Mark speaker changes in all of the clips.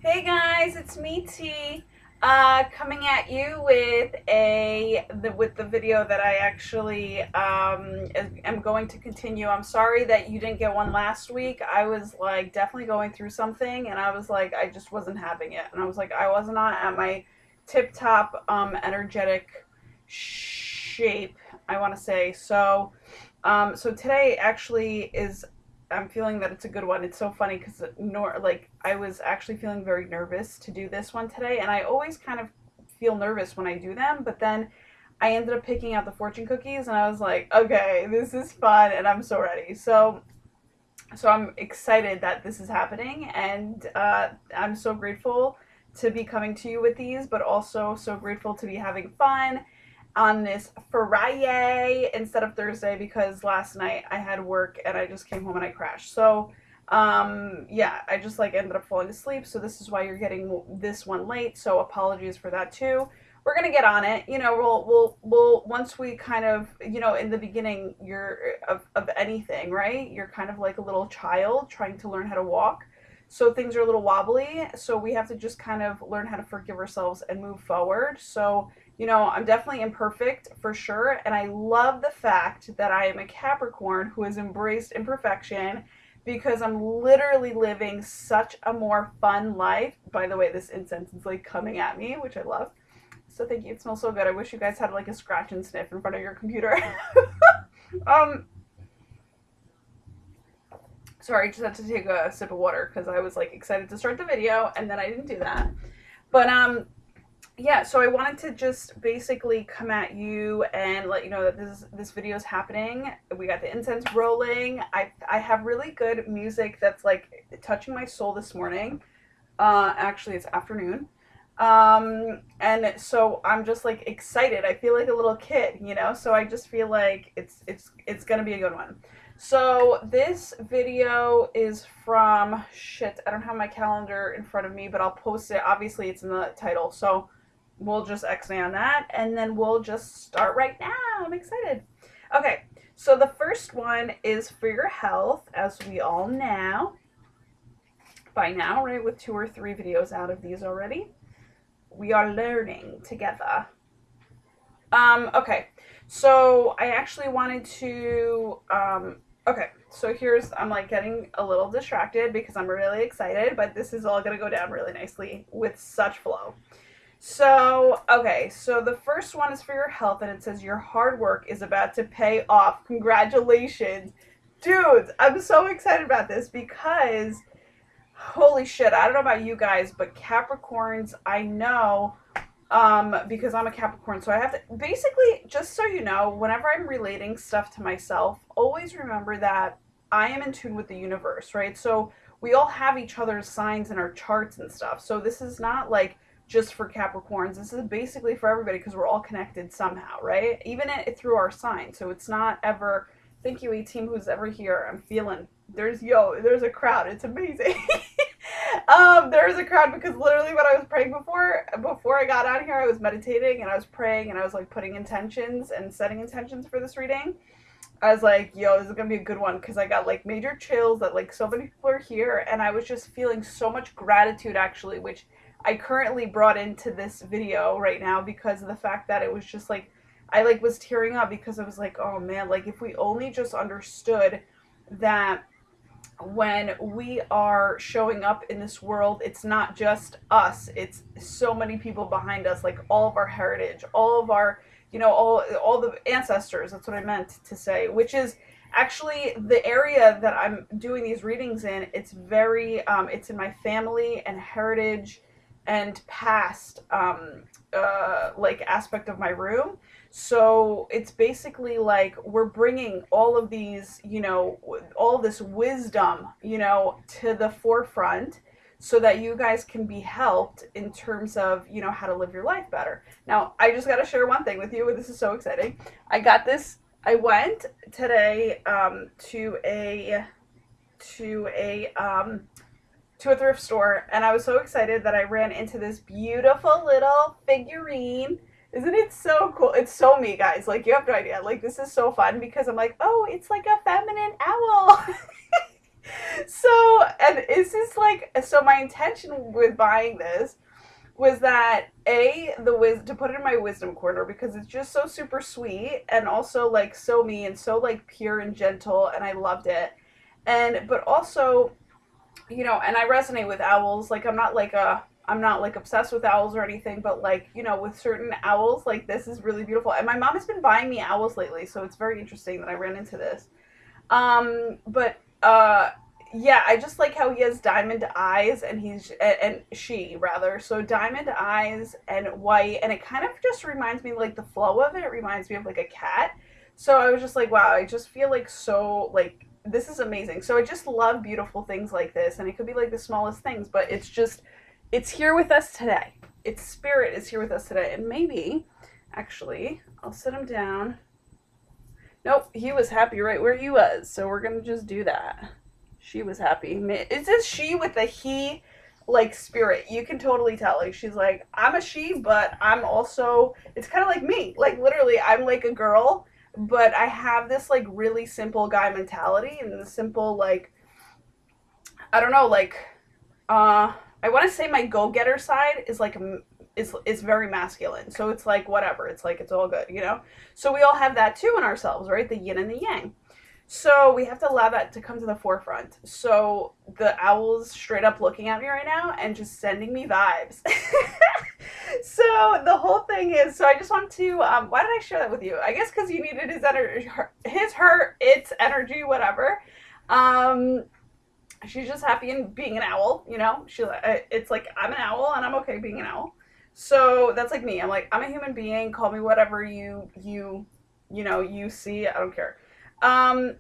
Speaker 1: Hey guys, it's me T, coming at you with the video that I actually am going to continue. I'm sorry that you didn't get one last week. I was like definitely going through something, and I was like I just wasn't having it, and I was like I was not at my tip top energetic shape. I want to say so. So today actually is I'm feeling that it's a good one. It's so funny because I was actually feeling very nervous to do this one today, and I always kind of feel nervous when I do them, but then I ended up picking out the fortune cookies, and I was like, okay, this is fun, and I'm so ready. So I'm excited that this is happening, and I'm so grateful to be coming to you with these, but also so grateful to be having fun on this Friday instead of Thursday because last night I had work and I just came home and I crashed. So yeah, I just like ended up falling asleep. So this is why you're getting this one late. So apologies for that too. We're gonna get on it. We'll once we kind of in the beginning you're of anything, right? You're kind of like a little child trying to learn how to walk. So things are a little wobbly. So we have to just kind of learn how to forgive ourselves and move forward. So I'm definitely imperfect for sure. And I love the fact that I am a Capricorn who has embraced imperfection because I'm literally living such a more fun life. By the way, this incense is like coming at me, which I love. So thank you. It smells so good. I wish you guys had like a scratch and sniff in front of your computer. um, Sorry, I just had to take a sip of water because I was like excited to start the video and then I didn't do that. But yeah, so I wanted to just basically come at you and let you know that this video is happening. We got the incense rolling. I have really good music that's like touching my soul this morning. Actually, it's afternoon. And so I'm just like excited. I feel like a little kid. So I just feel like it's gonna be a good one. So this video is from shit. I don't have my calendar in front of me, but I'll post it. Obviously, it's in the title. So we'll just X-nay on that, and then we'll just start right now. I'm excited. Okay, so the first one is for your health, as we all know by now, right? With 2 or 3 videos out of these already. We are learning together. Okay, so I actually wanted to, okay, so I'm like getting a little distracted because I'm really excited, but this is all gonna go down really nicely with such flow. So, okay, so the first one is for your health, and it says your hard work is about to pay off. Congratulations. Dudes, I'm so excited about this because, holy shit, I don't know about you guys, but Capricorns, I know, because I'm a Capricorn, so I have to, basically, just so you know, whenever I'm relating stuff to myself, always remember that I am in tune with the universe, right? So we all have each other's signs in our charts and stuff. So this is not like just for Capricorns. This is basically for everybody because we're all connected somehow, right? Even through our sign. So it's not ever, thank you, A-Team, who's ever here. I'm feeling, there's a crowd. It's amazing. There's a crowd because literally when I was praying before I got on here, I was meditating and I was praying and I was like putting intentions and setting intentions for this reading. I was like, yo, this is gonna be a good one because I got like major chills that like so many people are here, and I was just feeling so much gratitude actually, which I currently brought into this video right now because of the fact that it was just like I like was tearing up because I was like, oh man, like if we only just understood that when we are showing up in this world, it's not just us, it's so many people behind us, like all of our heritage, all of our all the ancestors. That's what I meant to say, which is actually the area that I'm doing these readings in. It's very it's in my family and heritage and past like aspect of my room. So it's basically like we're bringing all of these, all this wisdom, to the forefront so that you guys can be helped in terms of, how to live your life better. Now, I just got to share one thing with you. This is so exciting. I went today to a thrift store, and I was so excited that I ran into this beautiful little figurine. Isn't it so cool? It's so me, guys. Like, you have no idea. Like, this is so fun because I'm like, oh, it's like a feminine owl. So, and this is like, so my intention with buying this was that to put it in my wisdom corner because it's just so super sweet and also like so me and so like pure and gentle and I loved it. And but also, and I resonate with owls. Like I'm not like obsessed with owls or anything, but like, with certain owls, like this is really beautiful. And my mom has been buying me owls lately, so it's very interesting that I ran into this. But yeah, I just like how he has diamond eyes and and she rather. So diamond eyes and white and it kind of just reminds me like the flow of it reminds me of like a cat. So I was just like, wow, I just feel like so like this is amazing. So I just love beautiful things like this and it could be like the smallest things, but it's here with us today. Its spirit is here with us today. And maybe actually, I'll sit him down. Nope, he was happy right where he was. So we're going to just do that. She was happy. It's a she with a he like spirit. You can totally tell. Like she's like, I'm a she, but I'm also it's kind of like me. Like literally I'm like a girl, but I have this like really simple guy mentality and the simple like I don't know, like I want to say my go-getter side is like is very masculine. So it's like whatever. It's like it's all good. So we all have that too in ourselves, right? The yin and the yang. So we have to allow that to come to the forefront. So the owl's straight up looking at me right now and just sending me vibes. So the whole thing is, so I just want to, why did I share that with you? I guess because you needed his energy, its energy, whatever. Um, she's just happy in being an owl. It's like, I'm an owl and I'm okay being an owl. So that's like me. I'm like, I'm a human being. Call me whatever you see. I don't care.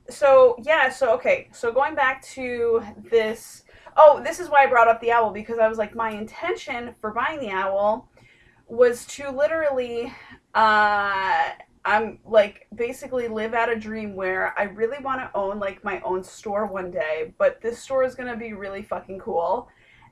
Speaker 1: So yeah, so okay, so going back to this, oh, this is why I brought up the owl, because I was like, my intention for buying the owl was to literally, I'm like basically live out a dream where I really want to own like my own store one day, but this store is going to be really fucking cool.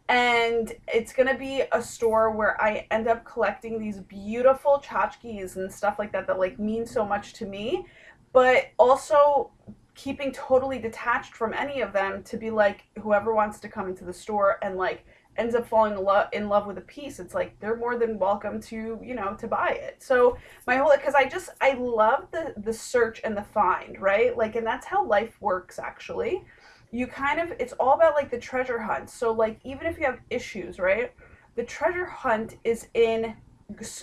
Speaker 1: And it's going to be a store where I end up collecting these beautiful tchotchkes and stuff like that that like mean so much to me, but also keeping totally detached from any of them to be like whoever wants to come into the store and like ends up falling in love with a piece, it's like they're more than welcome to to buy it. So my whole, because I love the search and the find, right? Like, and that's how life works actually. You kind of, it's all about like the treasure hunt. So like even if you have issues, right, the treasure hunt is in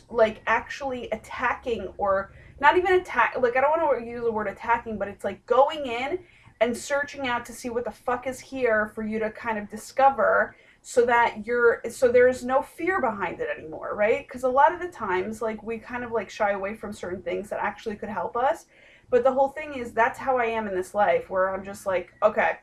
Speaker 1: like actually attacking, or not even attack, like I don't want to use the word attacking, but it's like going in and searching out to see what the fuck is here for you to kind of discover, so that so there's no fear behind it anymore, right? Because a lot of the times like we kind of like shy away from certain things that actually could help us. But the whole thing is, that's how I am in this life, where I'm just like, okay,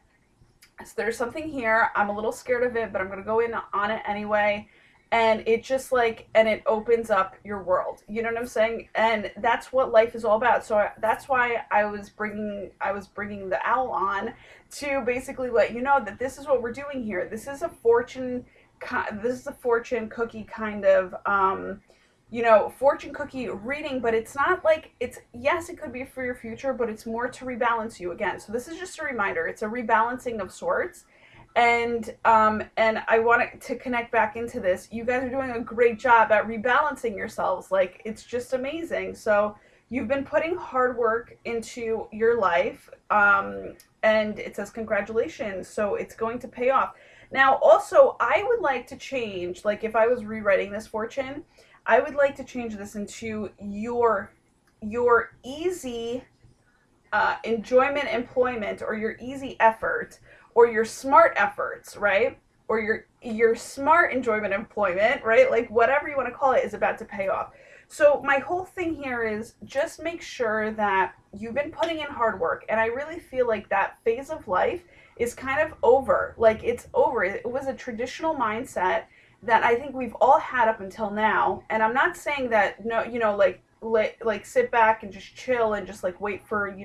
Speaker 1: so there's something here, I'm a little scared of it, but I'm going to go in on it anyway. And it just like, and it opens up your world, you know what I'm saying? And that's what life is all about. So that's why I was bringing the owl on, to basically let you know that this is what we're doing here. This is a fortune cookie kind of fortune cookie reading, but it's not like, it's, yes, it could be for your future, but it's more to rebalance you again. So this is just a reminder. It's a rebalancing of sorts. And I want to connect back into this. You guys are doing a great job at rebalancing yourselves. Like, it's just amazing. So you've been putting hard work into your life, and it says congratulations. So it's going to pay off. Now, also, I would like to change, like if I was rewriting this fortune, I would like to change this into your easy enjoyment employment, or your easy effort, or your smart efforts, right? Or your smart enjoyment employment, right? Like whatever you want to call it is about to pay off. So my whole thing here is just make sure that you've been putting in hard work. And I really feel like that phase of life is kind of over. Like it's over. It was a traditional mindset that I think we've all had up until now. And I'm not saying that, no, like sit back and just chill and just like wait for,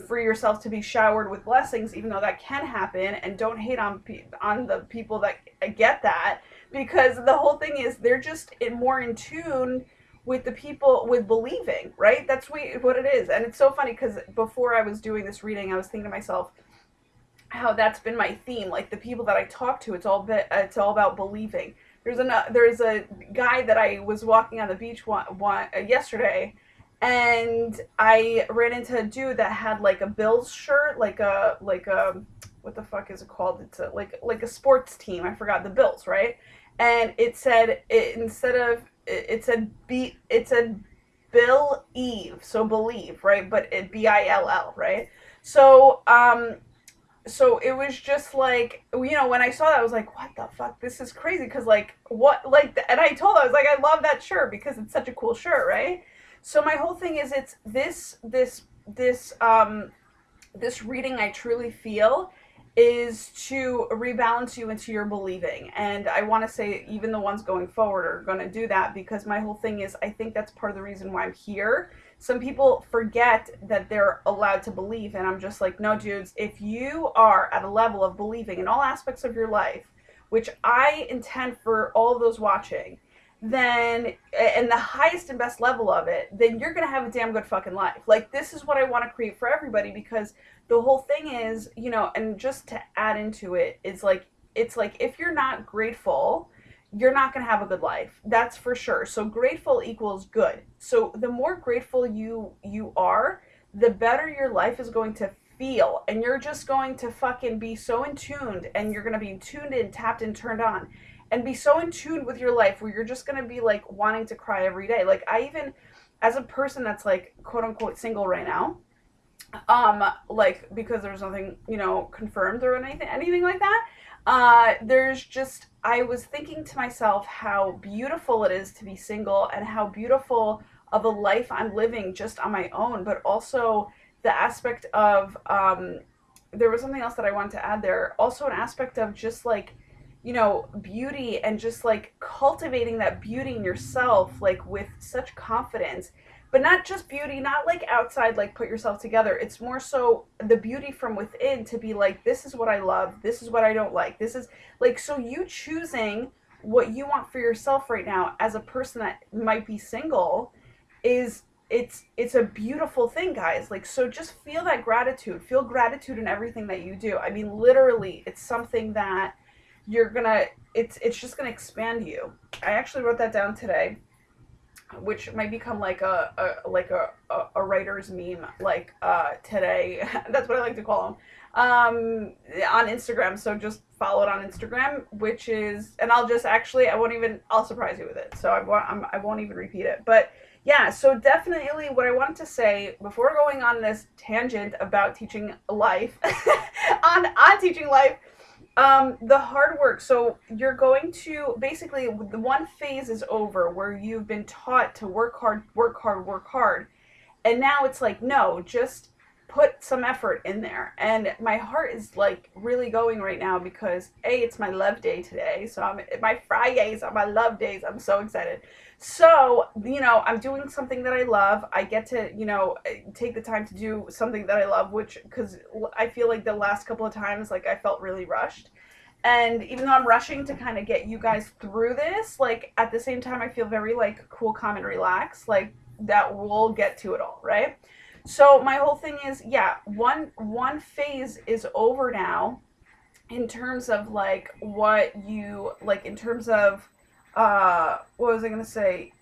Speaker 1: for yourself to be showered with blessings, even though that can happen. And don't hate on the people that get that, because the whole thing is they're just more in tune with the people with believing, right? That's what it is. And it's so funny because before I was doing this reading, I was thinking to myself, how that's been my theme. Like the people that I talk to, it's all about believing. There's a guy that I was walking on the beach yesterday, and I ran into a dude that had like a Bills shirt, like a what the fuck is it called? It's like a sports team. I forgot the Bills, right? And it said it instead of it said Bill Eve, so believe, right? But it Bill, right? So so it was just like, you know, when I saw that I was like, what the fuck, this is crazy, because like what, like, and I told her, I was like, I love that shirt because it's such a cool shirt, right? So my whole thing is, it's this reading, I truly feel, is to rebalance you into your believing. And I want to say even the ones going forward are going to do that, because my whole thing is, I think that's part of the reason why I'm here. Some people forget that they're allowed to believe, and I'm just like, no, dudes, if you are at a level of believing in all aspects of your life, which I intend for all of those watching, then, and the highest and best level of it, then you're gonna have a damn good fucking life. Like, this is what I want to create for everybody, because the whole thing is, you know, and just to add into it, is like, it's like, if you're not grateful, you're not going to have a good life. That's for sure. So grateful equals good. So the more grateful you are, the better your life is going to feel, and you're just going to fucking be so in tuned, and you're going to be tuned in, tapped in, turned on, and be so in tune with your life where you're just going to be like wanting to cry every day. Like, I even, as a person that's like quote unquote single right now, like, because there's nothing, you know, confirmed or anything like that, there's just, I was thinking to myself how beautiful it is to be single, and how beautiful of a life I'm living just on my own, but also the aspect of, there was something else that I wanted to add there, also an aspect of just like, you know, beauty, and just like cultivating that beauty in yourself, like with such confidence. But not just beauty, not like outside, like put yourself together. It's more so the beauty from within, to be like, this is what I love, this is what I don't like. This is like, so you choosing what you want for yourself right now as a person that might be single is, it's a beautiful thing, guys. Like, so just feel that gratitude. Feel gratitude in everything that you do. I mean, literally, it's something that you're gonna, it's just gonna expand you. I actually wrote that down today, which might become like a writer's meme, like today. That's what I like to call them, on Instagram. So just follow it on Instagram, which is, and I'll just actually, I'll surprise you with it. So I won't even repeat it. But yeah, so definitely what I wanted to say before going on this tangent about teaching life, on teaching life, the hard work. So you're going to basically, the one phase is over where you've been taught to work hard, work hard, work hard. And now it's like, no, just put some effort in there. And my heart is like really going right now, because it's my love day today. So my Fridays are my love days. I'm so excited. So, you know, I'm doing something that I love. I get to, you know, take the time to do something that I love, which, because I feel like the last couple of times, like, I felt really rushed. And even though I'm rushing to kind of get you guys through this, like, at the same time, I feel very like cool, calm, and relaxed. Like, that we'll get to it all, right? So my whole thing is, yeah, one phase is over now, in terms of like what you like, in terms of what was I going to say,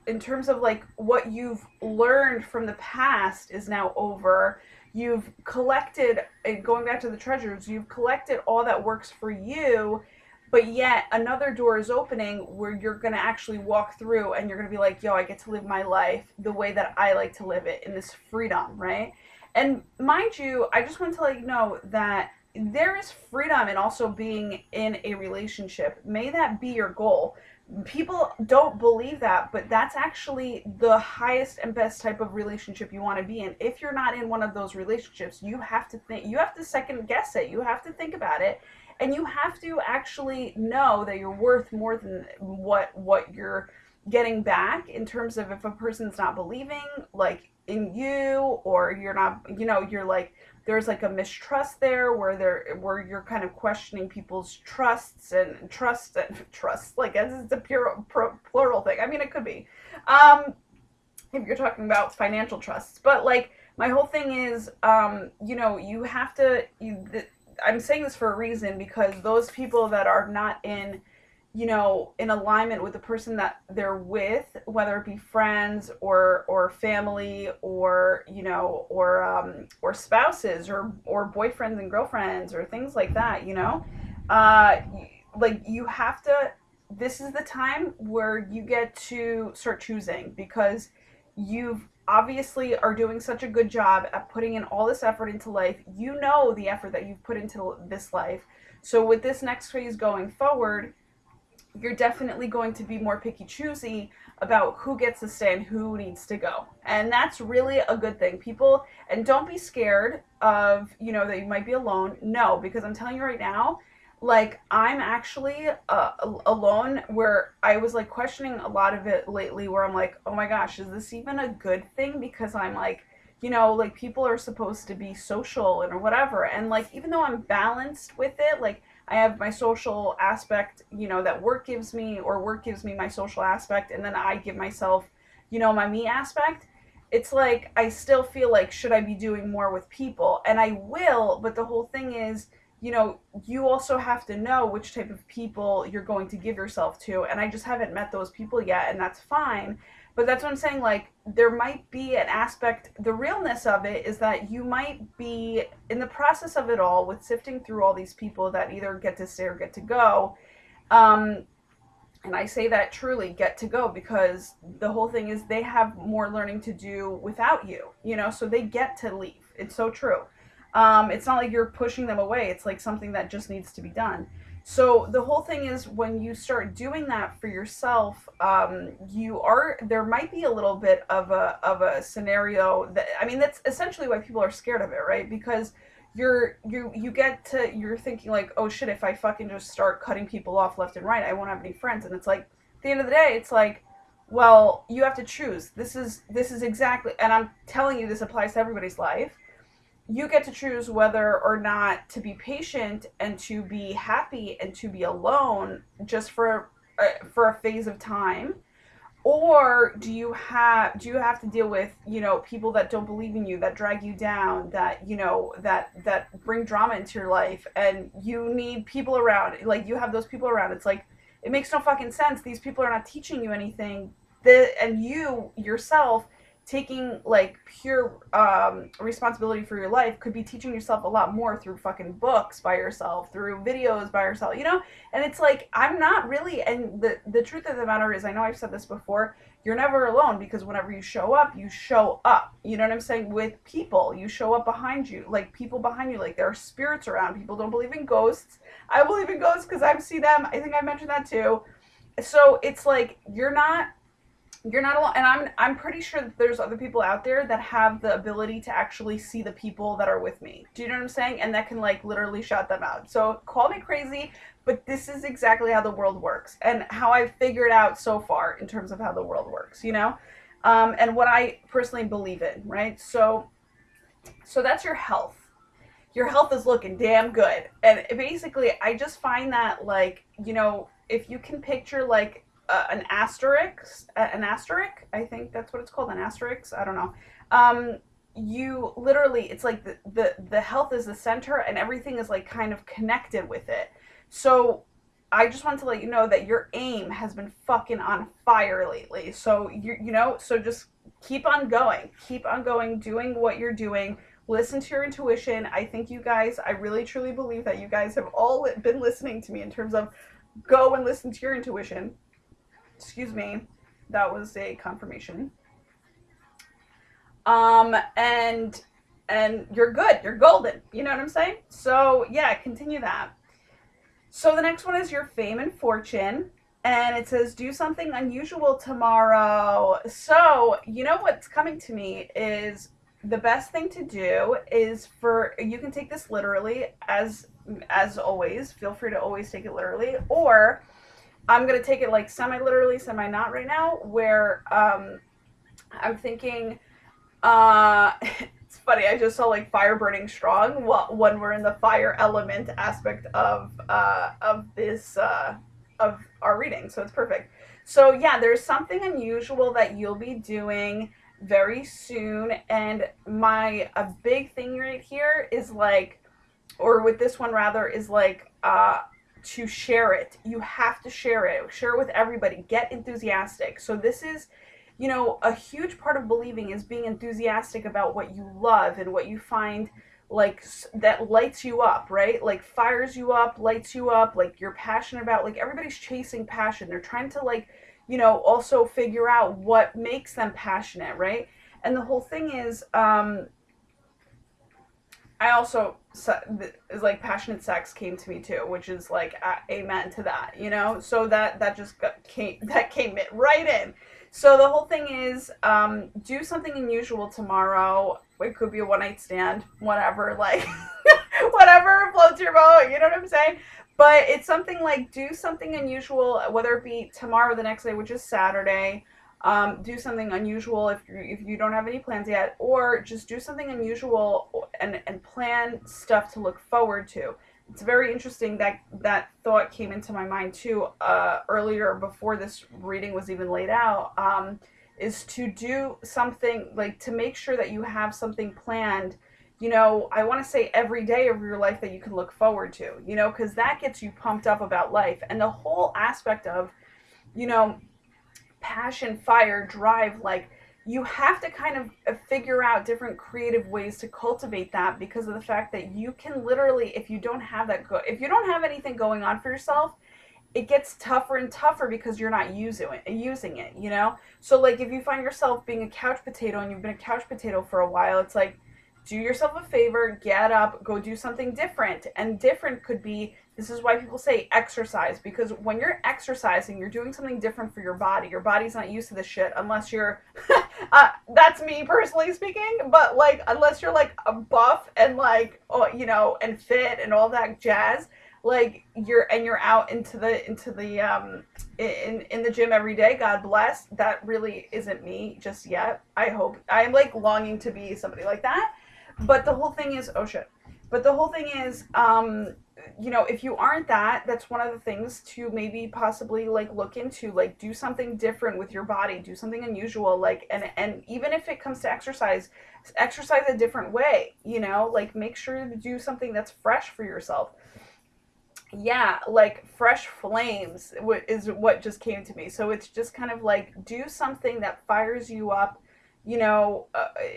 Speaker 1: in terms of like what you've learned from the past is now over. You've collected, going back to the treasures, you've collected all that works for you, but yet another door is opening where you're going to actually walk through, and you're going to be like, yo, I get to live my life the way that I like to live it, in this freedom, right? And mind you, I just want to let you know that there is freedom in also being in a relationship. May that be your goal. People don't believe that, but that's actually the highest and best type of relationship you want to be in. If you're not in one of those relationships, you have to think, you have to second guess it, you have to think about it, and you have to actually know that you're worth more than what you're getting back, in terms of if a person's not believing like in you, or you're not, you know, you're like, there's like a mistrust there, where you're kind of questioning people's trusts and trust like, as it's a plural thing. I mean, it could be, if you're talking about financial trusts, but like, my whole thing is, you know, you have to, I'm saying this for a reason, because those people that are not in, in alignment with the person that they're with, whether it be friends or family, or or spouses, or boyfriends and girlfriends, or things like that, uh, like you have to. This is the time where you get to start choosing, because you've obviously are doing such a good job at putting in all this effort into life. You know the effort that you've put into this life. So with this next phase going forward, you're definitely going to be more picky choosy about who gets to stay and who needs to go. And that's really a good thing. People, and don't be scared of, that you might be alone. No, because I'm telling you right now, like I'm actually alone, where I was like questioning a lot of it lately, where I'm like, oh my gosh, is this even a good thing? Because I'm like, like people are supposed to be social and or whatever. And like, even though I'm balanced with it, like I have my social aspect, that work gives me, or work gives me my social aspect, and then I give myself, my me aspect. It's like I still feel like, should I be doing more with people? And I will, but the whole thing is, you also have to know which type of people you're going to give yourself to. And I just haven't met those people yet, and that's fine. But that's what I'm saying. Like, there might be an aspect, the realness of it is that you might be in the process of it all, with sifting through all these people that either get to stay or get to go. Um, and I say that truly, get to go, because the whole thing is they have more learning to do without you, so they get to leave. It's so true. It's not like you're pushing them away. It's like something that just needs to be done. So the whole thing is, when you start doing that for yourself, there might be a little bit of a scenario that, I mean, that's essentially why people are scared of it, right? Because you're thinking like, oh shit, if I fucking just start cutting people off left and right, I won't have any friends. And it's like, at the end of the day, it's like, well, you have to choose. This is exactly, and I'm telling you, this applies to everybody's life. You get to choose whether or not to be patient and to be happy and to be alone just for a phase of time, or do you have to deal with, people that don't believe in you, that drag you down, that that bring drama into your life, and you need people around, like you have those people around. It's like, it makes no fucking sense. These people are not teaching you anything, and you yourself, taking like pure responsibility for your life, could be teaching yourself a lot more through fucking books by yourself, through videos by yourself, and it's like, I'm not really, and the truth of the matter is, I know I've said this before, you're never alone, because whenever you show up, you know what I'm saying, with people, you show up behind you, like people behind you, like there are spirits around. People don't believe in ghosts. I believe in ghosts because I've seen them. I think I mentioned that too. So it's like, you're not alone, and I'm pretty sure that there's other people out there that have the ability to actually see the people that are with me. Do you know what I'm saying? And that can like literally shut them out. So call me crazy, but this is exactly how the world works, and how I've figured out so far in terms of how the world works, and what I personally believe in, right? So that's your health. Your health is looking damn good, and basically, I just find that, like, if you can picture like an asterisk, I think that's what it's called, an asterisk, I don't know. You literally, it's like the health is the center, and everything is like kind of connected with it. So I just wanted to let you know that your aim has been fucking on fire lately. So so just keep on going, doing what you're doing. Listen to your intuition. I think you guys, I really truly believe that you guys have all been listening to me in terms of, go and listen to your intuition. Excuse me, that was a confirmation. And you're good, you're golden, you know what I'm saying? So yeah, continue that. So the next one is your fame and fortune, and it says, do something unusual tomorrow. So what's coming to me is, the best thing to do is, you can take this literally, as always, feel free to always take it literally, or I'm going to take it like semi-literally, semi-not right now, where I'm thinking, it's funny, I just saw like fire burning strong when we're in the fire element aspect of this, of our reading, so it's perfect. So yeah, there's something unusual that you'll be doing very soon, and a big thing right here is like, or with this one rather, is like to share it. You have to share it. Share it with everybody. Get enthusiastic. So this is, you know, a huge part of believing is being enthusiastic about what you love and what you find like that lights you up, right? Like fires you up, lights you up, like you're passionate about. Like everybody's chasing passion. They're trying to like, you know, also figure out what makes them passionate, right? And the whole thing is I also is like passionate sex came to me too, which is like amen to that, you know. So that just came right in. So the whole thing is, do something unusual tomorrow. It could be a one night stand, whatever, like whatever floats your boat. You know what I'm saying? But it's something like do something unusual, whether it be tomorrow or the next day, which is Saturday. Do something unusual if you don't have any plans yet, or just do something unusual and plan stuff to look forward to. It's very interesting that that thought came into my mind too earlier before this reading was even laid out. Is to do something like to make sure that you have something planned. You know, I want to say every day of your life that you can look forward to. You know, because that gets you pumped up about life and the whole aspect of, you know, passion, fire, drive, like you have to kind of figure out different creative ways to cultivate that because of the fact that you can literally, if you don't have that if you don't have anything going on for yourself, it gets tougher and tougher because you're not using it, you know? So like if you find yourself being a couch potato and you've been a couch potato for a while, it's like do yourself a favor, get up, go do something different. And different could be, this is why people say exercise, because when you're exercising, you're doing something different for your body. Your body's not used to this shit unless you're, that's me personally speaking, but like, unless you're like a buff and like, oh, you know, and fit and all that jazz, like you're out into the in the gym every day. God bless. That really isn't me just yet. I hope I'm like longing to be somebody like that. But the whole thing is, oh shit. But the whole thing is, you know, if you aren't that, that's one of the things to maybe possibly like look into, like do something different with your body, do something unusual, like, and even if it comes to exercise a different way, you know, like make sure to do something that's fresh for yourself. Yeah, like fresh flames is what just came to me. So it's just kind of like do something that fires you up, you know,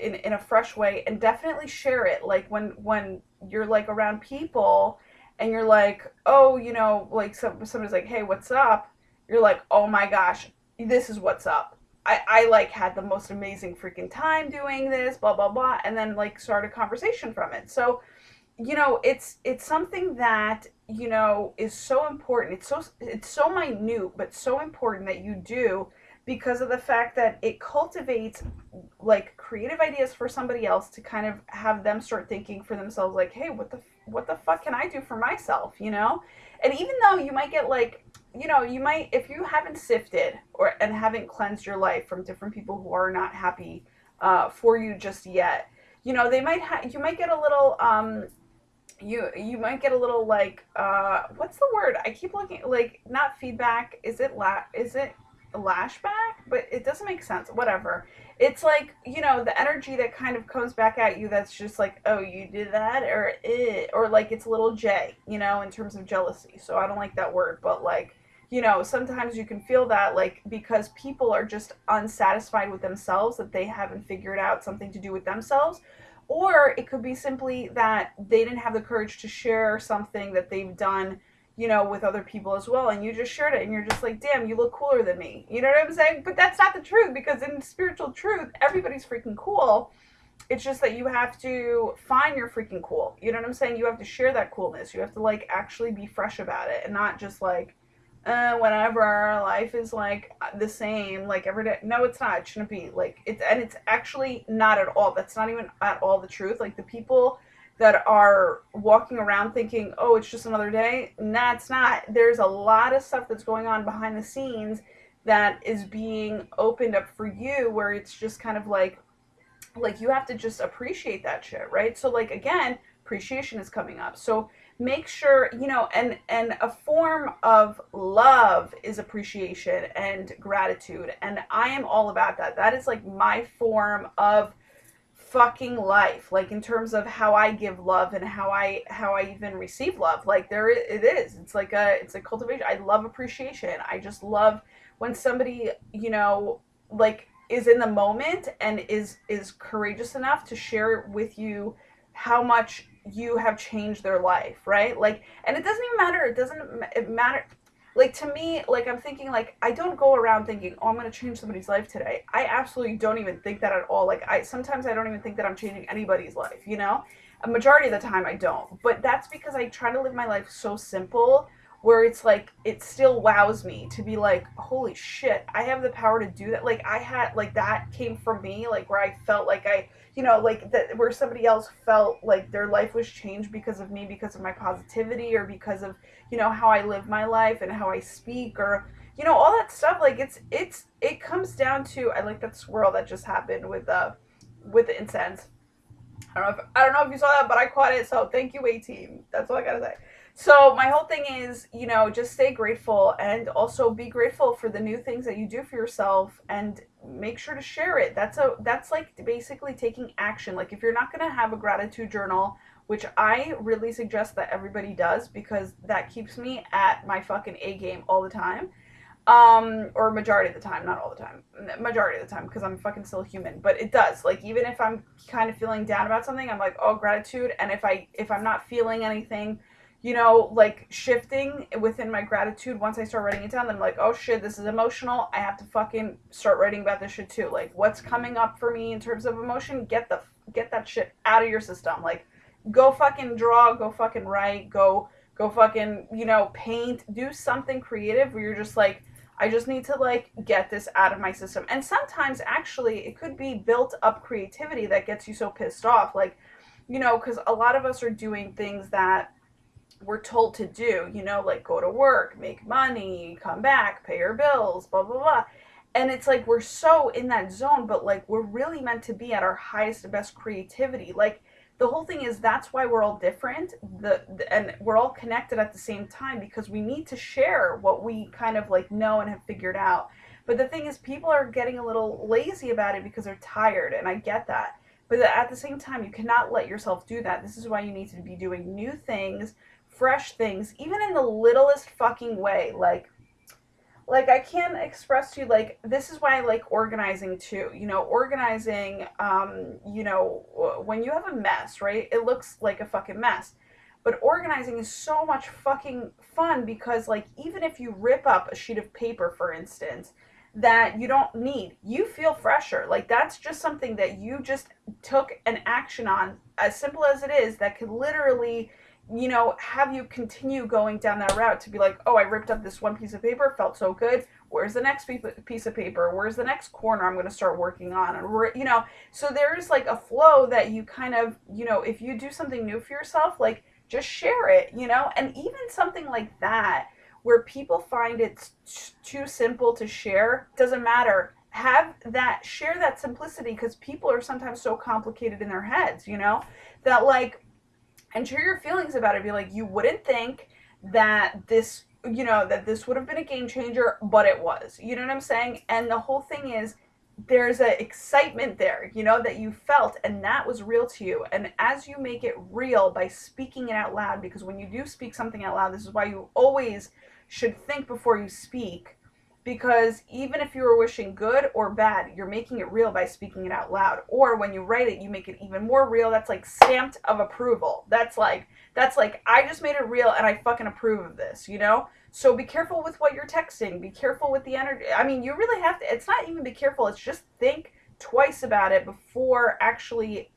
Speaker 1: in a fresh way, and definitely share it. Like when you're like around people, and you're like, oh, you know, like somebody's like, hey, what's up? You're like, oh my gosh, this is what's up. I like had the most amazing freaking time doing this, blah blah blah, and then like start a conversation from it. So you know it's something that you know is so important, it's so minute but so important that you do because of the fact that it cultivates like creative ideas for somebody else to kind of have them start thinking for themselves like hey what the fuck can I do for myself, you know. And even though you might get like you know you might if you haven't sifted or and haven't cleansed your life from different people who are not happy for you just yet, you know they might you might get a little you might get a little like what's the word I keep looking like not feedback, is it a lashback, but it doesn't make sense, whatever. It's like you know the energy that kind of comes back at you that's just like oh you did that or like it's a little j, you know, in terms of jealousy. So I don't like that word, but like you know sometimes you can feel that like because people are just unsatisfied with themselves, that they haven't figured out something to do with themselves, or it could be simply that they didn't have the courage to share something that they've done, you know, with other people as well. And you just shared it and you're just like, damn, you look cooler than me. You know what I'm saying? But that's not the truth, because in spiritual truth, everybody's freaking cool. It's just that you have to find your freaking cool. You know what I'm saying? You have to share that coolness. You have to like actually be fresh about it and not just like, whenever life is like the same like every day. No, it's not. It shouldn't be like it's, and it's actually not at all. That's not even at all the truth. Like the people that are walking around thinking oh it's just another day, nah, it's not. There's a lot of stuff that's going on behind the scenes that is being opened up for you, where it's just kind of like you have to just appreciate that shit, right? So like again, appreciation is coming up. So make sure, you know, and a form of love is appreciation and gratitude, and I am all about that. That is like my form of fucking life, like in terms of how I give love and how I even receive love. Like it is. It's a cultivation. I love appreciation. I just love when somebody, like is in the moment and is courageous enough to share with you how much you have changed their life, right? Like, and it doesn't even matter. It matter. Like to me, like I'm thinking, like I don't go around thinking, oh, I'm going to change somebody's life today. I absolutely don't even think that at all. Like sometimes I don't even think that I'm changing anybody's life, a majority of the time I don't, but that's because I try to live my life so simple, where it's like it still wows me to be like, holy shit, I have the power to do that. Like I had, like that came from me, like where I felt like like that, where somebody else felt like their life was changed because of me, because of my positivity, or because of how I live my life and how I speak, or all that stuff. Like it comes down to, I like that swirl that just happened with the incense. I don't know if you saw that, but I caught it. So thank you, A-Team. That's all I gotta say. So my whole thing is, just stay grateful, and also be grateful for the new things that you do for yourself, and make sure to share it. That's like basically taking action. Like if you're not gonna have a gratitude journal, which I really suggest that everybody does, because that keeps me at my fucking A game all the time. Or majority of the time, not all the time, majority of the time, because I'm fucking still human, but it does. Like even if I'm kind of feeling down about something, I'm like, oh, gratitude. And if I'm not feeling anything, like shifting within my gratitude, once I start writing it down, then I'm like, oh shit, this is emotional, I have to fucking start writing about this shit too. Like what's coming up for me in terms of emotion, get that shit out of your system. Like go fucking draw, go fucking write, go fucking, paint, do something creative where you're just like, I just need to like get this out of my system. And sometimes actually it could be built up creativity that gets you so pissed off. Like, because a lot of us are doing things that we're told to do, like go to work, make money, come back, pay your bills, blah, blah, blah. And it's like we're so in that zone, but like we're really meant to be at our highest and best creativity. Like the whole thing is, that's why we're all different, and we're all connected at the same time, because we need to share what we kind of like know and have figured out. But the thing is, people are getting a little lazy about it because they're tired, and I get that. But at the same time, you cannot let yourself do that. This is why you need to be doing new things, fresh things, even in the littlest fucking way. Like I can't express to you, like this is why I like organizing too. Organizing, when you have a mess, right? It looks like a fucking mess. But organizing is so much fucking fun, because like even if you rip up a sheet of paper, for instance, that you don't need, you feel fresher. Like that's just something that you just took an action on, as simple as it is, that could literally have you continue going down that route to be like, oh, I ripped up this one piece of paper, felt so good. Where's the next piece of paper? Where's the next corner I'm going to start working on? And so there's like a flow that you kind of, if you do something new for yourself, like just share it, and even something like that, where people find it too simple to share, doesn't matter. Share that simplicity, because people are sometimes so complicated in their heads, that like, and share your feelings about it. Be like, you wouldn't think that this, that this would have been a game changer, but it was. You know what I'm saying? And the whole thing is, there's an excitement there, that you felt, and that was real to you. And as you make it real by speaking it out loud, because when you do speak something out loud, this is why you always should think before you speak. Because even if you were wishing good or bad, you're making it real by speaking it out loud. Or when you write it, you make it even more real. That's like stamped of approval. That's like, I just made it real and I fucking approve of this, So be careful with what you're texting. Be careful with the energy. I mean, you really have to, it's not even be careful. It's just think twice about it before actually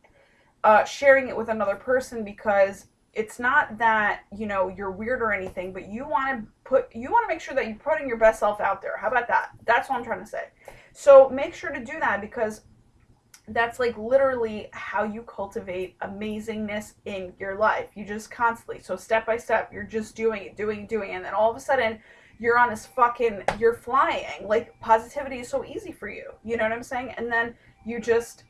Speaker 1: sharing it with another person, because it's not that, you're weird or anything, but you want to make sure that you're putting your best self out there. How about that? That's what I'm trying to say. So make sure to do that, because that's like literally how you cultivate amazingness in your life. You just constantly, so step by step, you're just doing it. And then all of a sudden you're on this you're flying. Like positivity is so easy for you. You know what I'm saying? And then you just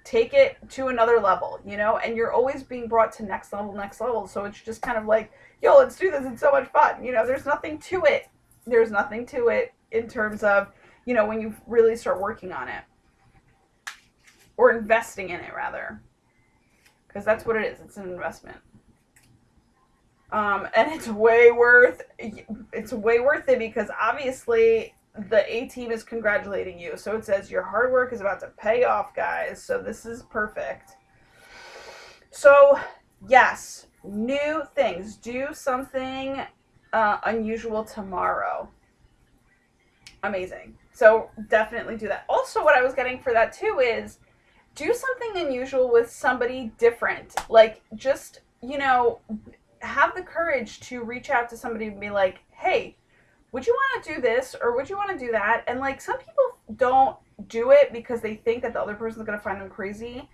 Speaker 1: take it to another level, and you're always being brought to next level. So it's just kind of like, yo, let's do this. It's so much fun. There's nothing to it. There's nothing to it in terms of, when you really start working on it. or investing in it rather, because that's what it is. It's an investment. And it's way worth it because obviously the A team is congratulating you. So it says your hard work is about to pay off, guys. So this is perfect. So yes, new things. Do something unusual tomorrow. Amazing. So definitely do that. Also, what I was getting for that too is do something unusual with somebody different. Like, just, have the courage to reach out to somebody and be like, hey, would you want to do this or would you want to do that? And like, some people don't do it because they think that the other person's going to find them crazy.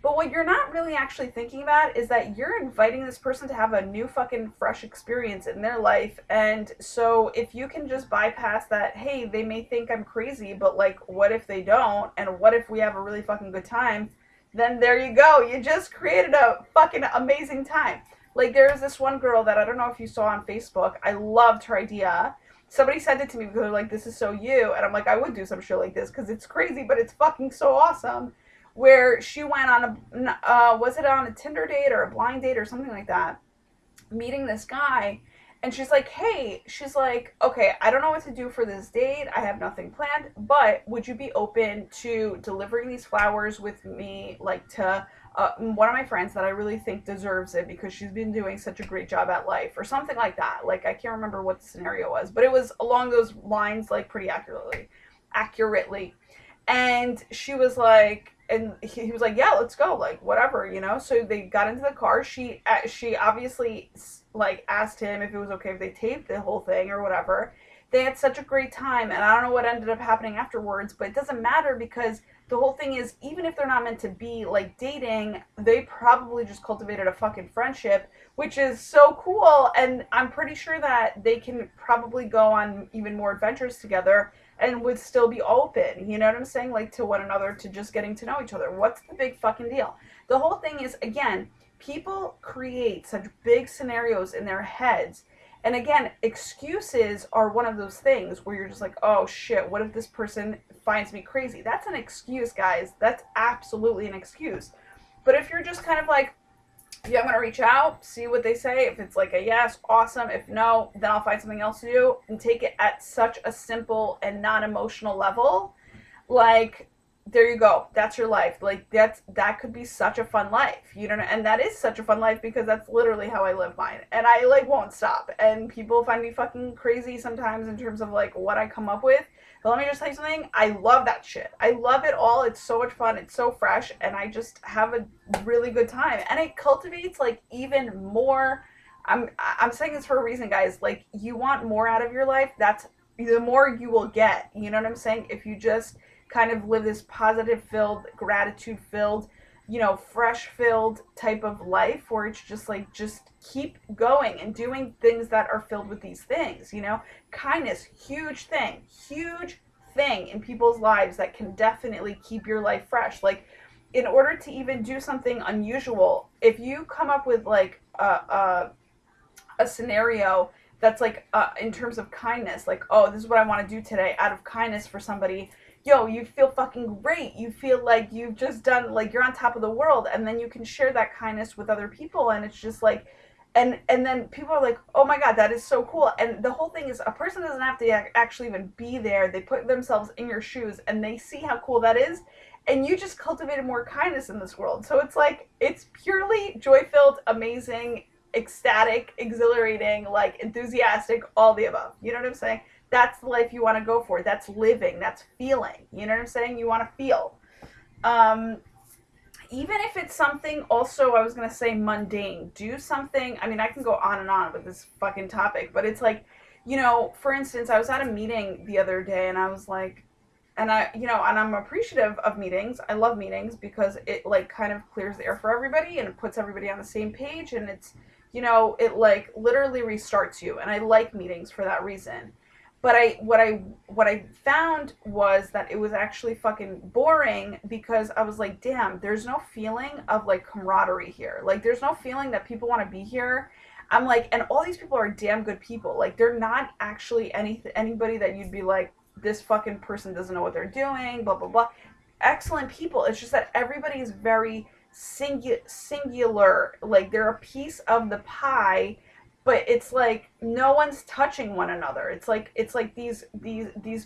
Speaker 1: But what you're not really actually thinking about is that you're inviting this person to have a new fucking fresh experience in their life. And so if you can just bypass that, hey, they may think I'm crazy, but like, what if they don't? And what if we have a really fucking good time? Then there you go. You just created a fucking amazing time. Like, there's this one girl that I don't know if you saw on Facebook. I loved her idea. Somebody sent it to me because they're like, this is so you. And I'm like, I would do some shit like this because it's crazy, but it's fucking so awesome. Where she went on was it on a Tinder date or a blind date or something like that, meeting this guy. And she's like, hey, she's like, okay, I don't know what to do for this date. I have nothing planned, but would you be open to delivering these flowers with me, like, to one of my friends that I really think deserves it because she's been doing such a great job at life, or something like that. Like, I can't remember what the scenario was, but it was along those lines, like, pretty accurately. And she was like, and he was like, yeah, let's go, like, whatever, So they got into the car. She obviously, like, asked him if it was okay if they taped the whole thing or whatever. They had such a great time, and I don't know what ended up happening afterwards, but it doesn't matter because the whole thing is, even if they're not meant to be, like, dating, they probably just cultivated a fucking friendship, which is so cool, and I'm pretty sure that they can probably go on even more adventures together and would still be open, you know what I'm saying? Like, to one another, to just getting to know each other. What's the big fucking deal? The whole thing is, again, people create such big scenarios in their heads. And again, excuses are one of those things where you're just like, oh shit, what if this person finds me crazy? That's an excuse, guys. That's absolutely an excuse. But if you're just kind of like, yeah, I'm going to reach out, see what they say. If it's like a yes, awesome. If no, then I'll find something else to do, and take it at such a simple and non-emotional level. Like, there you go. That's your life. Like, that could be such a fun life. You know, and that is such a fun life because that's literally how I live mine. And I, like, won't stop. And people find me fucking crazy sometimes in terms of, like, what I come up with. But let me just tell you something. I love that shit. I love it all. It's so much fun. It's so fresh. And I just have a really good time. And it cultivates, like, even more. I'm saying this for a reason, guys. Like, you want more out of your life. That's the more you will get. You know what I'm saying? If you just kind of live this positive filled, gratitude filled, fresh filled type of life where it's just like, just keep going and doing things that are filled with these things, kindness, huge thing in people's lives that can definitely keep your life fresh. Like, in order to even do something unusual, if you come up with like a scenario that's like, in terms of kindness, like, oh, this is what I want to do today out of kindness for somebody, you feel fucking great. You feel like you've just done, like, you're on top of the world, and then you can share that kindness with other people, and it's just like, and then people are like, oh my God, that is so cool. And the whole thing is, a person doesn't have to actually even be there. They put themselves in your shoes, and they see how cool that is, and you just cultivated more kindness in this world. So it's like, it's purely joy-filled, amazing, ecstatic, exhilarating, like, enthusiastic, all the above. You know what I'm saying? That's the life you want to go for. That's living. That's feeling. You know what I'm saying? You want to feel. Even if it's something, also, I was going to say mundane. Do something. I mean, I can go on and on with this fucking topic, but it's like, for instance, I was at a meeting the other day, and I was like, and I'm appreciative of meetings. I love meetings because it, like, kind of clears the air for everybody, and it puts everybody on the same page, and it's, it, like, literally restarts you. And I like meetings for that reason. But what I found was that it was actually fucking boring because I was like, damn, there's no feeling of, like, camaraderie here. Like, there's no feeling that people want to be here. I'm like, and all these people are damn good people. Like, they're not actually anybody that you'd be like, this fucking person doesn't know what they're doing, blah, blah, blah. excellent people. It's just that everybody is very singular. Like they're a piece of the pie, but it's like no one's touching one another. It's like these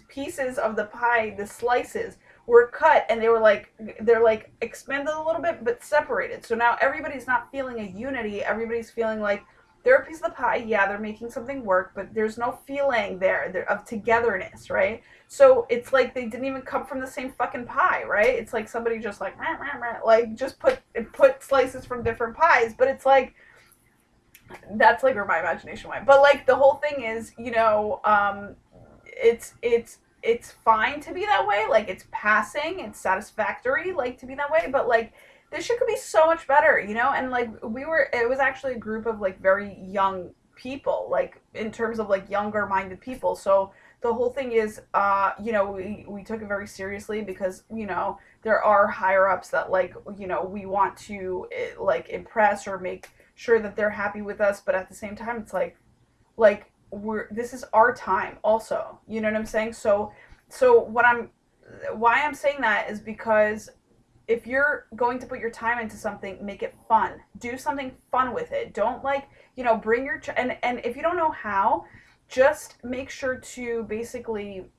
Speaker 1: pieces of the pie, the slices were cut and they're like expanded a little bit but separated. So now everybody's not feeling a unity. Everybody's feeling like they're a piece of the pie. Yeah, they're making something work, but there's no feeling there of togetherness, right? So it's like they didn't even come from the same fucking pie, right? It's like somebody just like rah, rah, rah, like just put slices from different pies, but it's like that's like where my imagination went. But like the whole thing is, it's fine to be that way. Like it's passing, it's satisfactory, like to be that way. But like this shit could be so much better, And like it was actually a group of like very young people, like in terms of like younger minded people. So the whole thing is, we took it very seriously because there are higher ups that like we want to like impress or make sure that they're happy with us, but at the same time it's like this is our time also, you know what I'm saying? So why I'm saying that is because if you're going to put your time into something, make it fun. Do something fun with it. Don't like bring your and if you don't know how, just make sure to basically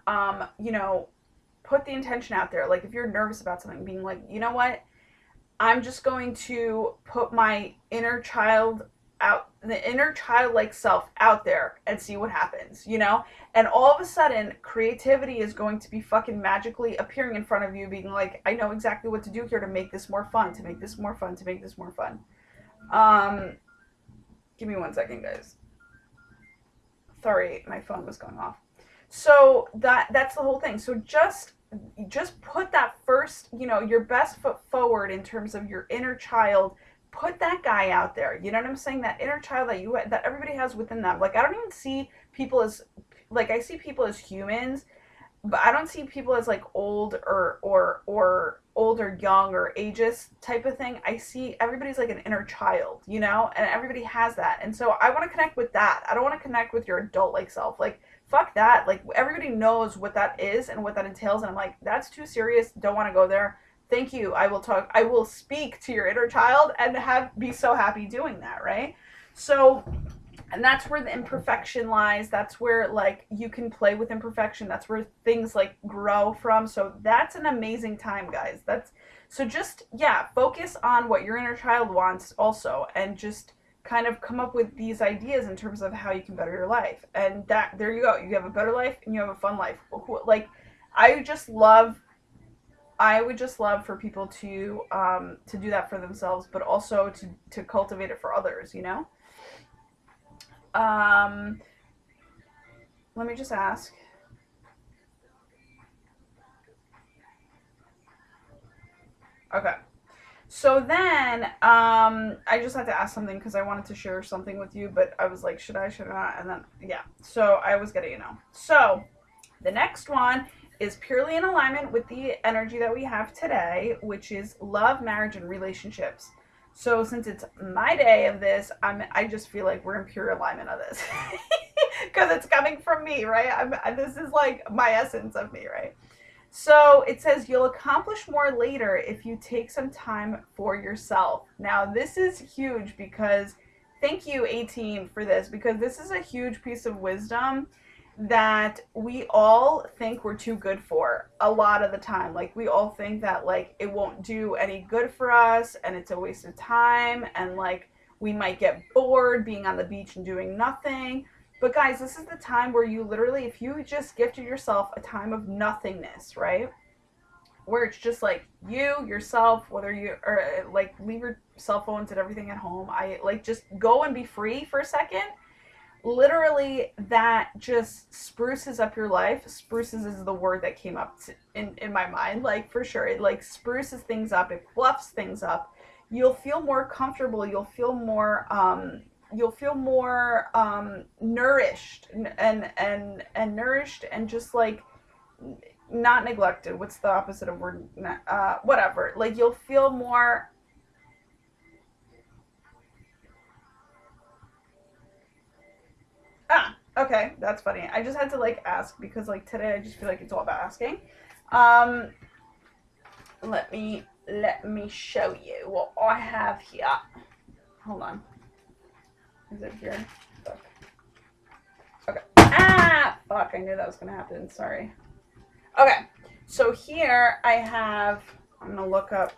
Speaker 1: put the intention out there. Like if you're nervous about something, being like, you know what, I'm just going to put my inner child out, the inner childlike self out there and see what happens, And all of a sudden, creativity is going to be fucking magically appearing in front of you, being like, I know exactly what to do here to make this more fun, to make this more fun, to make this more fun. Give me 1 second, guys. Sorry, my phone was going off. So that's the whole thing. So just put that first, your best foot forward in terms of your inner child. Put that guy out there. You know what I'm saying? That inner child that everybody has within them. Like I don't even see people as like I see people as humans, but I don't see people as like old or old or young or ageist type of thing. I see everybody's like an inner child, and everybody has that. And so I want to connect with that. I don't want to connect with your adult like self. Like fuck that. Like everybody knows what that is and what that entails, and I'm like, that's too serious. Don't want to go there. Thank you. I will speak to your inner child and be so happy doing that, right? So and that's where the imperfection lies. That's where like you can play with imperfection. That's where things like grow from. So that's an amazing time, guys. So just focus on what your inner child wants also, and just kind of come up with these ideas in terms of how you can better your life. And that there you go. You have a better life and you have a fun life. Like I would just love for people to do that for themselves, but also to cultivate it for others, Let me just ask. Okay. So then, I just had to ask something because I wanted to share something with you, but I was like, should I, should I not? And then, yeah. So I was getting, So the next one is purely in alignment with the energy that we have today, which is love, marriage, and relationships. So since it's my day of this, I just feel like we're in pure alignment of this because it's coming from me, right? This is like my essence of me, right? So it says you'll accomplish more later if you take some time for yourself. Now this is huge because thank you, A-Team, for this, because this is a huge piece of wisdom that we all think we're too good for a lot of the time. Like we all think that like it won't do any good for us and it's a waste of time, and like we might get bored being on the beach and doing nothing. But guys, this is the time where you literally, if you just gifted yourself a time of nothingness, right? Where it's just like yourself, whether you or like leave your cell phones and everything at home. I like just go and be free for a second. Literally, that just spruces up your life. Spruces is the word that came up in my mind, like for sure. It like spruces things up. It fluffs things up. You'll feel more comfortable. You'll feel more nourished and nourished and just like not neglected. What's the opposite of word? Whatever. Like you'll feel more. Okay, that's funny. I just had to like ask because like today I just feel like it's all about asking. let me show you what I have here. Hold on. Is it here? Fuck. Okay. Ah! Fuck, I knew that was gonna happen. Sorry. Okay. So here I have, I'm gonna look up.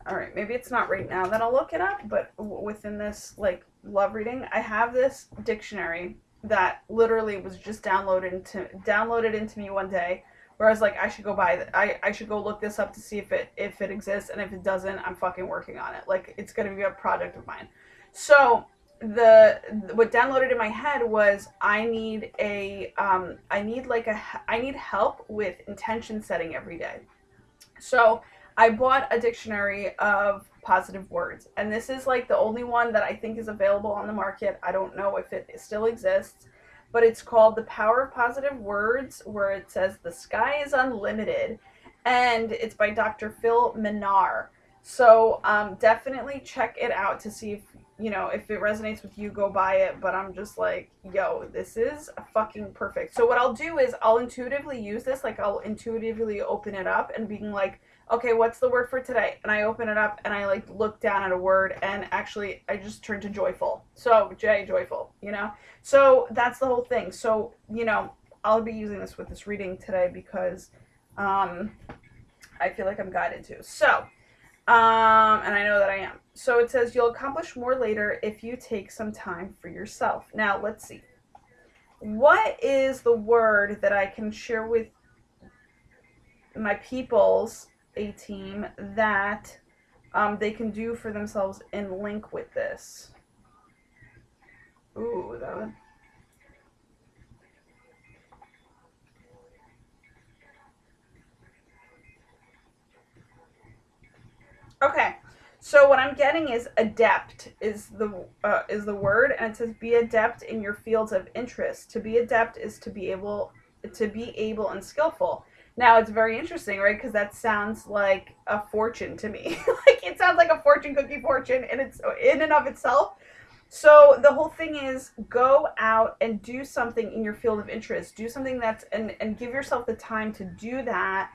Speaker 1: All right, maybe it's not right now that I'll look it up, but within this like love reading, I have this dictionary that literally was just downloaded into me one day, where I was like, I should go buy I should go look this up to see if it exists, and if it doesn't, I'm fucking working on it. Like, it's gonna be a project of mine. So what downloaded in my head was I need help with intention setting every day. So I bought a dictionary of positive words, and this is like the only one that I think is available on the market. I don't know if it still exists, but it's called The Power of Positive Words, where it says the sky is unlimited, and it's by Dr. Phil Minar. So definitely check it out to see if it resonates with you, go buy it. But I'm just like, yo, this is fucking perfect. So what I'll do is I'll intuitively use this. Like, I'll intuitively open it up and being like, okay, what's the word for today? And I open it up and I like look down at a word, and actually I just turn to joyful. So joyful, So that's the whole thing. So, I'll be using this with this reading today because I feel like I'm guided to. So, and I know that I am. So it says you'll accomplish more later if you take some time for yourself. Now, let's see. What is the word that I can share with my peoples, a team, that they can do for themselves in link with this? Ooh, that would... Okay, so what I'm getting is adept is the word, and it says be adept in your fields of interest. To be adept is to be able and skillful. Now it's very interesting, right? Because that sounds like a fortune to me. Like, it sounds like a fortune cookie fortune, and it's in and of itself. So the whole thing is go out and do something in your field of interest. Do something and give yourself the time to do that,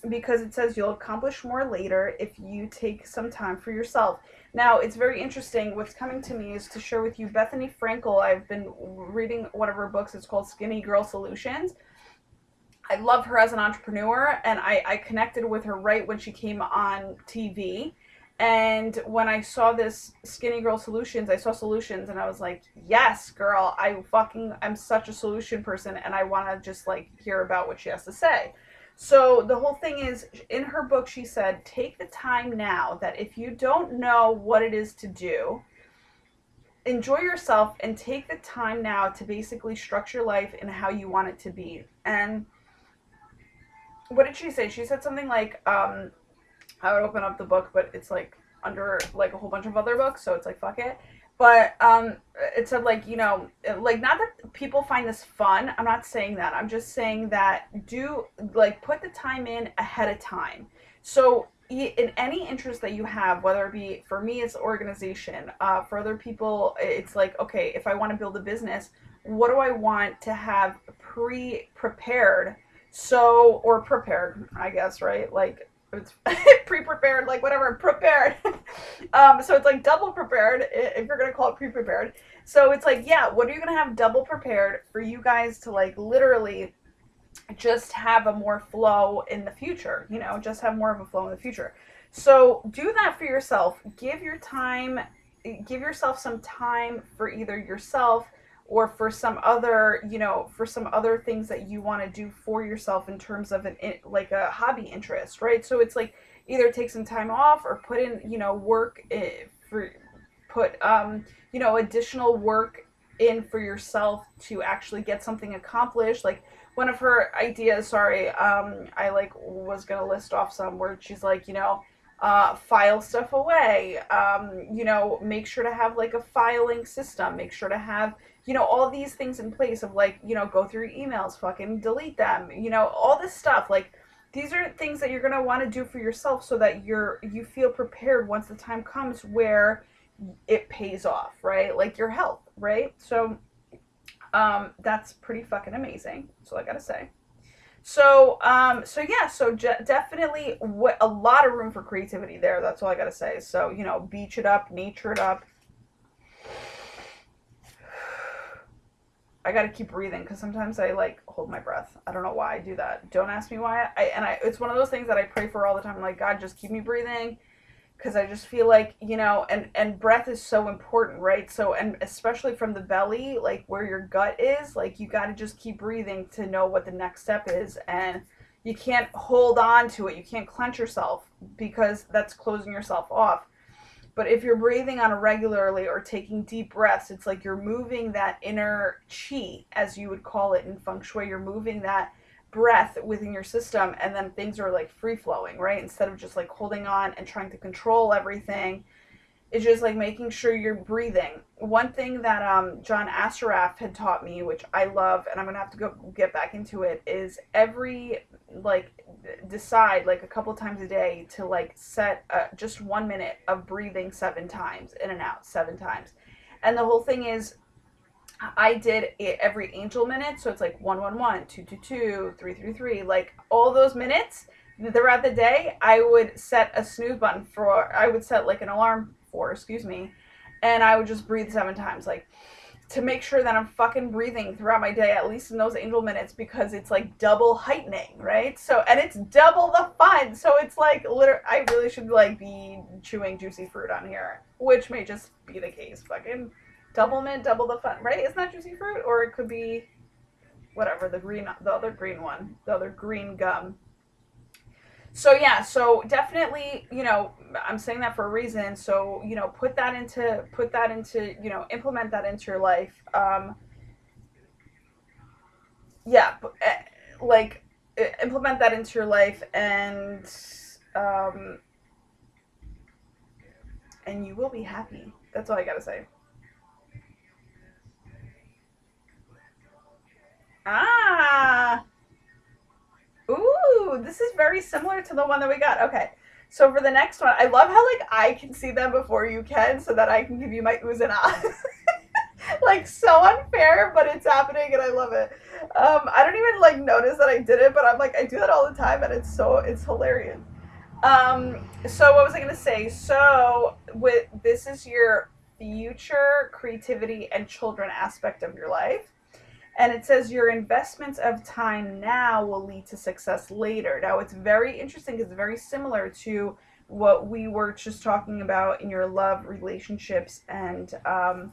Speaker 1: because it says you'll accomplish more later if you take some time for yourself. Now, it's very interesting. What's coming to me is to share with you Bethany Frankel. I've been reading one of her books. It's called Skinny Girl Solutions. I love her as an entrepreneur, and I connected with her right when she came on TV. And when I saw this Skinny Girl Solutions, I saw solutions, and I was like, yes, girl, I'm such a solution person, and I want to just like hear about what she has to say. So the whole thing is, in her book, she said, take the time now that if you don't know what it is to do, enjoy yourself and take the time now to basically structure life in how you want it to be. And what did she say? She said something like, I would open up the book, but it's like under like a whole bunch of other books, so it's like, fuck it. But it said, like, like, not that people find this fun. I'm not saying that. I'm just saying that put the time in ahead of time. So in any interest that you have, whether it be, for me, it's organization. For other people, it's like, okay, if I want to build a business, what do I want to have prepared? So, or prepared, I guess, right? Like, it's pre-prepared, like whatever, prepared. So it's like double prepared, if you're going to call it pre-prepared. So it's like, yeah, what are you going to have double prepared for you guys to like literally just have a more flow in the future, just have more of a flow in the future. So do that for yourself. Give yourself some time for either yourself or for some other, things that you want to do for yourself in terms of like a hobby interest, right? So it's like either take some time off or put in, work additional work in for yourself to actually get something accomplished. Like, one of her ideas, I like was going to list off some where she's like, file stuff away, make sure to have like a filing system, make sure to have, all these things in place of like, go through your emails, fucking delete them, all this stuff. Like, these are things that you're going to want to do for yourself so that you feel prepared once the time comes where it pays off, right? Like your health, right? So that's pretty fucking amazing. That's all I got to say. Definitely a lot of room for creativity there. That's all I gotta say. So, beach it up, nature it up. I gotta keep breathing because sometimes I like hold my breath. I don't know why I do that. Don't ask me why. It's one of those things that I pray for all the time. I'm like, God, just keep me breathing, because I just feel like, and breath is so important, right? So, and especially from the belly, like where your gut is, like you got to just keep breathing to know what the next step is. And you can't hold on to it. You can't clench yourself because that's closing yourself off. But if you're breathing on a regularly or taking deep breaths, it's like you're moving that inner chi, as you would call it in Feng Shui. You're moving that breath within your system, and then things are like free flowing, right? Instead of just like holding on and trying to control everything, it's just like making sure you're breathing. One thing that John Assaraf had taught me, which I love, and I'm gonna have to go get back into it, is every like decide like a couple times a day to like set just 1 minute of breathing 7 times in and out 7 times. And the whole thing is, I did it every angel minute, so it's like 111, 222, 333, like all those minutes throughout the day. I would set a snooze button for. I would set like an alarm for, excuse me, and I would just breathe 7 times, like to make sure that I'm fucking breathing throughout my day, at least in those angel minutes, because it's like double heightening, right? So, and it's double the fun. So it's like literally, I really should like be chewing juicy fruit on here, which may just be the case. Fucking double mint, double the fun, right? Isn't that juicy fruit? Or it could be whatever, the other green one, the other green gum. So yeah, so definitely, I'm saying that for a reason. So, implement that into your life. Yeah, like implement that into your life, um, and you will be happy. That's all I gotta say. Ah, ooh, this is very similar to the one that we got. Okay. So for the next one, I love how like I can see them before you can, so that I can give you my oohs and ahs. Like so unfair, but it's happening and I love it. I don't even like notice that I did it, but I'm like I do that all the time and it's hilarious. So what was I gonna say? So with this is your future creativity and children aspect of your life. And it says your investments of time now will lead to success later. Now, it's very interesting because it's very similar to what we were just talking about in your love relationships and a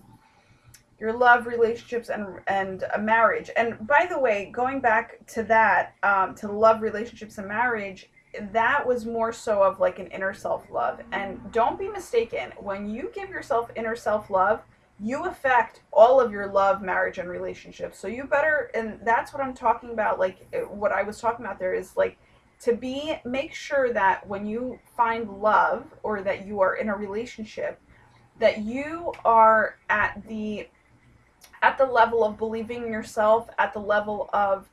Speaker 1: marriage. And by the way, going back to that, to love relationships and marriage, that was more so of like an inner self love. And don't be mistaken, when you give yourself inner self love, you affect all of your love, marriage, and relationships. So you better, and that's what I'm talking about. Like what I was talking about there is like make sure that when you find love or that you are in a relationship, that you are at the level of believing in yourself, at the level of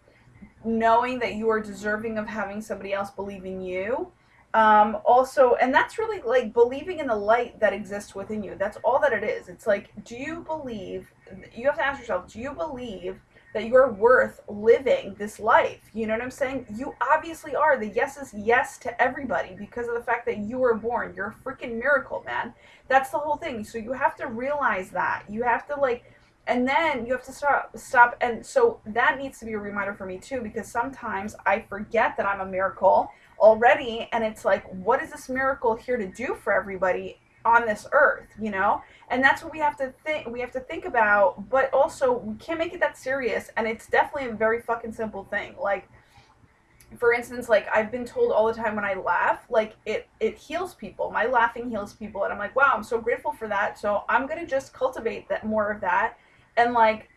Speaker 1: knowing that you are deserving of having somebody else believe in you. Also, and that's really like believing in the light that exists within you. That's all that it is. It's like, do you believe, you have to ask yourself, do you believe that you're worth living this life? You know what I'm saying? You obviously are. The yes is yes to everybody because of the fact that you were born. You're a freaking miracle, man. That's the whole thing. So you have to realize that. You have to like, and then you have to stop. And so that needs to be a reminder for me too, because sometimes I forget that I'm a miracle already, and it's like, what is this miracle here to do for everybody on this earth? And that's what we have to think about. But also, we can't make it that serious, and it's definitely a very fucking simple thing. Like, for instance, like I've been told all the time, when I laugh, like it heals people. My laughing heals people, and I'm like, wow, I'm so grateful for that. So I'm gonna just cultivate that, more of that, and like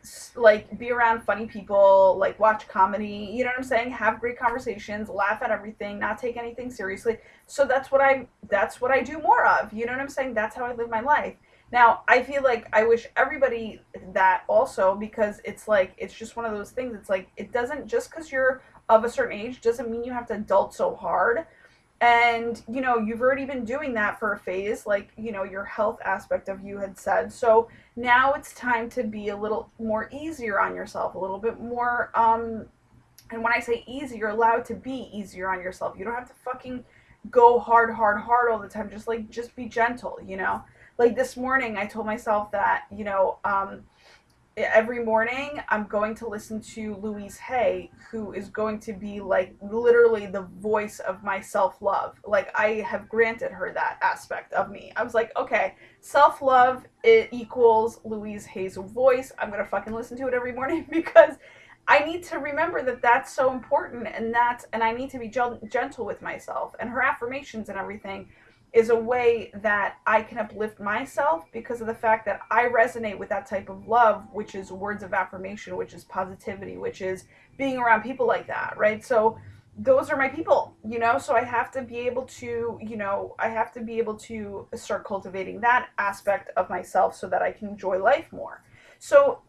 Speaker 1: be around funny people, like watch comedy. You know what I'm saying? Have great conversations, laugh at everything, not take anything seriously. So that's what I do more of. You know what I'm saying? That's how I live my life. Now, I feel like I wish everybody that also, because it's like, it's just one of those things. It's like, it doesn't, just because you're of a certain age doesn't mean you have to adult so hard. And you've already been doing that for a phase, like your health aspect of you had said. So now it's time to be a little more easier on yourself, a little bit more And when I say easy, you're allowed to be easier on yourself. You don't have to fucking go hard all the time. Just be gentle, you know? Like this morning, I told myself that, every morning I'm going to listen to Louise Hay, who is going to be like literally the voice of my self-love. Like I have granted her that aspect of me. I was like, okay, self-love it equals Louise Hay's voice. I'm going to fucking listen to it every morning because I need to remember that that's so important, and I need to be gentle with myself, and her affirmations and everything is a way that I can uplift myself because of the fact that I resonate with that type of love, which is words of affirmation, which is positivity, which is being around people like that, right? So those are my people, you know, so I have to be able to, I have to be able to start cultivating that aspect of myself so that I can enjoy life more. So,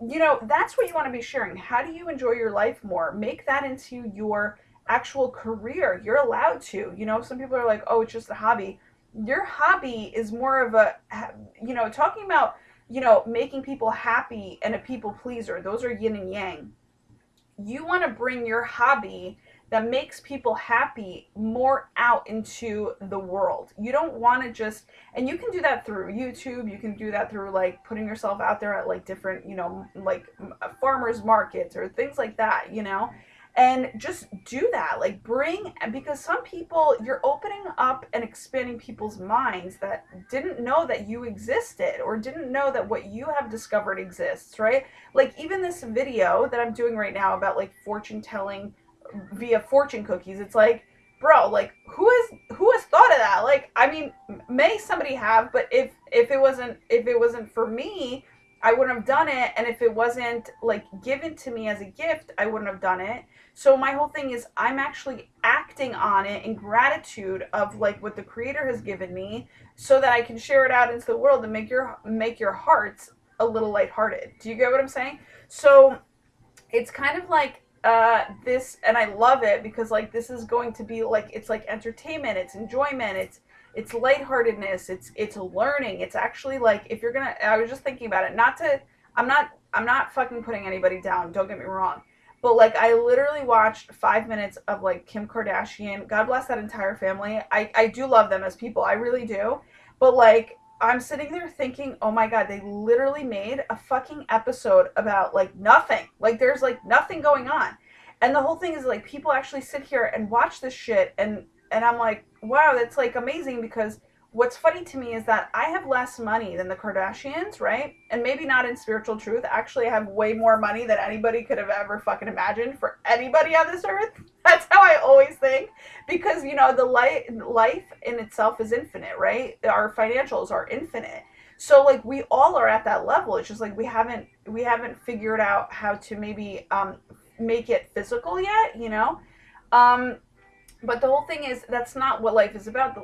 Speaker 1: that's what you want to be sharing. How do you enjoy your life more? Make that into your actual career. You're allowed to. Some people are like, oh, it's just a hobby. Your hobby is more of a, talking about, making people happy and a people pleaser. Those are yin and yang. You want to bring your hobby that makes people happy more out into the world. You don't want to just, and you can do that through YouTube. You can do that through like putting yourself out there at like different, like farmers markets or things like that. And just do that, like because some people, you're opening up and expanding people's minds that didn't know that you existed or didn't know that what you have discovered exists, right? Like even this video that I'm doing right now about like fortune telling via fortune cookies, it's like, bro, like who has thought of that? Like, I mean, may somebody have, but if it wasn't for me, I wouldn't have done it. And if it wasn't like given to me as a gift, I wouldn't have done it. So my whole thing is I'm actually acting on it in gratitude of like what the creator has given me so that I can share it out into the world and make your hearts a little lighthearted. Do you get what I'm saying? So it's kind of like this, and I love it because like this is going to be like, it's like entertainment, it's enjoyment, it's lightheartedness, it's learning. It's actually like, if you're gonna, I was just thinking about it, I'm not fucking putting anybody down, don't get me wrong, but like I literally watched 5 minutes of like Kim Kardashian. God bless that entire family. I do love them as people, I really do. But like I'm sitting there thinking, oh my God, they literally made a fucking episode about like nothing. Like there's like nothing going on. And the whole thing is like people actually sit here and watch this shit, and I'm like, wow, that's like amazing, because what's funny to me is that I have less money than the Kardashians, right? And maybe not in spiritual truth. Actually, I have way more money than anybody could have ever fucking imagined for anybody on this earth. That's how I always think. Because, the life in itself is infinite, right? Our financials are infinite. So like we all are at that level. It's just like we haven't figured out how to maybe make it physical yet. But the whole thing is that's not what life is about.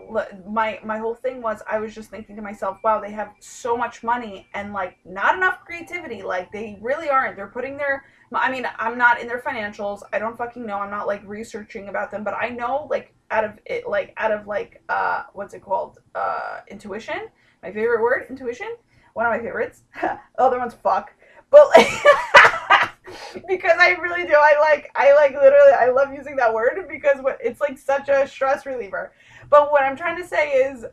Speaker 1: My whole thing was, I was just thinking to myself, wow, they have so much money and like not enough creativity. Like they really aren't. They're putting their, I mean, I'm not in their financials. I don't fucking know. I'm not like researching about them, but I know like out of what's it called? Intuition. My favorite word, intuition. One of my favorites. The other one's fuck. But like because I really do. I literally, I love using that word because it's like such a stress reliever. But what I'm trying to say is,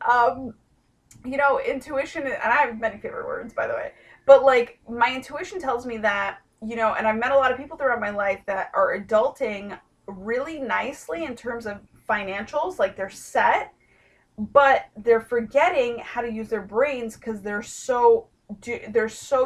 Speaker 1: intuition, and I have many favorite words, by the way, but like my intuition tells me that, and I've met a lot of people throughout my life that are adulting really nicely in terms of financials, like they're set, but they're forgetting how to use their brains because they're so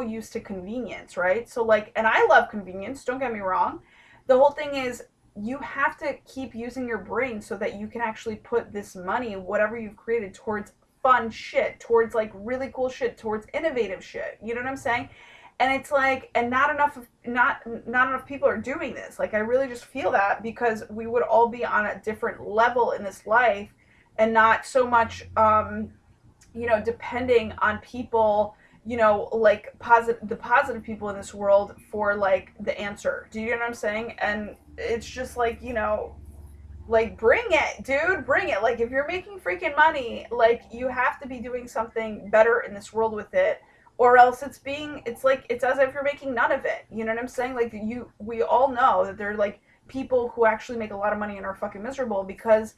Speaker 1: used to convenience, right? So like, and I love convenience, don't get me wrong. The whole thing is you have to keep using your brain so that you can actually put this money, whatever you've created, towards fun shit, towards like really cool shit, towards innovative shit. You know what I'm saying? And it's like, and not enough people are doing this. Like I really just feel that, because we would all be on a different level in this life and not so much depending on people, like the positive people in this world for like the answer. Do you know what I'm saying? And it's just like, like bring it, dude, bring it. Like if you're making freaking money, like you have to be doing something better in this world with it, or else it's like, it's as if you're making none of it. You know what I'm saying? Like we all know that there are like people who actually make a lot of money and are fucking miserable because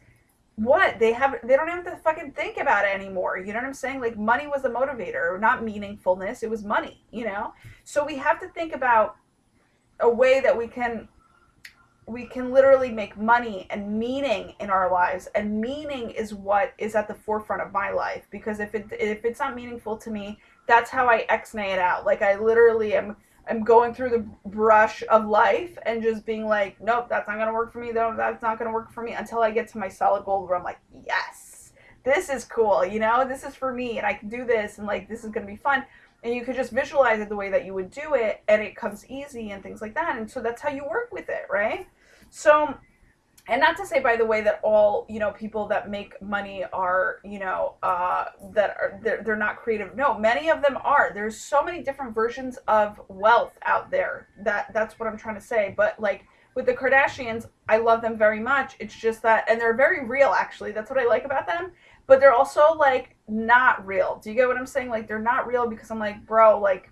Speaker 1: they don't have to fucking think about it anymore. You know what I'm saying? Like, money was the motivator, not meaningfulness. It was money, you know? So we have to think about a way that we can literally make money and meaning in our lives, and meaning is what is at the forefront of my life, because if it's not meaningful to me, that's how I ex-nay it out. Like, I literally am going through the brush of life and just being like, nope, that's not gonna work for me, though, that's not gonna work for me, until I get to my solid goal where I'm like, yes, this is cool, you know, this is for me and I can do this, and like, this is gonna be fun. And you could just visualize it the way that you would do it, and it comes easy and things like that. And so that's how you work with it, right? So, and not to say, by the way, that all, you know, people that make money are, you know, they're not creative. No, many of them are. There's so many different versions of wealth out there. That's what I'm trying to say. But like with the Kardashians, I love them very much. It's just that, and they're very real, actually. That's what I like about them. But they're also like not real. Do you get what I'm saying? Like, they're not real because I'm like, bro, like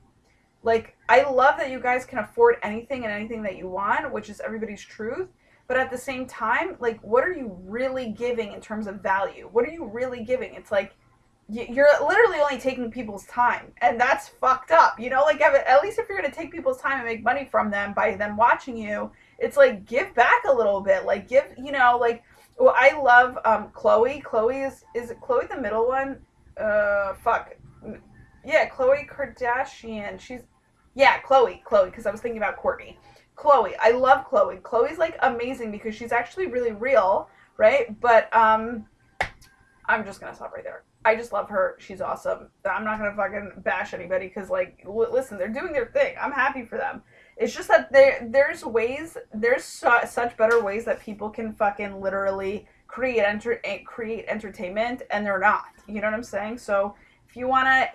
Speaker 1: I love that you guys can afford anything and anything that you want, which is everybody's truth. But at the same time, like, what are you really giving in terms of value? What are you really giving? It's like, you're literally only taking people's time, and that's fucked up. You know, like, at least if you're going to take people's time and make money from them by them watching you, it's like, give back a little bit. Like, give, you know, like, well, I love Chloe. Chloe is it Chloe the middle one? Fuck. Yeah, Chloe Kardashian. Chloe, because I was thinking about Courtney. Chloe, I love Chloe. Chloe's like amazing because she's actually really real, right? But I'm just gonna stop right there. I just love her. She's awesome. I'm not gonna fucking bash anybody because, like, listen, they're doing their thing. I'm happy for them. It's just that there's such better ways that people can fucking literally create entertainment, and they're not. You know what I'm saying? So if you wanna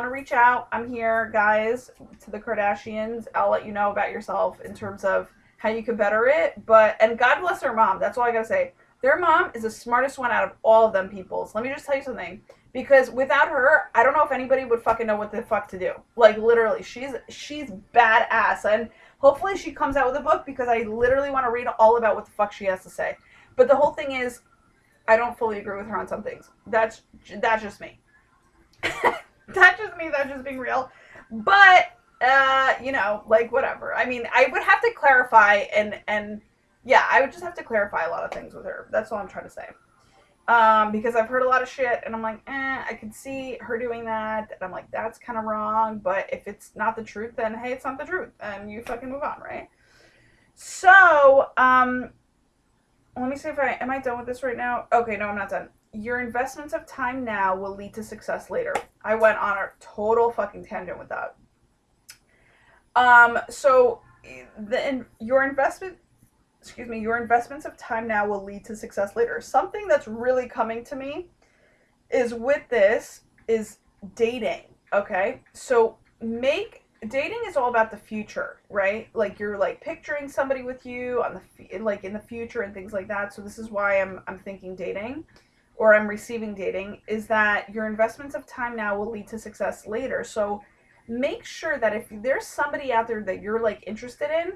Speaker 1: reach out, I'm here, guys, to the Kardashians. I'll let you know about yourself in terms of how you could better it. And God bless their mom. That's all I gotta say. Their mom is the smartest one out of all of them peoples. Let me just tell you something. Because without her, I don't know if anybody would fucking know what the fuck to do. Like, literally, she's badass. And hopefully she comes out with a book, because I literally want to read all about what the fuck she has to say. But the whole thing is, I don't fully agree with her on some things. That's just me. That's just me. That's just being real. But, you know, like, whatever. I mean, I would have to clarify and yeah, I would just have to clarify a lot of things with her. That's all I'm trying to say. Because I've heard a lot of shit, and I'm like, I could see her doing that, and I'm like, that's kind of wrong, but if it's not the truth, then hey, it's not the truth, and you fucking move on, right? So, let me see if am I done with this right now? Okay, no, I'm not done. Your investments of time now will lead to success later. I went on a total fucking tangent with that. So, your investments of time now will lead to success later. Something that's really coming to me is dating, okay? So dating is all about the future, right? Like, you're like picturing somebody with you in the future and things like that. So this is why I'm thinking dating, or I'm receiving dating, is that your investments of time now will lead to success later. So make sure that if there's somebody out there that you're like interested in,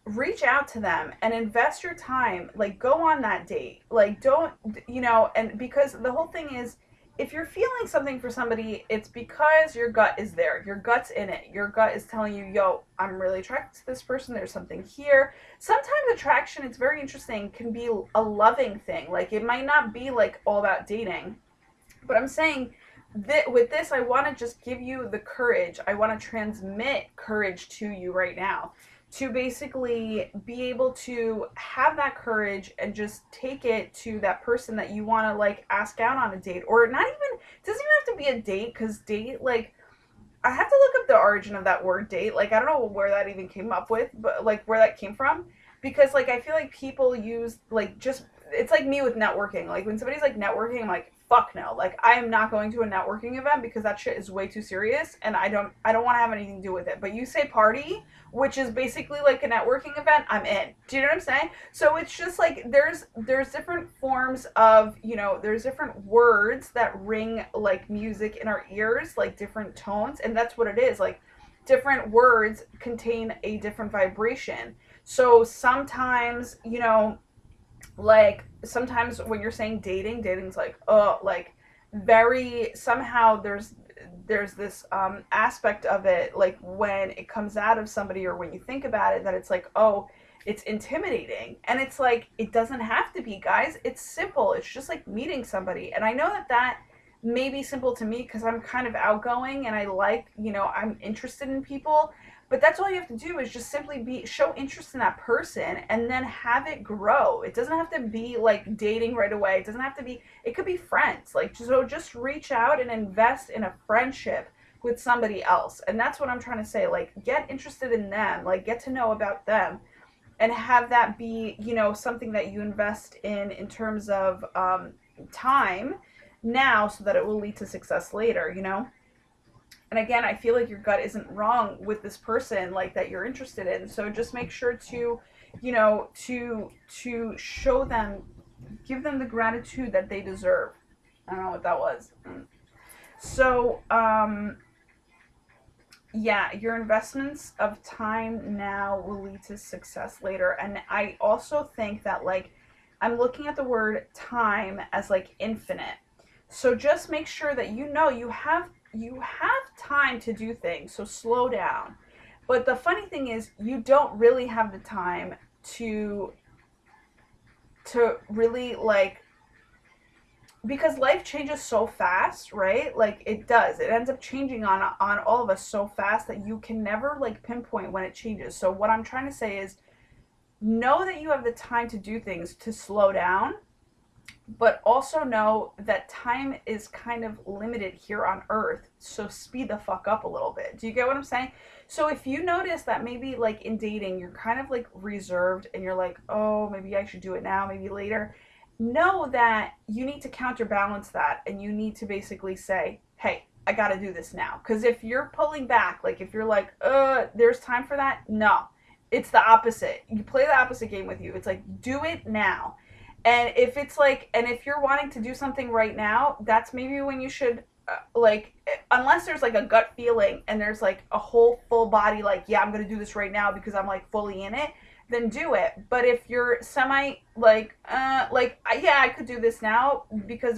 Speaker 1: reach out to them and invest your time. Like, go on that date. Like, don't, you know, and because the whole thing is, if you're feeling something for somebody, it's because your gut is there. Your gut's in it. Your gut is telling you, yo, I'm really attracted to this person. There's something here. Sometimes attraction, it's very interesting, can be a loving thing. Like, it might not be like all about dating, but I'm saying that with this, I want to just give you the courage. I want to transmit courage to you right now, to basically be able to have that courage and just take it to that person that you want to, like, ask out on a date. Or not even, it doesn't even have to be a date, because date, like, I have to look up the origin of that word date. Like, I don't know where that even came up with, but like where that came from. Because, like, I feel like people use, like, just, it's like me with networking. Like, when somebody's like networking, I'm like, fuck no. Like, I am not going to a networking event because that shit is way too serious, and I don't want to have anything to do with it. But you say party, which is basically like a networking event, I'm in. Do you know what I'm saying? So it's just like, there's different forms of, you know, there's different words that ring like music in our ears, like different tones, and that's what it is. Like, different words contain a different vibration. So sometimes, you know, like sometimes when you're saying dating, dating's like, oh, like very somehow there's this aspect of it, like when it comes out of somebody or when you think about it, that it's like, oh, it's intimidating. And it's like, it doesn't have to be, guys. It's simple. It's just like meeting somebody. And I know that that may be simple to me because I'm kind of outgoing and I like, you know, I'm interested in people. But that's all you have to do is just simply be show interest in that person and then have it grow. It doesn't have to be like dating right away. It doesn't have to be, it could be friends. Like, so just reach out and invest in a friendship with somebody else. And that's what I'm trying to say. Like, get interested in them, like get to know about them, and have that be, you know, something that you invest in terms of time now, so that it will lead to success later, you know. And again, I feel like your gut isn't wrong with this person, like that you're interested in. So just make sure to, you know, to show them, give them the gratitude that they deserve. I don't know what that was. So yeah, your investments of time now will lead to success later. And I also think that, like, I'm looking at the word time as like infinite. So just make sure that you know you have time to do things. So slow down. But the funny thing is, you don't really have the time to really, like, because life changes so fast, right? Like it does. It ends up changing on all of us so fast that you can never like pinpoint when it changes. So what I'm trying to say is, know that you have the time to do things, to slow down, but also know that time is kind of limited here on earth, so speed the fuck up a little bit. Do you get what I'm saying? So if you notice that maybe like in dating you're kind of like reserved and you're like, oh, maybe I should do it now, maybe later, know that you need to counterbalance that, and you need to basically say, hey, I got to do this now. Because if you're pulling back, like if you're like, there's time for that, no, it's the opposite. You play the opposite game with you. It's like, do it now. And if it's like, and if you're wanting to do something right now, that's maybe when you should, like, unless there's like a gut feeling and there's like a whole full body, like, yeah, I'm going to do this right now because I'm like fully in it, then do it. But if you're semi yeah, I could do this now, because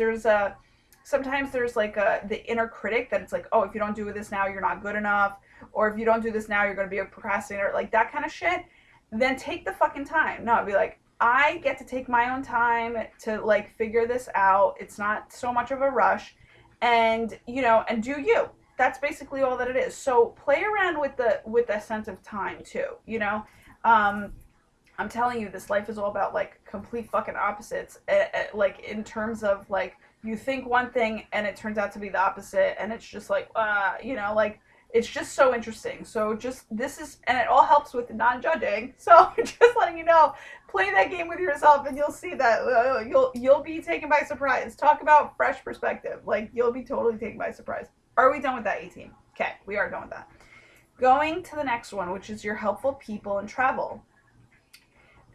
Speaker 1: sometimes there's like the inner critic that it's like, oh, if you don't do this now, you're not good enough. Or if you don't do this now, you're going to be a procrastinator, like that kind of shit. Then take the fucking time. No, I'd be like, I get to take my own time to like figure this out. It's not so much of a rush, and you know, and do you. That's basically all that it is. So play around with the sense of time too, you know. I'm telling you, this life is all about like complete fucking opposites. Like in terms of like, you think one thing and it turns out to be the opposite, and it's just like, you know, like it's just so interesting. So just this is, and it all helps with non-judging. So just letting you know, play that game with yourself, and you'll see that you'll be taken by surprise. Talk about fresh perspective. Like you'll be totally taken by surprise. Are we done with that, 18? Okay, we are done with that. Going to the next one, which is your helpful people and travel.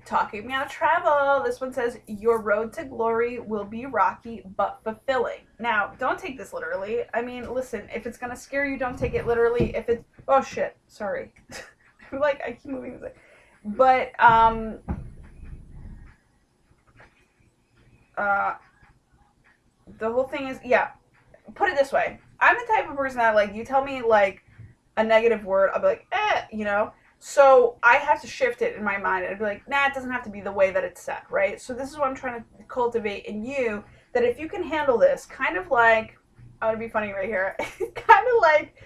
Speaker 1: Talking about travel, this one says, your road to glory will be rocky but fulfilling. Now, don't take this literally. I mean, listen, if it's going to scare you, don't take it literally. If it's, oh shit, sorry. Like, I keep moving this. But, the whole thing is, yeah, put it this way. I'm the type of person that, like, you tell me, like, a negative word, I'll be like, you know? So I have to shift it in my mind and be like, nah, it doesn't have to be the way that it's set, right? So this is what I'm trying to cultivate in you, that if you can handle this, kind of like, I'm going to be funny right here, kind of like,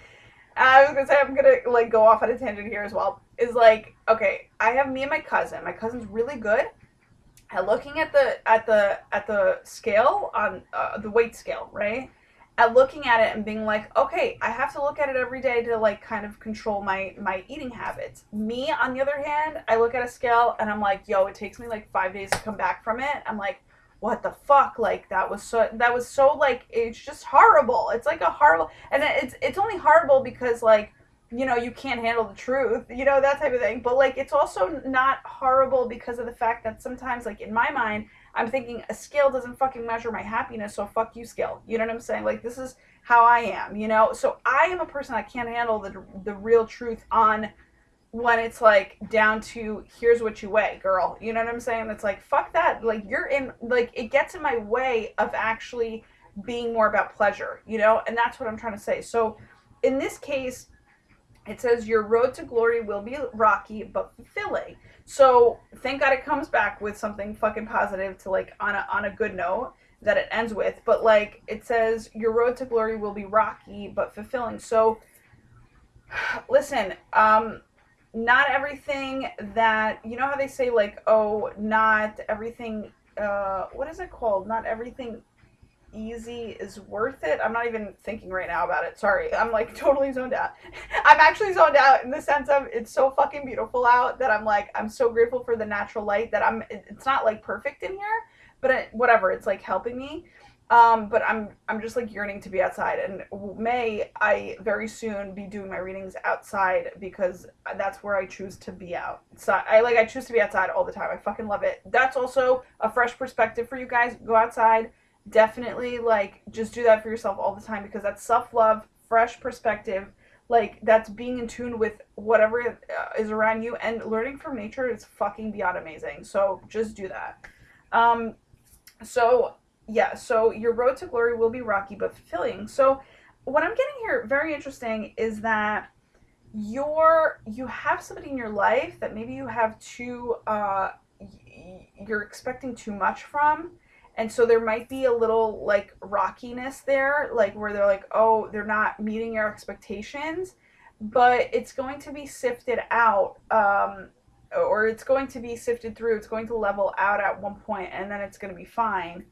Speaker 1: I was going to say, I'm going to like go off on a tangent here as well, is like, okay, I have me and my cousin's really good at looking at the scale, on the weight scale, right? At looking at it and being like, okay, I have to look at it every day to like kind of control my eating habits. Me, on the other hand, I look at a scale and I'm like, yo, it takes me like 5 days to come back from it. I'm like, what the fuck? Like that was so like, it's just horrible. It's like a horrible, and it's only horrible because like, you know, you can't handle the truth, you know, that type of thing. But like, it's also not horrible because of the fact that sometimes, like in my mind, I'm thinking a scale doesn't fucking measure my happiness, so fuck you, scale. You know what I'm saying? Like, this is how I am, you know? So I am a person that can't handle the real truth on when it's like down to here's what you weigh, girl. You know what I'm saying? It's like fuck that. Like you're in like it gets in my way of actually being more about pleasure, you know? And that's what I'm trying to say. So in this case, it says your road to glory will be rocky but fulfilling. So thank God it comes back with something fucking positive to like on a good note that it ends with. But like it says your road to glory will be rocky but fulfilling. So listen, not everything that you know how they say like, oh, not everything what is it called? Not everything easy is worth it. I'm not even thinking right now about it. Sorry. I'm like totally zoned out. I'm actually zoned out in the sense of it's so fucking beautiful out that I'm like, I'm so grateful for the natural light that it's not like perfect in here, but whatever. It's like helping me. But I'm just like yearning to be outside, and may I very soon be doing my readings outside because that's where I choose to be out. So I choose to be outside all the time. I fucking love it. That's also a fresh perspective for you guys. Go outside, definitely like just do that for yourself all the time because that's self-love, fresh perspective, like that's being in tune with whatever is around you, and learning from nature is fucking beyond amazing. So just do that. um so yeah, so your road to glory will be rocky but fulfilling. So what I'm getting here very interesting is that you have somebody in your life that maybe you have too you're expecting too much from, and so there might be a little like rockiness there, like where they're like, oh, they're not meeting your expectations, but it's going to be sifted out, or it's going to be sifted through, it's going to level out at one point, and then it's going to be fine,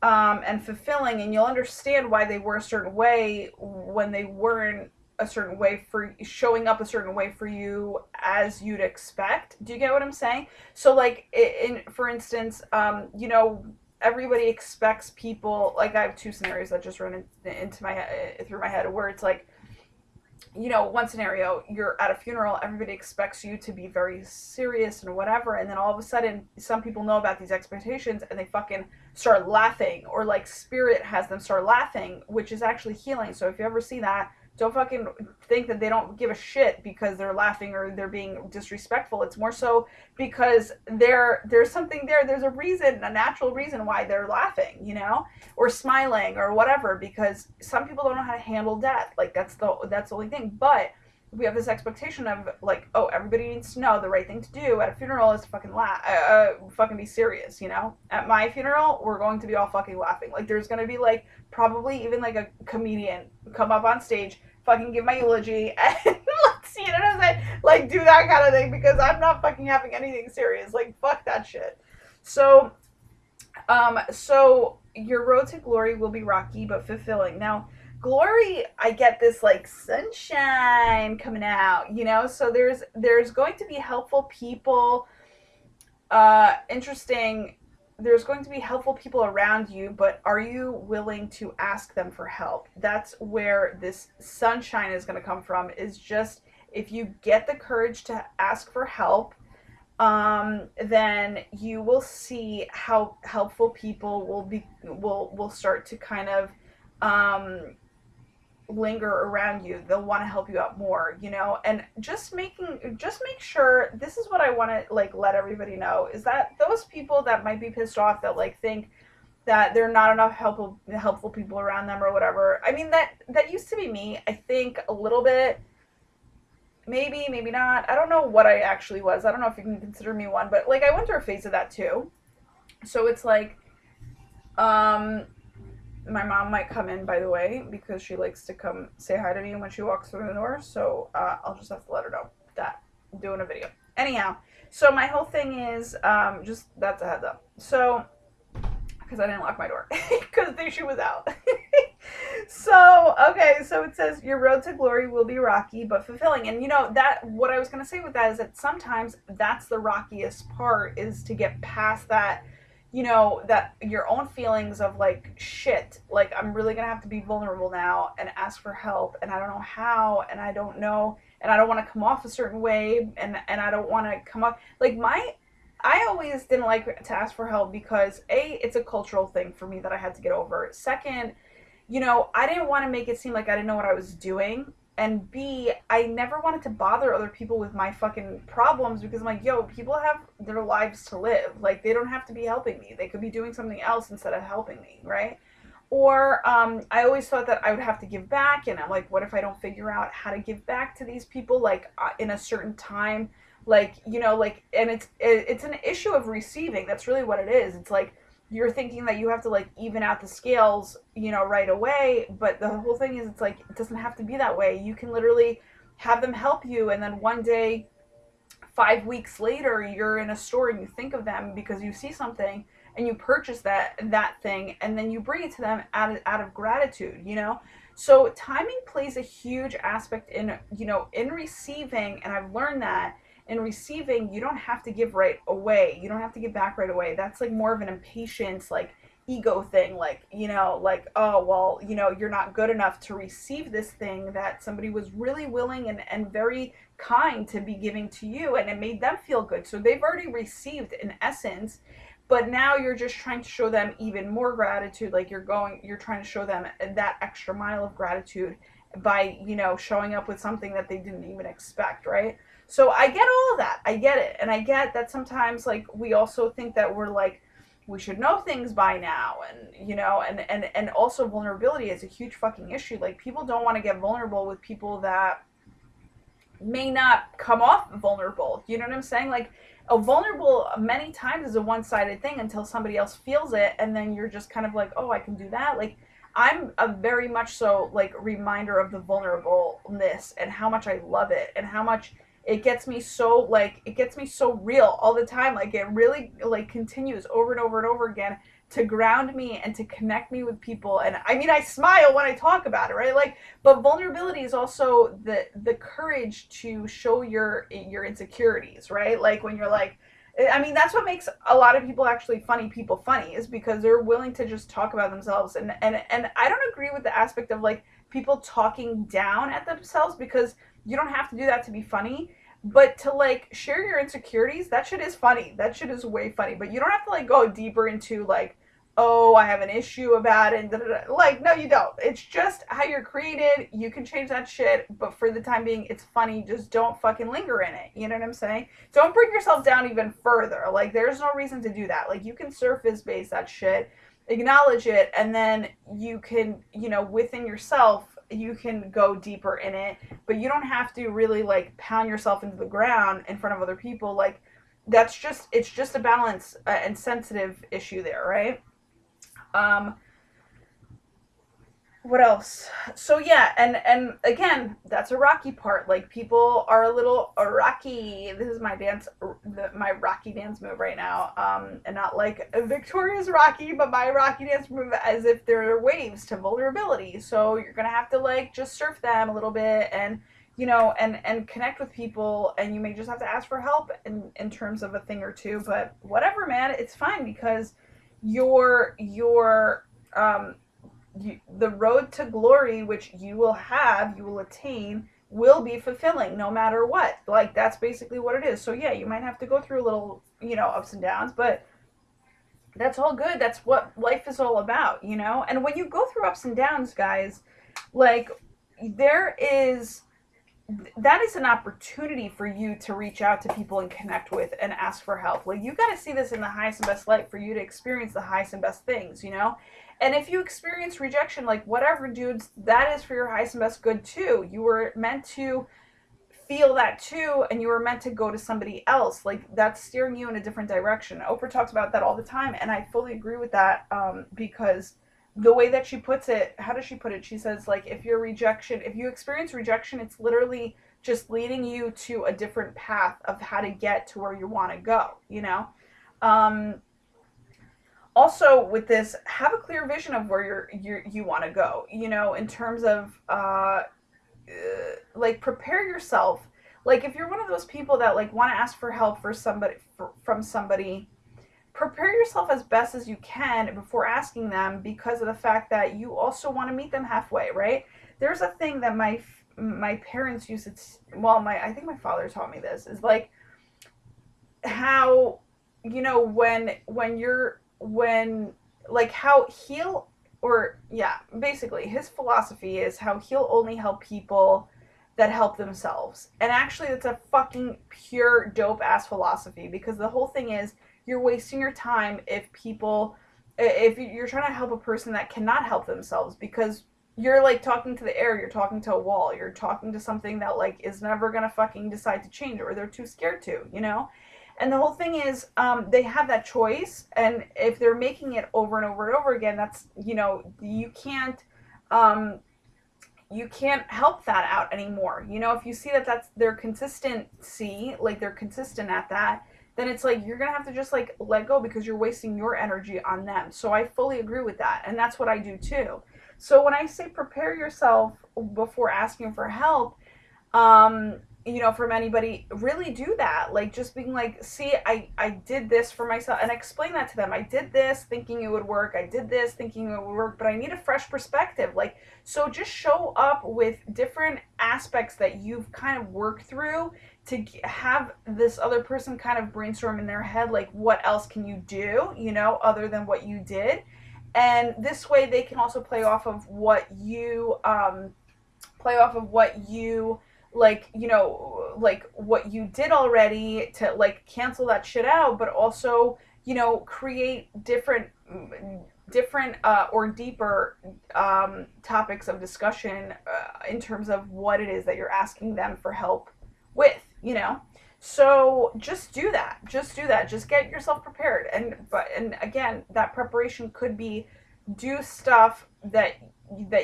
Speaker 1: and fulfilling, and you'll understand why they were a certain way when they weren't a certain way for showing up a certain way for you as you'd expect. Do you get what I'm saying? So like for instance, you know, everybody expects people, like I have two scenarios that just run into my head, through my head, where it's like, you know, one scenario, you're at a funeral, everybody expects you to be very serious and whatever, and then all of a sudden some people know about these expectations and they fucking start laughing, or like spirit has them start laughing, which is actually healing. So if you ever see that, don't fucking think that they don't give a shit because they're laughing or they're being disrespectful. It's more so because there's something there. There's a reason, a natural reason why they're laughing, you know, or smiling or whatever. Because some people don't know how to handle death. Like that's the only thing. But we have this expectation of like, oh, everybody needs to know the right thing to do at a funeral is to fucking laugh, fucking be serious, you know. At my funeral, we're going to be all fucking laughing. Like there's gonna be like probably even like a comedian come up on stage, fucking give my eulogy, and let's see, you know what I'm saying? Like do that kind of thing because I'm not fucking having anything serious. Like fuck that shit. So, so your road to glory will be rocky but fulfilling. Now, glory, I get this like sunshine coming out, you know. So there's going to be helpful people, interesting, there's going to be helpful people around you, but are you willing to ask them for help? That's where this sunshine is going to come from, is just if you get the courage to ask for help, then you will see how helpful people will start to kind of linger around you. They'll want to help you out more, you know. And just make sure, this is what I want to like let everybody know, is that those people that might be pissed off, that like think that there are not enough helpful people around them or whatever. I mean, that used to be me, I think, a little bit. Maybe not. I don't know what I actually was. I don't know if you can consider me one, but like I went through a phase of that too. So it's like, my mom might come in, by the way, because she likes to come say hi to me when she walks through the door. So I'll just have to let her know that I'm doing a video. Anyhow, so my whole thing is, just that's a heads up. So, because I didn't lock my door because she was out. So, okay, so it says your road to glory will be rocky but fulfilling. And you know, that what I was going to say with that is that sometimes that's the rockiest part, is to get past that, you know, that your own feelings of like, shit, like I'm really going to have to be vulnerable now and ask for help, and I don't know how, and I don't know, and I don't want to come off a certain way, and I don't want to come off like I always didn't like to ask for help because A, it's a cultural thing for me that I had to get over. Second, I didn't want to make it seem like I didn't know what I was doing. And B, I never wanted to bother other people with my fucking problems because I'm like, yo, people have their lives to live. Like, they don't have to be helping me. They could be doing something else instead of helping me, right? Or I always thought that I would have to give back, and I'm like, what if I don't figure out how to give back to these people, like in a certain time, like like, and it's an issue of receiving. That's really what it is. It's like you're thinking that you have to like even out the scales, right away, but the whole thing is, it's like it doesn't have to be that way. You can literally have them help you, and then one day 5 weeks later you're in a store and you think of them because you see something and you purchase that thing, and then you bring it to them out of gratitude. So timing plays a huge aspect in receiving, and I've learned that in receiving you don't have to give right away, you don't have to give back right away. That's like more of an impatience, like ego thing, like like, oh well, you're not good enough to receive this thing that somebody was really willing and very kind to be giving to you, and it made them feel good, so they've already received in essence. But now you're just trying to show them even more gratitude, like you're trying to show them that extra mile of gratitude by showing up with something that they didn't even expect, right? So I get all of that, I get it, and I get that sometimes like we also think that we're like, we should know things by now, and and also vulnerability is a huge fucking issue. Like, people don't want to get vulnerable with people that may not come off vulnerable. You know what I'm saying? Like, a vulnerable many times is a one-sided thing until somebody else feels it, and then you're just kind of like, oh, I can do that. Like, I'm a very much so like reminder of the vulnerableness and how much I love it, and how much it gets me so real all the time. Like, it really like continues over and over and over again to ground me and to connect me with people. And I mean, I smile when I talk about it, right? Like, but vulnerability is also the courage to show your insecurities, right? Like, when you're like, I mean, that's what makes a lot of people actually funny, is because they're willing to just talk about themselves. And I don't agree with the aspect of like people talking down at themselves, because you don't have to do that to be funny. But to like share your insecurities, that shit is funny. That shit is way funny. But you don't have to like go deeper into like, oh, I have an issue about it. Like, no, you don't. It's just how you're created. You can change that shit, but for the time being, it's funny. Just don't fucking linger in it. You know what I'm saying? Don't bring yourself down even further. Like, there's no reason to do that. Like, you can surface base that shit, acknowledge it, and then you can, within yourself, you can go deeper in it, but you don't have to really like pound yourself into the ground in front of other people. Like, it's just a balance and sensitive issue there, right? Um, what else? So yeah, and again, that's a rocky part. Like, people are a little rocky. This is my my rocky dance move right now. And not like Victoria's Rocky, but my rocky dance move, as if there are waves to vulnerability. So you're gonna have to like just surf them a little bit, and and connect with people, and you may just have to ask for help in terms of a thing or two. But whatever, man, it's fine, because your the road to glory, which you will attain, will be fulfilling no matter what. Like, that's basically what it is. So yeah, you might have to go through a little ups and downs, but that's all good. That's what life is all about. And when you go through ups and downs, guys, like, there is that is an opportunity for you to reach out to people and connect with and ask for help. Like, you got to see this in the highest and best light for you to experience the highest and best things. And if you experience rejection, like, whatever, dudes, that is for your highest and best good too. You were meant to feel that too, and you were meant to go to somebody else. Like, that's steering you in a different direction. Oprah talks about that all the time, and I fully agree with that, because the way that she puts it, how does she put it? She says, like, if you experience rejection, it's literally just leading you to a different path of how to get to where you want to go. Also, with this, have a clear vision of where you want to go, in terms of like, prepare yourself. Like, if you're one of those people that like want to ask for help from somebody, prepare yourself as best as you can before asking them, because of the fact that you also want to meet them halfway, right? There's a thing that my parents used to, I think my father taught me this, is like, how, when like, how or yeah, basically his philosophy is how he'll only help people that help themselves. And actually, that's a fucking pure dope ass philosophy, because the whole thing is you're wasting your time if you're trying to help a person that cannot help themselves, because you're like talking to the air, you're talking to a wall, you're talking to something that like is never gonna fucking decide to change, or they're too scared to, you know? And the whole thing is, they have that choice, and if they're making it over and over and over again, that's, you know, um, you can't help that out anymore. You know, if you see that that's their consistency, like they're consistent at that, then it's like you're gonna have to just like let go, because you're wasting your energy on them. So I fully agree with that, and that's what I do too. So when I say prepare yourself before asking for help, um you know, from anybody, really do that. Like just being like, see, I did this for myself, and explain that to them. I did this thinking it would work, I did this thinking it would work, but I need a fresh perspective. Like, so just show up with different aspects that you've kind of worked through, to have this other person kind of brainstorm in their head, like what else can you do, you know, other than what you did. And this way they can also play off of what you, like, you know, like what you did already, to like cancel that shit out, but also, you know, create different or deeper topics of discussion, in terms of what it is that you're asking them for help with, you know. So just do that, just get yourself prepared. And again, that preparation could be, do stuff that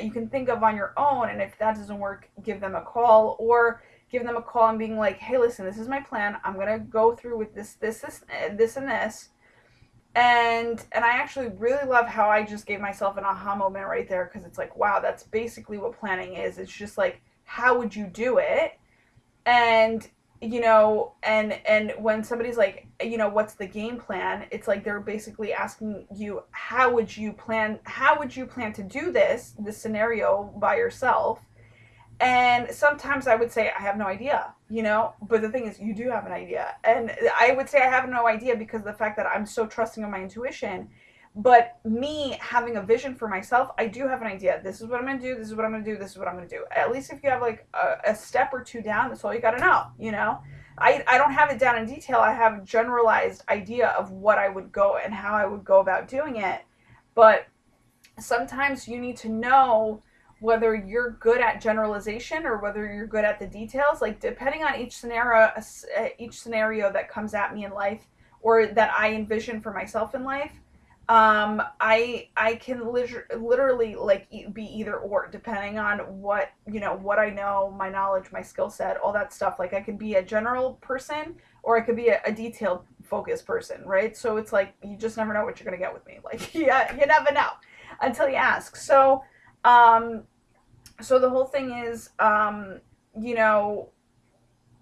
Speaker 1: you can think of on your own, and if that doesn't work, give them a call, or give them a call and being like, hey, listen, this is my plan, I'm gonna go through with this and this. And I actually really love how I just gave myself an aha moment right there, because it's like, wow, that's basically what planning is. It's just like, how would you do it? And you know, and when somebody's like, you know, what's the game plan, it's like they're basically asking you, how would you plan to do this scenario by yourself. And sometimes I would say I have no idea, you know, but the thing is, you do have an idea. And I would say I have no idea because of the fact that I'm so trusting of my intuition. But me having a vision for myself, I do have an idea. This is what I'm going to do. This is what I'm going to do. This is what I'm going to do. At least if you have like a step or two down, that's all you got to know, you know? I don't have it down in detail. I have a generalized idea of what I would go and how I would go about doing it. But sometimes you need to know whether you're good at generalization or whether you're good at the details. Like depending on each scenario that comes at me in life, or that I envision for myself in life, I can literally like be either or, depending on what, you know, what I know, my knowledge, my skill set, all that stuff. Like I could be a general person, or I could be a detailed focused person, right? So it's like you just never know what you're gonna get with me. Like yeah, you never know until you ask. So the whole thing is, you know,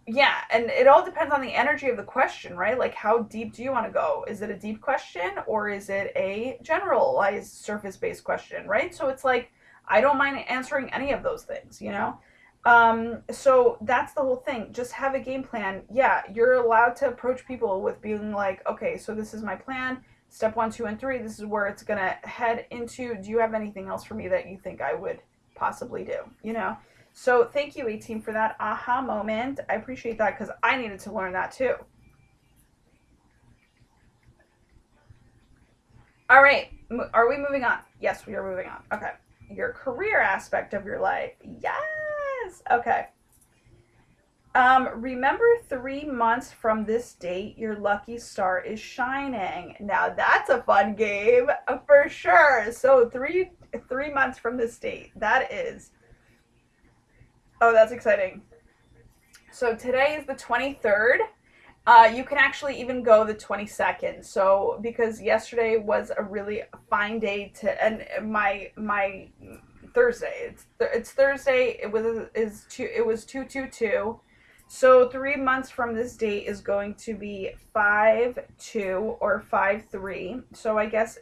Speaker 1: yeah, and it all depends on the energy of the question, right? Like how deep do you want to go? Is it a deep question, or is it a generalized surface-based question, right? So it's like I don't mind answering any of those things, you know. So that's the whole thing. Just have a game plan. Yeah, you're allowed to approach people with being like, okay, so this is my plan. Step 1, 2, and 3. This is where it's gonna head into. Do you have anything else for me that you think I would possibly do? You know. So thank you, 18, for that aha moment. I appreciate that, because I needed to learn that too. All right, are we moving on? Yes, we are moving on. Okay. Your career aspect of your life. Yes. Okay. Remember 3 months from this date, your lucky star is shining. Now that's a fun game for sure. So three months from this date, that is. Oh, that's exciting. So today is the 23rd. You can actually even go the 22nd. So because yesterday was a really fine day and my Thursday. It's Thursday. It was 222. So 3 months from this date is going to be 5-2 or 5-3. So I guess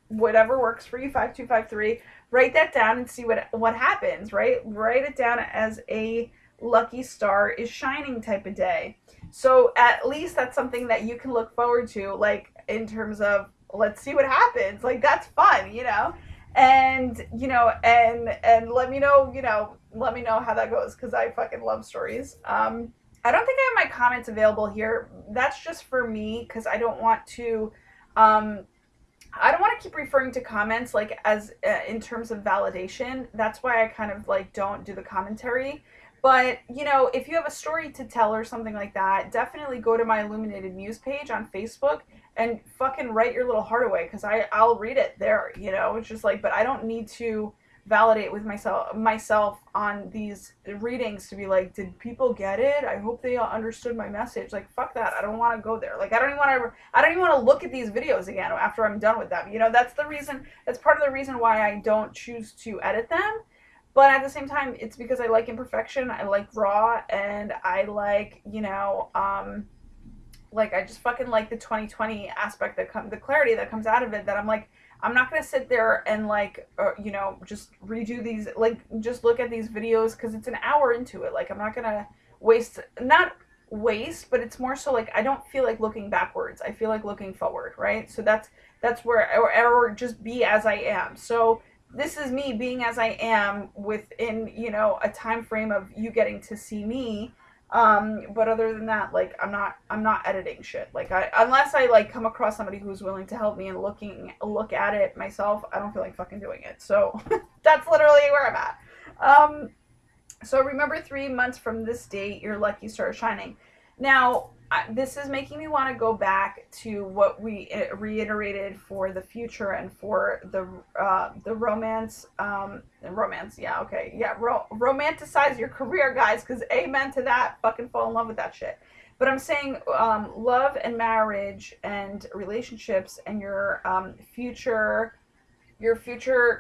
Speaker 1: whatever works for you, 5-2, 5-3. Write that down and see what happens. Right, write it down as a lucky star is shining type of day. So at least that's something that you can look forward to, like in terms of let's see what happens. Like that's fun, you know. And let me know how that goes, because I fucking love stories. I don't think I have my comments available here. That's just for me, because um I don't want to keep referring to comments like as in terms of validation. That's why I kind of like don't do the commentary. But if you have a story to tell or something like that, definitely go to my Illuminated Muse page on Facebook and fucking write your little heart away, because I'll read it there. It's just like, but I don't need to validate with myself on these readings to be like, did people get it? I hope they understood my message. Like, fuck that. I don't want to go there. Like, I don't even want to look at these videos again after I'm done with them. That's part of the reason why I don't choose to edit them. But at the same time, it's because I like imperfection. I like raw, and I like, like, I just fucking like the 2020 aspect the clarity that comes out of it, that I'm like, I'm not going to sit there and like, just redo these, like, just look at these videos because it's an hour into it. Like, I'm not going to not waste, but it's more so like, I don't feel like looking backwards. I feel like looking forward, right? So that's where, or just be as I am. So this is me being as I am within, a time frame of you getting to see me. But other than that, like, I'm not editing shit. Like, unless I like come across somebody who's willing to help me and look at it myself, I don't feel like fucking doing it. So that's literally where I'm at. So remember, 3 months from this date, your lucky star is shining. Now, this is making me want to go back to what we reiterated for the future and for the romance. Yeah, okay, yeah. Romanticize your career, guys, because amen to that. Fucking fall in love with that shit. But I'm saying, love and marriage and relationships and your future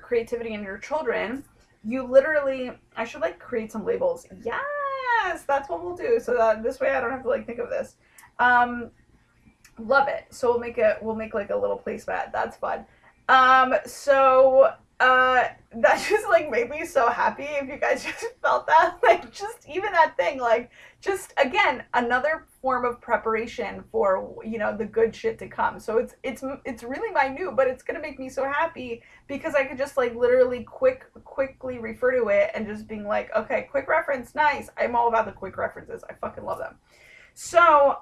Speaker 1: creativity and your children. You literally, I should like create some labels. Yes, that's what we'll do. So that this way I don't have to like think of this. Um, Love it. So we'll make like a little placemat. That's fun. So that just like made me so happy. If you guys just felt that, like, just even that thing, like, just again another form of preparation for the good shit to come. So it's really minute, but it's gonna make me so happy, because I could just like literally quickly refer to it and just being like, okay, quick reference, nice. I'm all about the quick references. I fucking love them. So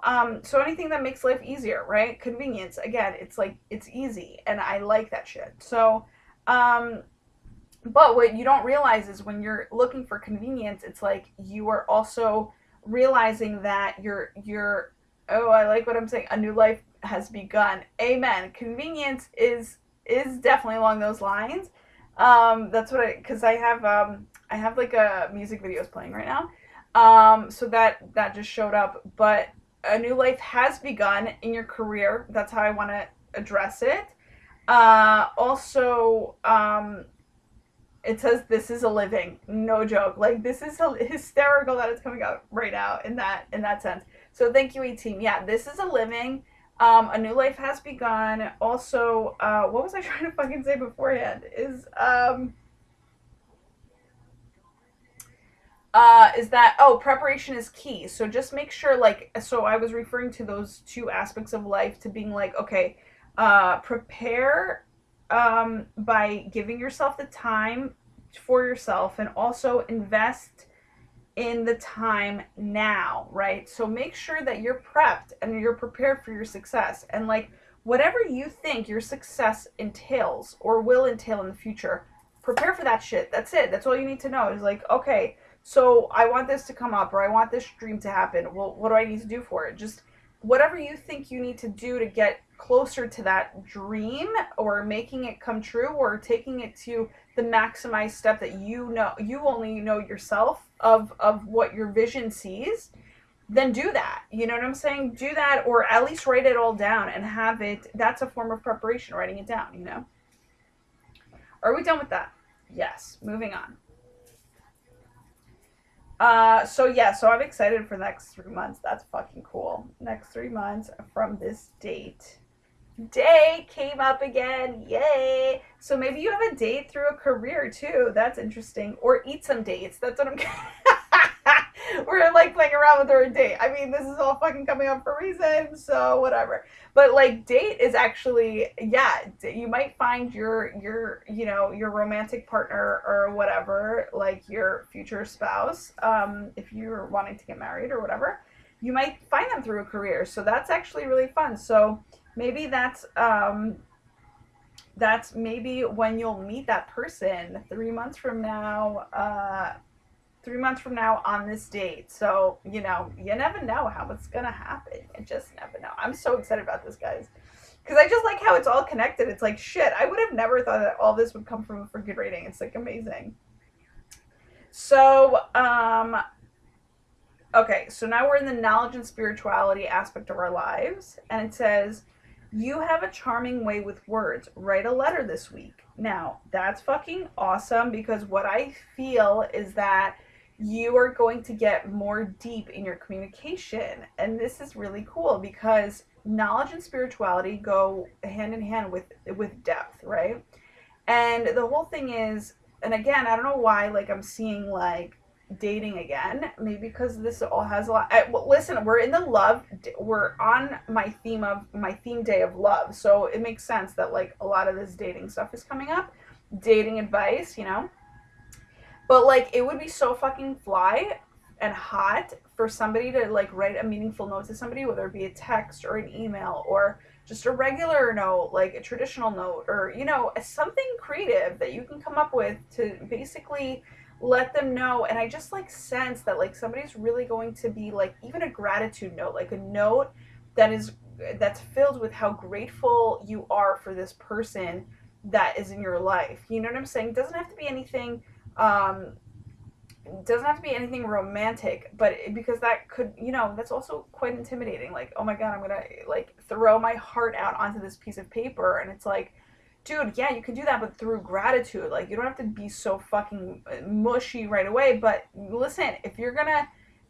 Speaker 1: anything that makes life easier, right? Convenience. Again, it's like, it's easy, and I like that shit. So, but what you don't realize is when you're looking for convenience, it's like you are also realizing that oh, I like what I'm saying. A new life has begun. Amen. Convenience is definitely along those lines. That's what because I have like a music videos playing right now. So that just showed up, but a new life has begun in your career. That's how I want to address it. Also, it says this is a living, no joke. Like, this is hysterical that it's coming out right now in that sense. So thank you, E-Team. Yeah, this is a living. A new life has begun. Also, what was I trying to fucking say beforehand? Is that, oh, preparation is key. So just make sure, like, so I was referring to those two aspects of life to being like, okay, prepare by giving yourself the time for yourself, and also invest in the time now, right? So make sure that you're prepped and you're prepared for your success, and like, whatever you think your success entails or will entail in the future, prepare for that shit. That's it. That's all you need to know, is like, okay, so I want this to come up, or I want this dream to happen. Well, what do I need to do for it? Just whatever you think you need to do to get closer to that dream, or making it come true, or taking it to the maximized step that you only know yourself of what your vision sees, then do that. You know what I'm saying? Do that, or at least write it all down and have it. That's a form of preparation, writing it down. Are we done with that? Yes. Moving on. So I'm excited for the next 3 months. That's fucking cool. Next 3 months from this date. Day came up again. Yay. So maybe you have a date through a career too. That's interesting. Or eat some dates. That's what I'm We're like playing around with our date. I mean, this is all fucking coming up for a reason, so whatever. But like date is actually, yeah, you might find your your romantic partner or whatever, like your future spouse, if you're wanting to get married or whatever, you might find them through a career. So that's actually really fun. So maybe that's maybe when you'll meet that person 3 months from now. 3 months from now on this date. So, you never know how it's going to happen. You just never know. I'm so excited about this, guys. Because I just like how it's all connected. It's like, shit, I would have never thought that all this would come from a freaking rating. It's like amazing. So, okay, so now we're in the knowledge and spirituality aspect of our lives. And it says, you have a charming way with words. Write a letter this week. Now, that's fucking awesome because what I feel is that you are going to get more deep in your communication. And this is really cool because knowledge and spirituality go hand in hand with depth, right? And the whole thing is, and again, I don't know why, like I'm seeing like dating again, maybe because this all has a lot. Well, listen, we're on my theme day of love, so it makes sense that like a lot of this dating stuff is coming up, dating advice, but like it would be so fucking fly and hot for somebody to like write a meaningful note to somebody, whether it be a text or an email or just a regular note, like a traditional note, or something creative that you can come up with to basically let them know. And I just like sense that like somebody's really going to be like, even a gratitude note, like a note that's filled with how grateful you are for this person that is in your life. You know what I'm saying? It doesn't have to be anything romantic, but because that could, that's also quite intimidating. Like, oh my God, I'm gonna like throw my heart out onto this piece of paper. And it's like, dude, yeah, you can do that, but through gratitude. Like, you don't have to be so fucking mushy right away. But listen,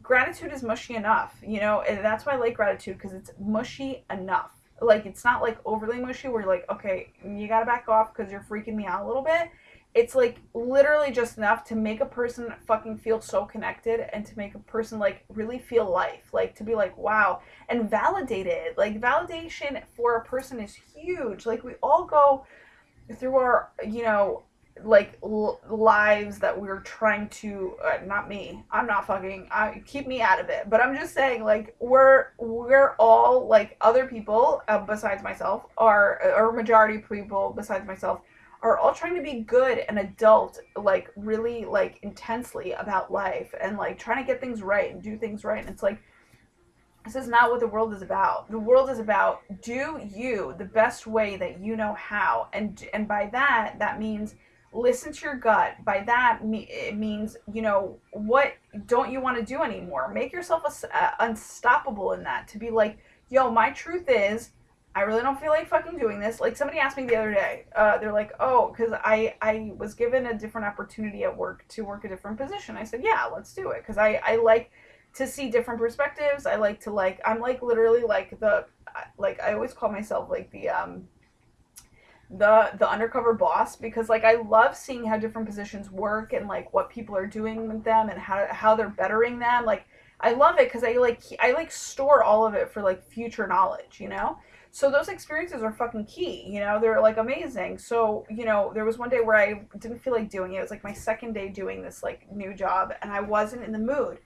Speaker 1: gratitude is mushy enough, and that's why I like gratitude, because it's mushy enough. Like, it's not like overly mushy where you're like, okay, you gotta back off because you're freaking me out a little bit. It's like literally just enough to make a person fucking feel so connected and to make a person like really feel life, like to be like, wow, and validated. Like, validation for a person is huge. Like, we all go through our, lives that we're trying to, not me, I'm not fucking, keep me out of it, but I'm just saying, like, we're all, like, other people, besides myself, or majority of people besides myself, are all trying to be good and adult, like, really, like, intensely about life, and, like, trying to get things right and do things right. And it's like, this is not what the world is about. The world is about do you the best way that you know how. And by that means listen to your gut. By that, it means, what don't you want to do anymore? Make yourself unstoppable in that, to be like, yo, my truth is, I really don't feel like fucking doing this. Like, somebody asked me the other day, they're like, oh, because I was given a different opportunity at work to work a different position. I said, yeah, let's do it. Because I like to see different perspectives. I like to, like, I'm like literally like I always call myself like the undercover boss, because like I love seeing how different positions work and like what people are doing with them and how they're bettering them. Like, I love it because I store all of it for like future knowledge, So those experiences are fucking key, they're like amazing. So, there was one day where I didn't feel like doing it. It was like my second day doing this like new job, and I wasn't in the mood,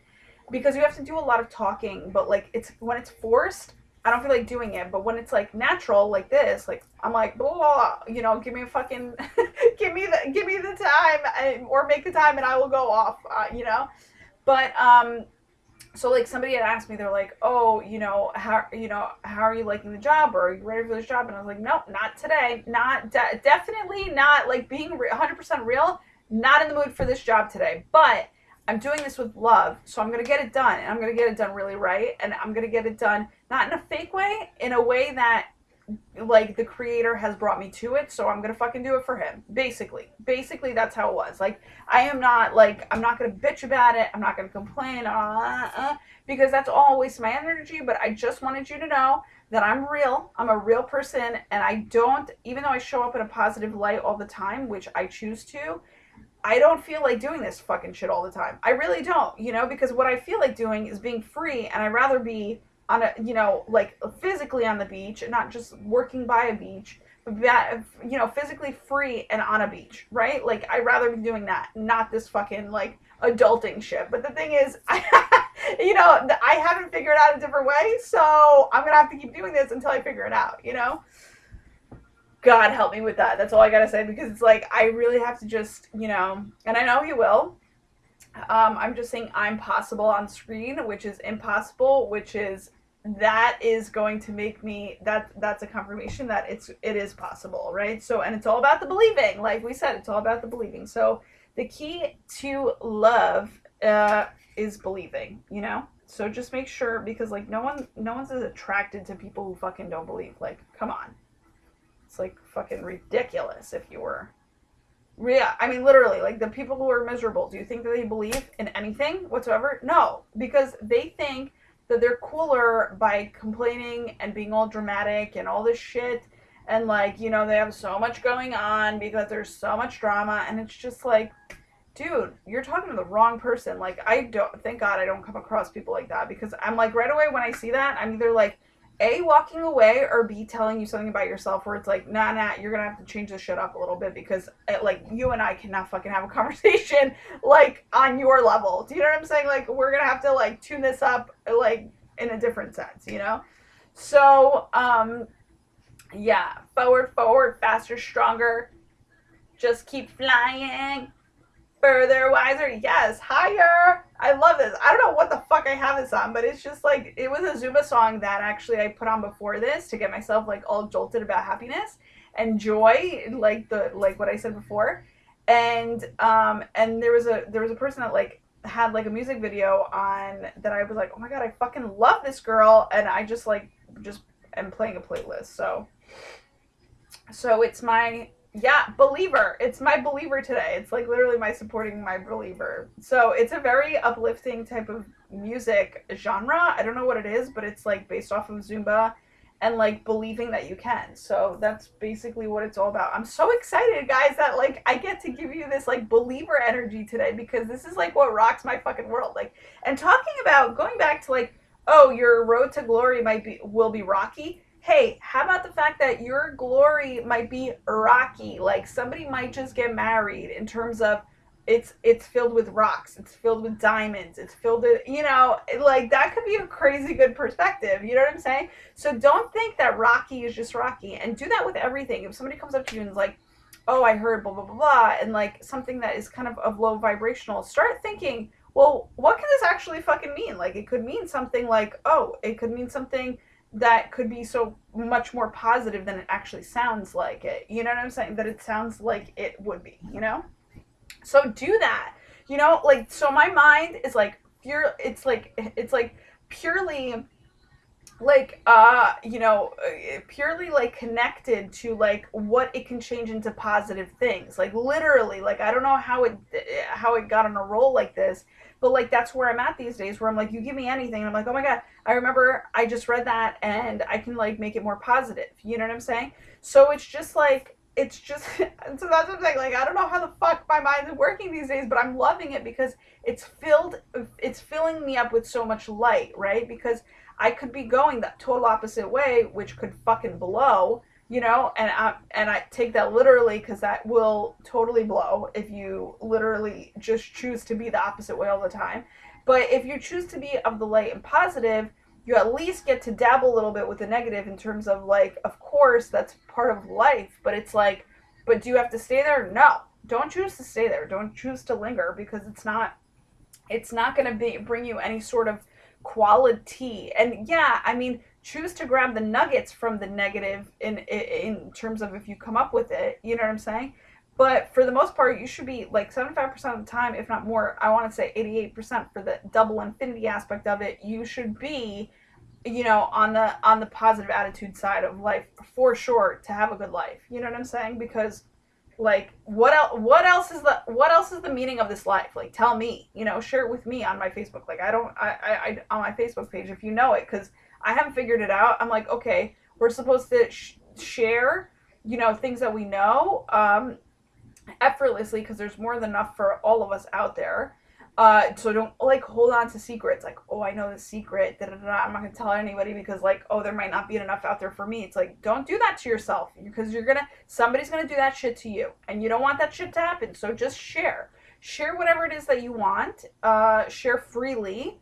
Speaker 1: because you have to do a lot of talking, but like when it's forced, I don't feel like doing it. But when it's like natural, like this, like I'm like, blah, give me a fucking, give me the time, or make the time, and I will go off, But so like somebody had asked me, they're like, oh, how are you liking the job, or are you ready for this job? And I was like, nope, not today, definitely not, like, being 100% real, not in the mood for this job today, but I'm doing this with love, so I'm going to get it done, and I'm going to get it done really right, and I'm going to get it done not in a fake way, in a way that, like, the creator has brought me to it, so I'm going to fucking do it for him, basically, that's how it was. Like, I'm not going to bitch about it, I'm not going to complain, because that's all a waste of my energy. But I just wanted you to know that I'm real, I'm a real person, and I don't, even though I show up in a positive light all the time, which I choose to, I don't feel like doing this fucking shit all the time. I really don't, you know, because what I feel like doing is being free, and I'd rather be on a, you know, like physically on the beach and not just working by a beach, but you know, physically free and on a beach, right? Like, I'd rather be doing that, not this fucking like adulting shit. But the thing is, you know, I haven't figured out a different way, so I'm gonna have to keep doing this until I figure it out, you know? God help me with that. That's all I gotta say, because it's like I really have to just, you know, and I know He will. I'm just saying I'm possible on screen, which is impossible, which is that is going to make me that's a confirmation that it is possible, right? So, and it's all about the believing, like we said, it's all about the believing. So the key to love is believing, you know. So just make sure, because like no one's as attracted to people who fucking don't believe. Like, come on, it's like fucking ridiculous if you were. Yeah, I mean, literally, like the people who are miserable, do you think that they believe in anything whatsoever? No, because they think that they're cooler by complaining and being all dramatic and all this shit. And like, you know, they have so much going on because there's so much drama. And it's just like, dude, you're talking to the wrong person. Like, I don't, thank God I don't come across people like that, because I'm like, right away when I see that, I'm either like, A, walking away, or B, telling you something about yourself where it's like, nah, you're gonna have to change this shit up a little bit, because like, you and I cannot fucking have a conversation like on your level. Do you know what I'm saying? Like, we're gonna have to like tune this up like in a different sense, you know? So, yeah, forward, faster, stronger, just keep flying. Further, wiser, yes, higher. I love this. I don't know what the fuck I have this on, but it's just like, it was a Zumba song that actually I put on before this to get myself like all jolted about happiness and joy, like what I said before. And there was a person that like had like a music video on that I was like, oh my god, I fucking love this girl, and I just am playing a playlist. So it's my, yeah, believer. It's my believer today. It's like literally my supporting my believer. So it's a very uplifting type of music genre. I don't know what it is, but it's like based off of Zumba and like believing that you can. So that's basically what it's all about. I'm so excited, guys, that like I get to give you this like believer energy today, because this is like what rocks my fucking world. Like, and talking about going back to like, oh, your road to glory will be rocky. Hey, how about the fact that your glory might be rocky? Like, somebody might just get married, in terms of it's filled with rocks, it's filled with diamonds, it's filled with, you know, like that could be a crazy good perspective. You know what I'm saying? So don't think that rocky is just rocky, and do that with everything. If somebody comes up to you and is like, oh, I heard blah blah blah blah, and like something that is kind of low vibrational, start thinking, well, what can this actually fucking mean? Like, it could mean something like, oh, it could mean something that could be so much more positive than it actually sounds like it. You know what I'm saying? That it sounds like it would be, you know? So do that. You know, like, so my mind is like pure, it's like purely like you know, purely like connected to like what it can change into positive things, like literally. Like, I don't know how it got on a roll like this, but like that's where I'm at these days, where I'm like, you give me anything and I'm like, oh my god, I remember I just read that and I can like make it more positive. You know what I'm saying? So it's just like, it's just so that's what I'm saying. Like, I don't know how the fuck my mind is working these days, but I'm loving it, because it's filling me up with so much light, right? Because I could be going the total opposite way, which could fucking blow, you know, and I take that literally, because that will totally blow if you literally just choose to be the opposite way all the time. But if you choose to be of the light and positive, you at least get to dabble a little bit with the negative, in terms of like, of course, that's part of life, but it's like, but do you have to stay there? No, don't choose to stay there. Don't choose to linger, because it's not going to bring you any sort of quality. And yeah, I mean, choose to grab the nuggets from the negative in terms of if you come up with it, you know what I'm saying? But for the most part, you should be like 75% of the time, if not more, I want to say 88% for the double infinity aspect of it, you should be, you know, on the positive attitude side of life, for sure, to have a good life. You know what I'm saying? Because like, what else is the meaning of this life? Like, tell me, you know, share it with me on my Facebook. Like, I on my Facebook page, if you know it, because I haven't figured it out. I'm like, okay, we're supposed to share, you know, things that we know, effortlessly, because there's more than enough for all of us out there. So don't like hold on to secrets like, oh, I know the secret, da, da, da, I'm not gonna tell anybody because like, oh, there might not be enough out there for me. It's like, don't do that to yourself, because somebody's gonna do that shit to you, and you don't want that shit to happen. So just share whatever it is that you want. Share freely.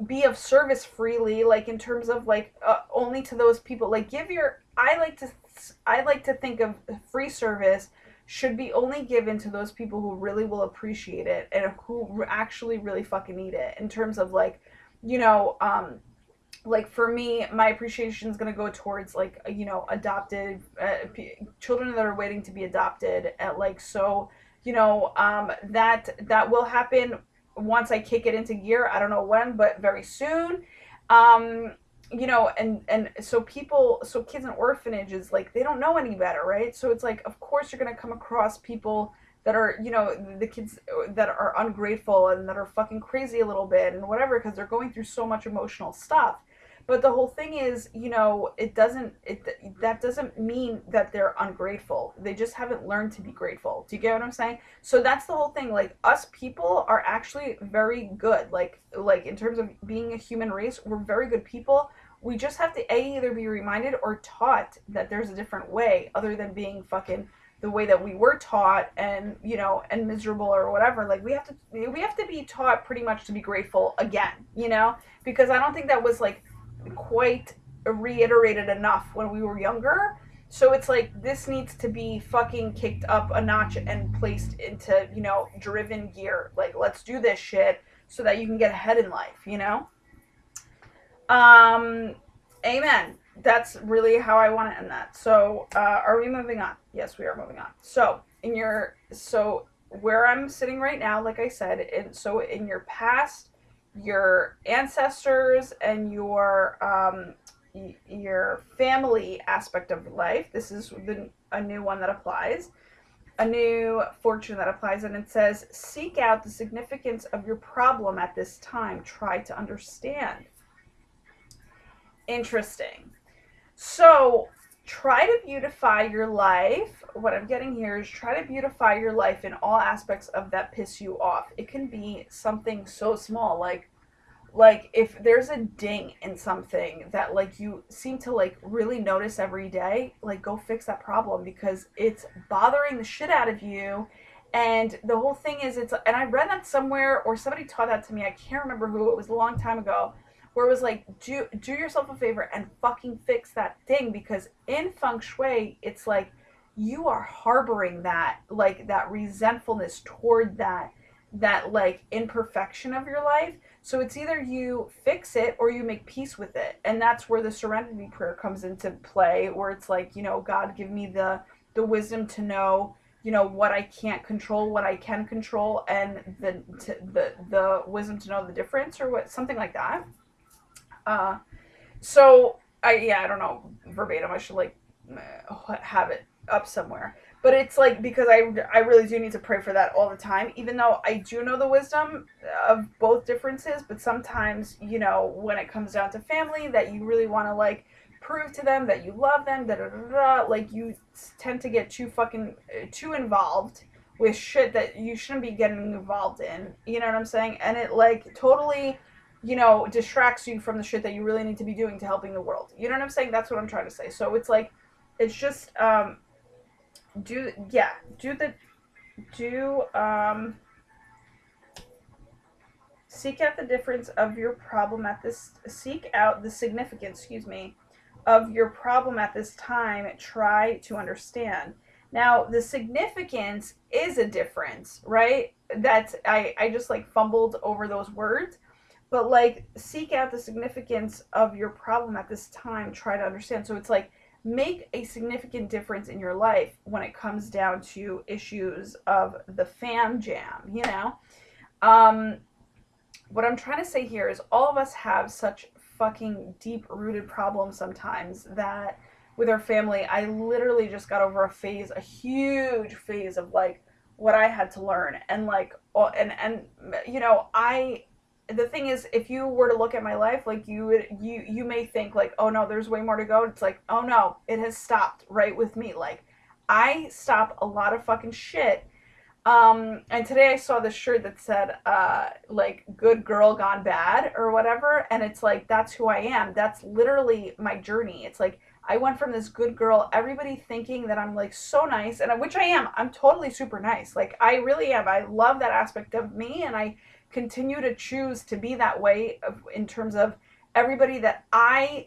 Speaker 1: Be of service freely, like in terms of like, only to those people. Like give your I like to think of free service should be only given to those people who really will appreciate it and who actually really fucking need it, in terms of like, you know, like for me, my appreciation is going to go towards like, you know, adopted children that are waiting to be adopted at like, so, you know, that will happen once I kick it into gear. I don't know when, but very soon. um you know, and so people, so kids in orphanages, like they don't know any better, right? So it's like, of course you're going to come across people that are, you know, the kids that are ungrateful and that are fucking crazy a little bit and whatever, because they're going through so much emotional stuff. But the whole thing is, you know, that doesn't mean that they're ungrateful. They just haven't learned to be grateful. Do you get what I'm saying? So that's the whole thing. Like us people are actually very good. Like in terms of being a human race, we're very good people. We just have to either be reminded or taught that there's a different way other than being fucking the way that we were taught, and you know, and miserable or whatever. Like we have to be taught pretty much to be grateful again, you know, because I don't think that was like quite reiterated enough when we were younger. So it's like this needs to be fucking kicked up a notch and placed into, you know, driven gear. Like let's do this shit so that you can get ahead in life, you know? Um Amen. That's really how I want to end that. So, are we moving on? Yes, we are moving on. So where I'm sitting right now, like I said, in your past, your ancestors and your family aspect of life, this is a new one that applies, a new fortune that applies, and it says, seek out the significance of your problem at this time. Try to understand. Interesting. So try to beautify your life. What I'm getting here is try to beautify your life in all aspects of that piss you off. It can be something so small, like if there's a ding in something that like you seem to like really notice every day, like go fix that problem because it's bothering the shit out of you. And the whole thing is, and I read that somewhere, or somebody taught that to me, I can't remember who, it was a long time ago, where it was like, do yourself a favor and fucking fix that thing, because in Feng Shui it's like you are harboring that, like that resentfulness toward that like imperfection of your life. So it's either you fix it or you make peace with it. And that's where the serenity prayer comes into play, where it's like, you know, God, give me the wisdom to know, you know, what I can't control, what I can control, and the wisdom to know the difference, or what, something like that. Uh, so I don't know verbatim. I should like have it up somewhere. But it's like, because I really do need to pray for that all the time, even though I do know the wisdom of both differences. But sometimes, you know, when it comes down to family, that you really want to like prove to them that you love them, da da da da, like you tend to get too involved with shit that you shouldn't be getting involved in. You know what I'm saying? And it like totally, you know, distracts you from the shit that you really need to be doing to helping the world. You know what I'm saying? That's what I'm trying to say. So it's like, it's just do yeah do the do seek out the difference of your problem at this seek out the significance, excuse me, of your problem at this time. Try to understand. Now the significance is a difference, right? That's I just like fumbled over those words. But like, seek out the significance of your problem at this time. Try to understand. So it's like, make a significant difference in your life when it comes down to issues of the fam jam, you know? Um, what I'm trying to say here is all of us have such fucking deep rooted problems sometimes that with our family, I literally just got over a huge phase of like what I had to learn. And like, and you know, the thing is, if you were to look at my life, like you may think like, oh no, there's way more to go. It's like, oh no, it has stopped right with me. Like I stop a lot of fucking shit. And today I saw this shirt that said, like, good girl gone bad or whatever. And it's like, that's who I am. That's literally my journey. It's like, I went from this good girl, everybody thinking that I'm like so nice, and which I am. I'm totally super nice. Like, I really am. I love that aspect of me, and I continue to choose to be that way in terms of everybody that I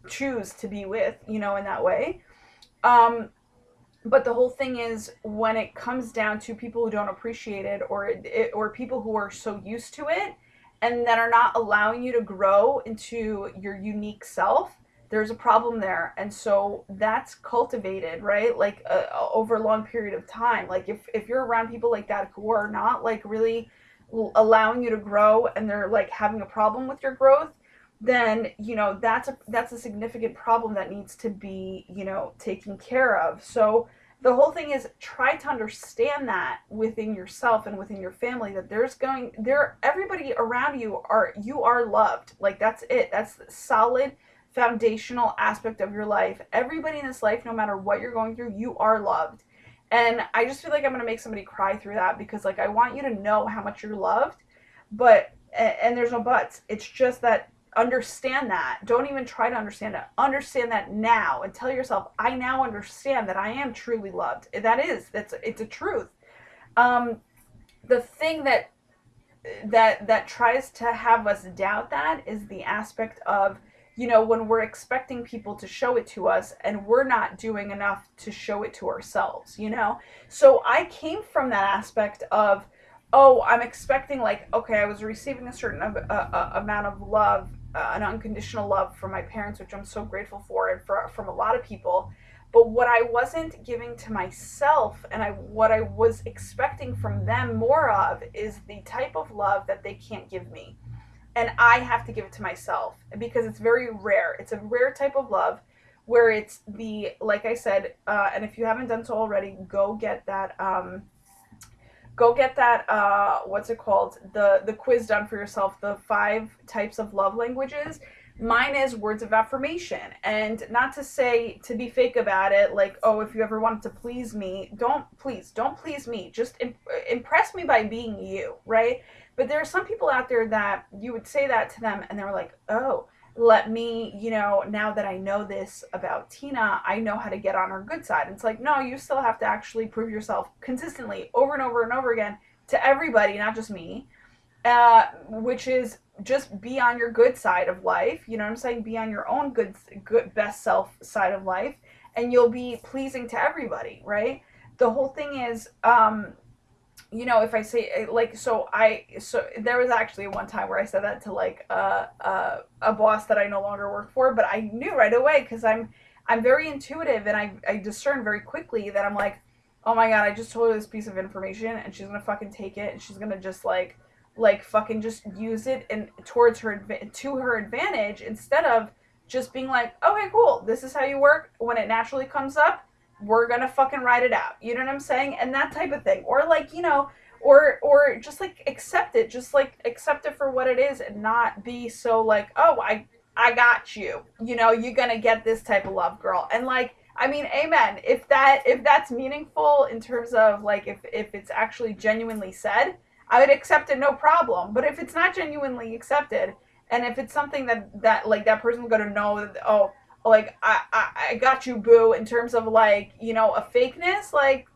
Speaker 1: choose to be with, in that way. Um, but the whole thing is, when it comes down to people who don't appreciate it, or people who are so used to it and that are not allowing you to grow into your unique self, there's a problem there. And so that's cultivated, right? Like, over a long period of time. Like, if you're around people like that who are not like really allowing you to grow, and they're like having a problem with your growth, then that's a significant problem that needs to be taken care of. So the whole thing is, try to understand that within yourself and within your family, that everybody around you are loved. Like, that's it. That's the solid foundational aspect of your life. Everybody in this life, no matter what you're going through, you are loved. And I just feel like I'm going to make somebody cry through that, because like, I want you to know how much you're loved. But and there's no buts. It's just that, understand that. Don't even try to understand it. Understand that now, and tell yourself, I now understand that I am truly loved. It's a truth. The thing that tries to have us doubt that is the aspect of, when we're expecting people to show it to us, and we're not doing enough to show it to ourselves. So I came from that aspect of, oh, I'm expecting, like, okay, I was receiving a certain amount of love, an unconditional love from my parents, which I'm so grateful for, and from a lot of people. But what I wasn't giving to myself, and what I was expecting from them more of, is the type of love that they can't give me. And I have to give it to myself, because it's very rare. It's a rare type of love, where it's like I said, and if you haven't done so already, go get that, what's it called, the quiz done for yourself, the 5 types of love languages. Mine is words of affirmation. And not to say, to be fake about it, like, oh, if you ever wanted to please me, don't please me, just impress me by being you, right? But there are some people out there that you would say that to them, and they're like, oh, let me, now that I know this about Tina, I know how to get on her good side. And it's like, no, you still have to actually prove yourself consistently over and over and over again to everybody, not just me, which is just be on your good side of life. You know what I'm saying? Be on your own good best self side of life, and you'll be pleasing to everybody, right? The whole thing is, if I say, like, so there was actually one time where I said that to, like, a boss that I no longer work for, but I knew right away, because I'm very intuitive, and I discern very quickly that I'm like, oh my god, I just told her this piece of information, and she's gonna fucking take it, and she's gonna just like fucking just use it and to her advantage, instead of just being like, okay, cool, this is how you work. When it naturally comes up, we're gonna fucking ride it out. You know what I'm saying? And that type of thing. Or like, or just like accept it. Just like accept it for what it is, and not be so like, oh, I got you. You're gonna get this type of love, girl. And like, I mean, amen. If that's meaningful in terms of like, if it's actually genuinely said, I would accept it, no problem. But if it's not genuinely accepted, and if it's something that like that person's gonna know that, oh, like, I got you, boo, in terms of like, a fakeness, like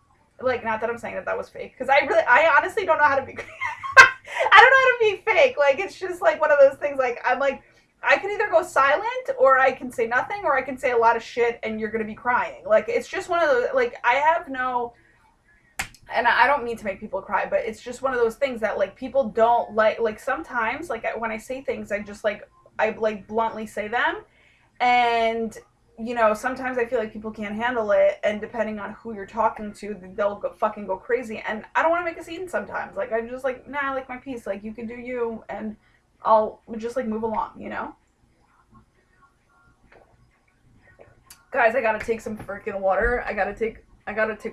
Speaker 1: not that I'm saying that was fake, because I honestly don't know how to be I don't know how to be fake. Like, it's just like one of those things, like, I'm like, I can either go silent, or I can say nothing, or I can say a lot of shit and you're gonna be crying. Like, it's just one of those, like, I have no, and I don't mean to make people cry, but it's just one of those things that like people don't like sometimes, like, when I say things, I bluntly say them. And sometimes I feel like people can't handle it, and depending on who you're talking to, they'll fucking go crazy, and I don't want to make a scene sometimes. Like, I'm just like, nah, I like my piece. Like, you can do you, and I'll just like move along, Guys, I gotta take some freaking water. I gotta take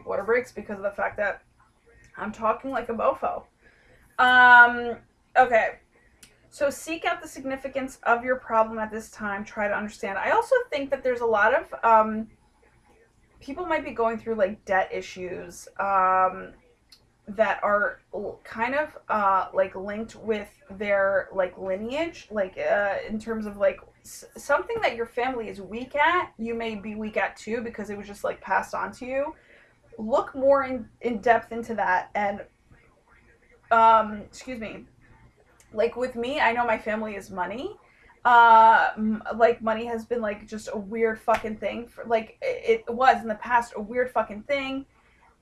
Speaker 1: water breaks, because of the fact that I'm talking like a mofo. Okay. So seek out the significance of your problem at this time. Try to understand. I also think that there's a lot of people might be going through like debt issues, that are kind of like linked with their like lineage, like in terms of like something that your family is weak at, you may be weak at too because it was just like passed on to you. Look more in depth into that. And excuse me, like with me, I know my family is money. Like money has been like just a weird fucking thing for, like it was in the past a weird fucking thing.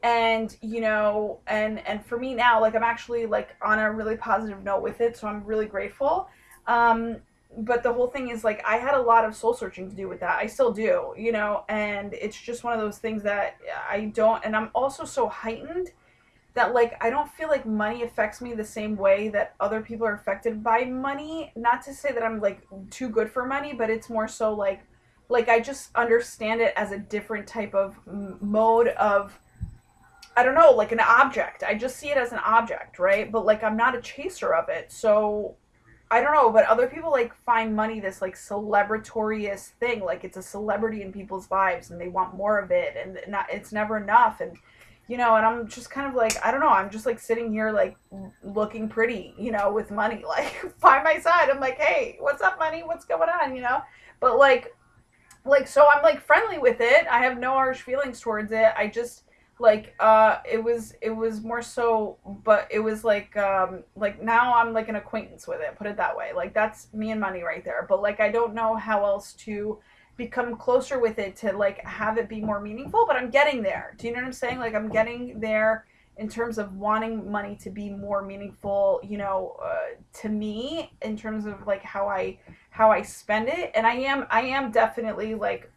Speaker 1: And you know, and for me now, like I'm actually like on a really positive note with it, so I'm really grateful. um but the whole thing is like I had a lot of soul searching to do with that. I still do, you know, and it's just one of those things that I don't, and I'm also so heightened that like I don't feel like money affects me the same way that other people are affected by money. Not to say that I'm like too good for money, but it's more so like I just understand it as a different type of mode of, I don't know, like an object. I just see it as an object, right? But like I'm not a chaser of it. So I don't know, but other people like find money this like celebratorious thing, like it's a celebrity in people's lives and they want more of it, and not, it's never enough. And you know, and I'm just kind of like, I don't know, I'm just like sitting here like looking pretty, you know, with money like by my side. I'm like, "Hey, what's up, money? What's going on?" you know? But like so I'm like friendly with it. I have no harsh feelings towards it. I just like it was more so, but it was like now I'm like an acquaintance with it, put it that way. Like that's me and money right there. But like I don't know how else to become closer with it to like have it be more meaningful, but I'm getting there. Do you know what I'm saying? Like I'm getting there in terms of wanting money to be more meaningful, you know, to me in terms of like how I spend it. And I am definitely like,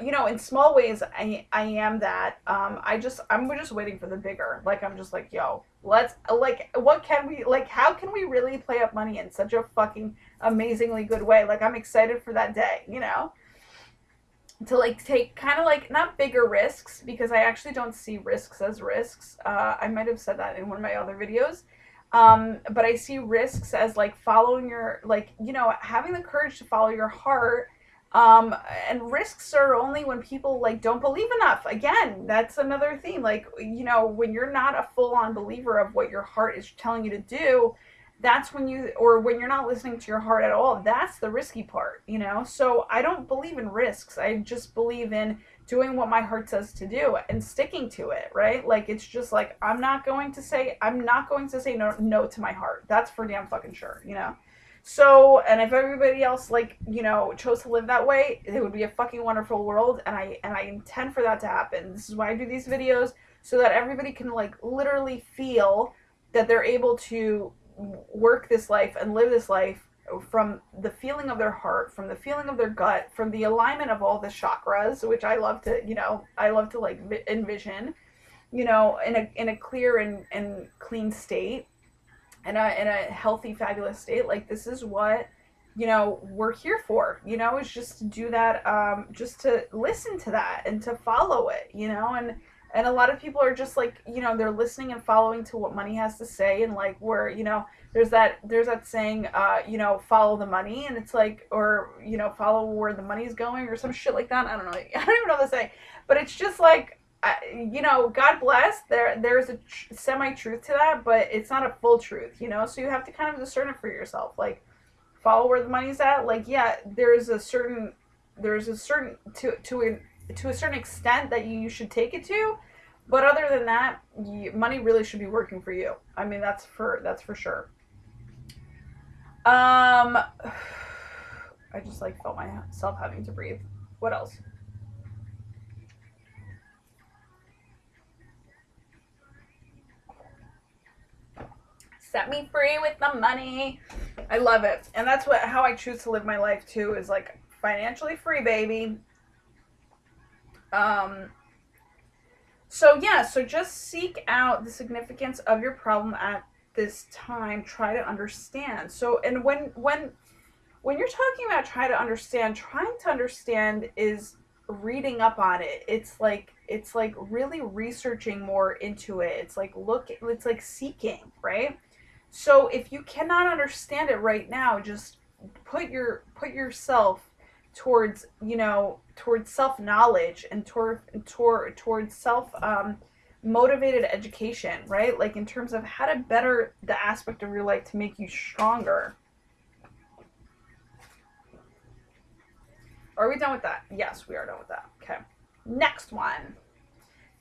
Speaker 1: you know, in small ways, I am that. I'm just waiting for the bigger. Like I'm just like, yo, let's like, what can we like? How can we really play up money in such a fucking amazingly good way? Like I'm excited for that day, you know, to like take kind of like not bigger risks, because I actually don't see risks as risks. I might have said that in one of my other videos. But I see risks as like following your, like, you know, having the courage to follow your heart. And risks are only when people like don't believe enough. Again, that's another thing. Like, you know, when you're not a full on believer of what your heart is telling you to do, that's when you, or when you're not listening to your heart at all, that's the risky part, you know? So I don't believe in risks. I just believe in doing what my heart says to do and sticking to it, right? Like it's just like I'm not going to say no to my heart. That's for damn fucking sure, you know? So, and if everybody else like, you know, chose to live that way, it would be a fucking wonderful world, and I intend for that to happen. This is why I do these videos, so that everybody can like literally feel that they're able to work this life and live this life from the feeling of their heart, from the feeling of their gut, from the alignment of all the chakras, which I love to, you know, I love to like envision, you know, in a clear and clean state, in a healthy, fabulous state. Like this is what, you know, we're here for, you know, is just to do that, just to listen to that and to follow it, you know. And a lot of people are just like, you know, they're listening and following to what money has to say. And like, where, you know, there's that saying, you know, follow the money, and it's like, or, you know, follow where the money's going or some shit like that. I don't know. I don't even know the saying, but it's just like, you know, God bless. There's a semi truth to that, but it's not a full truth, you know. So you have to kind of discern it for yourself. Like, follow where the money's at. Like, yeah, there's a certain to a certain extent that you should take it to, but other than that, money really should be working for you. I mean, that's for sure. I just like felt myself having to breathe. What else? Set me free with the money. I love it. And that's how I choose to live my life too, is like financially free, baby. Um so yeah, so just seek out the significance of your problem at this time. Try to understand. So, and when you're talking about trying to understand is reading up on it. It's like really researching more into it. It's like seeking, right? So if you cannot understand it right now, just put yourself towards, you know, towards self-knowledge and towards self motivated education, right? Like in terms of how to better the aspect of your life to make you stronger. Are we done with that? Yes, we are done with that. Okay. Next one.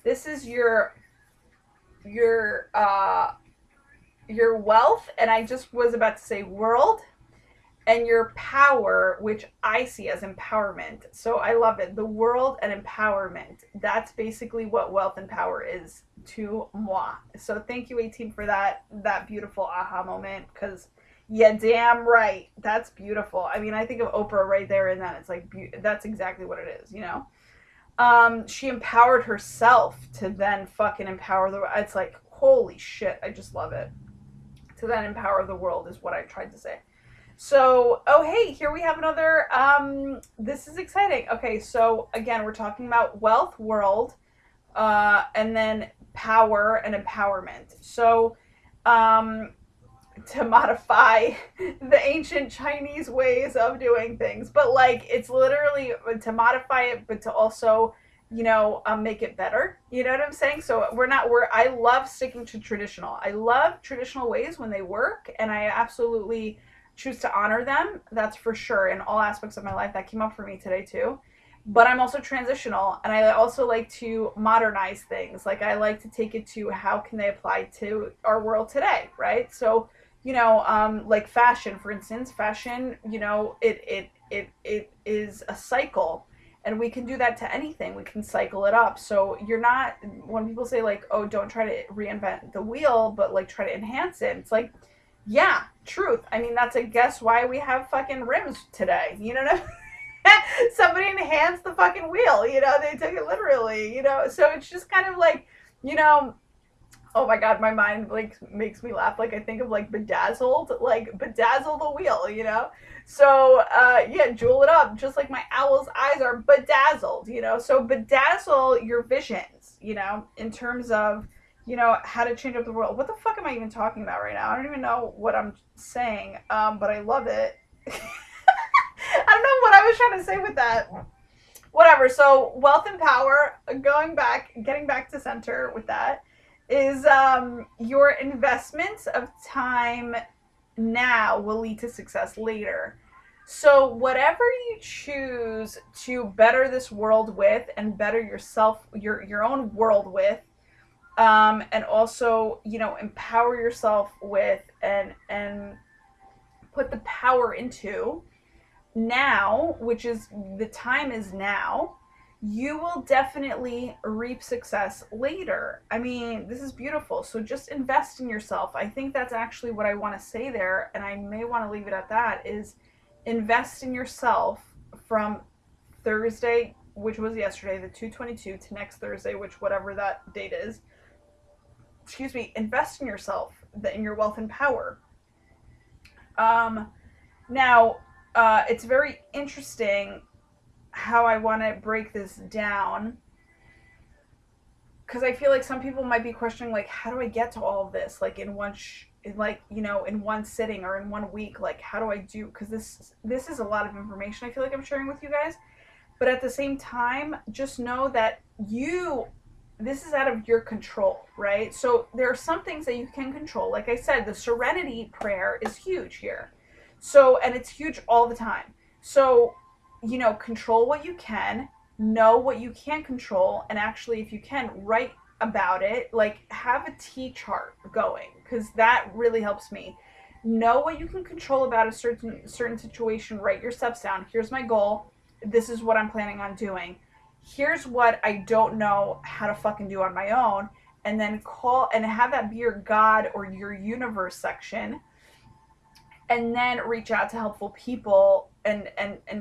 Speaker 1: This is your wealth, and I just was about to say world, and your power, which I see as empowerment. So I love it. The world and empowerment. That's basically what wealth and power is to moi. So thank you, 18, for that beautiful aha moment, because yeah, damn right. That's beautiful. I mean, I think of Oprah right there and then. It's like, that's exactly what it is, you know? She empowered herself to then fucking empower the, it's like, holy shit, I just love it. To then empower the world is what I tried to say. So, oh hey, here we have another, this is exciting. Okay, so again, we're talking about wealth, world, and then power and empowerment. So, to modify the ancient Chinese ways of doing things, but like it's literally to modify it, but to also, you know, make it better. You know what I'm saying? So I love sticking to traditional. I love traditional ways when they work, and I absolutely choose to honor them. That's for sure in all aspects of my life. That came up for me today too. But I'm also transitional, and I also like to modernize things. Like I like to take it to how can they apply to our world today, right? So, you know, like fashion, for instance, fashion, you know, it is a cycle, and we can do that to anything. We can cycle it up. So you're not, when people say like, oh, don't try to reinvent the wheel, but like try to enhance it. It's like, yeah, truth. I mean, that's, I guess, why we have fucking rims today. You know what I mean? Somebody enhanced the fucking wheel, you know, they took it literally, you know. So it's just kind of like, you know, oh my god, my mind like makes me laugh. Like I think of like bedazzle the wheel, you know. So yeah, jewel it up, just like my owl's eyes are bedazzled, you know. So bedazzle your visions, you know, in terms of, you know, how to change up the world. What the fuck am I even talking about right now? I don't even know what I'm saying, but I love it. I don't know what I was trying to say with that. Whatever. So wealth and power, getting back to center with that, is your investments of time now will lead to success later. So whatever you choose to better this world with and better yourself, your own world with, and also, you know, empower yourself with and put the power into now, which is the time is now, you will definitely reap success later. I mean, this is beautiful. So just invest in yourself. I think that's actually what I want to say there, and I may want to leave it at that, is invest in yourself from Thursday, which was yesterday, the 2/22, to next Thursday, which whatever that date is. Excuse me, invest in yourself, in your wealth and power. Now, it's very interesting how I want to break this down, because I feel like some people might be questioning, like, how do I get to all of this, like in one you know, in one sitting or in 1 week, like how do I do, because this is a lot of information I feel like I'm sharing with you guys, but at the same time, just know that this is out of your control, right? So there are some things that you can control. Like I said, the serenity prayer is huge here. So, and it's huge all the time. So, you know, control what you can, know what you can't control, and actually, if you can, write about it. Like, have a T chart going, because that really helps me. Know what you can control about a certain situation. Write your steps down. Here's my goal. This is what I'm planning on doing. Here's what I don't know how to fucking do on my own. And then call and have that be your God or your universe section. And then reach out to helpful people and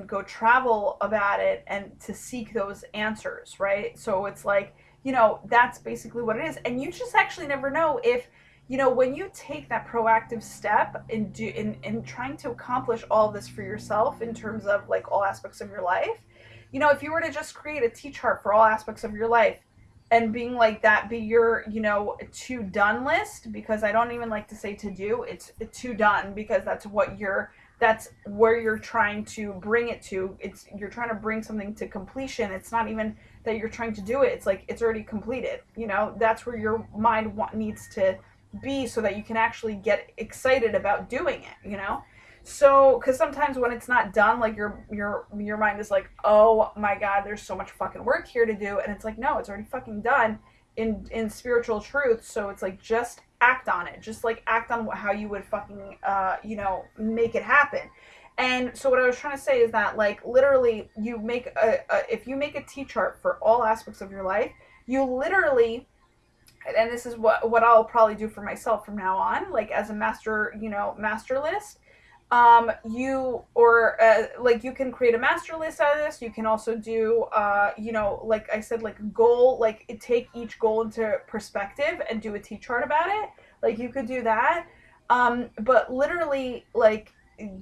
Speaker 1: go travel about it and to seek those answers, right? So it's like, you know, that's basically what it is. And you just actually never know if, you know, when you take that proactive step in trying to accomplish all of this for yourself in terms of like all aspects of your life, you know, if you were to just create a T chart for all aspects of your life, and being like that be your, you know, to done list, because I don't even like to say to do, it's to done, because that's what you're that's where you're trying to bring it to. It's you're trying to bring something to completion. It's not even that you're trying to do it. It's like it's already completed. You know, that's where your mind needs to be so that you can actually get excited about doing it. You know, so because sometimes when it's not done, like your mind is like, oh my god, there's so much fucking work here to do, and it's like, no, it's already fucking done in spiritual truth. So it's like, just act on it, just like act on how you would fucking you know, make it happen. And so what I was trying to say is that, like, literally you make if you make a T-chart for all aspects of your life, you literally, and this is what I'll probably do for myself from now on, like as a master, you know, master list. You or like you can create a master list out of this. You can also do you know, like I said, like goal, like take each goal into perspective and do a T-chart about it. Like you could do that. But literally, like,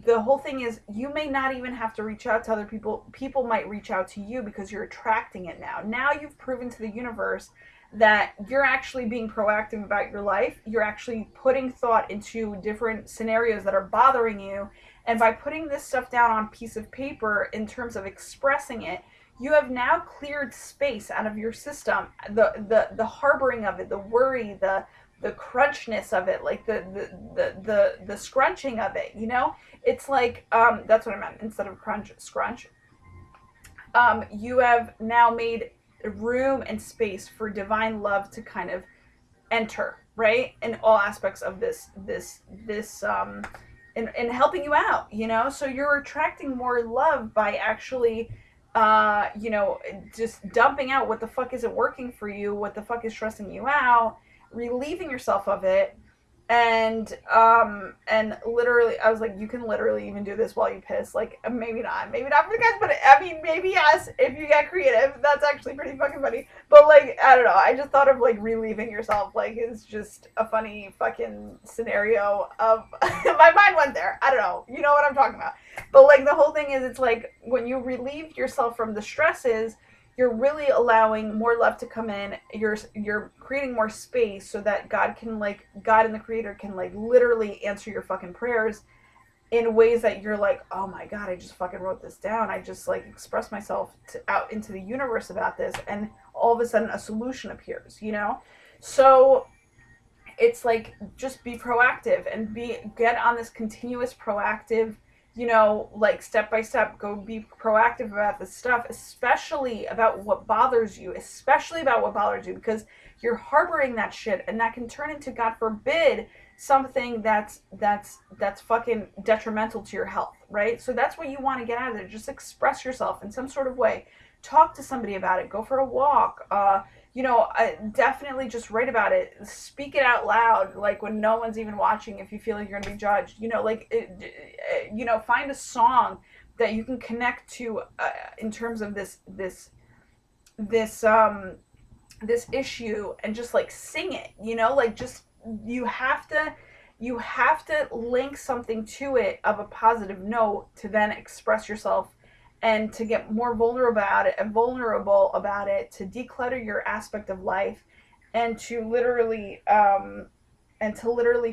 Speaker 1: the whole thing is, you may not even have to reach out to other people. People might reach out to you because you're attracting it now. Now you've proven to the universe that you're actually being proactive about your life. You're actually putting thought into different scenarios that are bothering you. And by putting this stuff down on a piece of paper in terms of expressing it, you have now cleared space out of your system. The harboring of it, the worry, the crunchness of it, like the scrunching of it, you know? It's like, that's what I meant, instead of crunch, scrunch. You have now made room and space for divine love to kind of enter, right, in all aspects of this in helping you out, you know. So you're attracting more love by actually you know, just dumping out what the fuck isn't working for you, what the fuck is stressing you out, relieving yourself of it. And literally, I was like, you can literally even do this while you piss. Like, maybe not for the guys, but I mean, maybe yes, if you get creative. That's actually pretty fucking funny. But like, I don't know, I just thought of like relieving yourself, like, it's just a funny fucking scenario of my mind went there. I don't know, you know what I'm talking about. But like, the whole thing is, it's like, when you relieve yourself from the stresses, you're really allowing more love to come in. You're creating more space so that God and the creator can like literally answer your fucking prayers in ways that you're like, oh my god, I just fucking wrote this down. I just like expressed myself out into the universe about this, and all of a sudden a solution appears, you know? So it's like, just be proactive and get on this continuous proactive, you know, like step by step, go be proactive about this stuff, especially about what bothers you, because you're harboring that shit, and that can turn into, God forbid, something that's fucking detrimental to your health, right? So that's what you want to get out of there. Just express yourself in some sort of way. Talk to somebody about it. Go for a walk. You know, definitely just write about it. Speak it out loud, like when no one's even watching, if you feel like you're going to be judged. You know, like, you know, find a song that you can connect to in terms of this issue, and just like sing it, you know, like, just, you have to link something to it of a positive note to then express yourself, and to get more vulnerable about it, to declutter your aspect of life, and to literally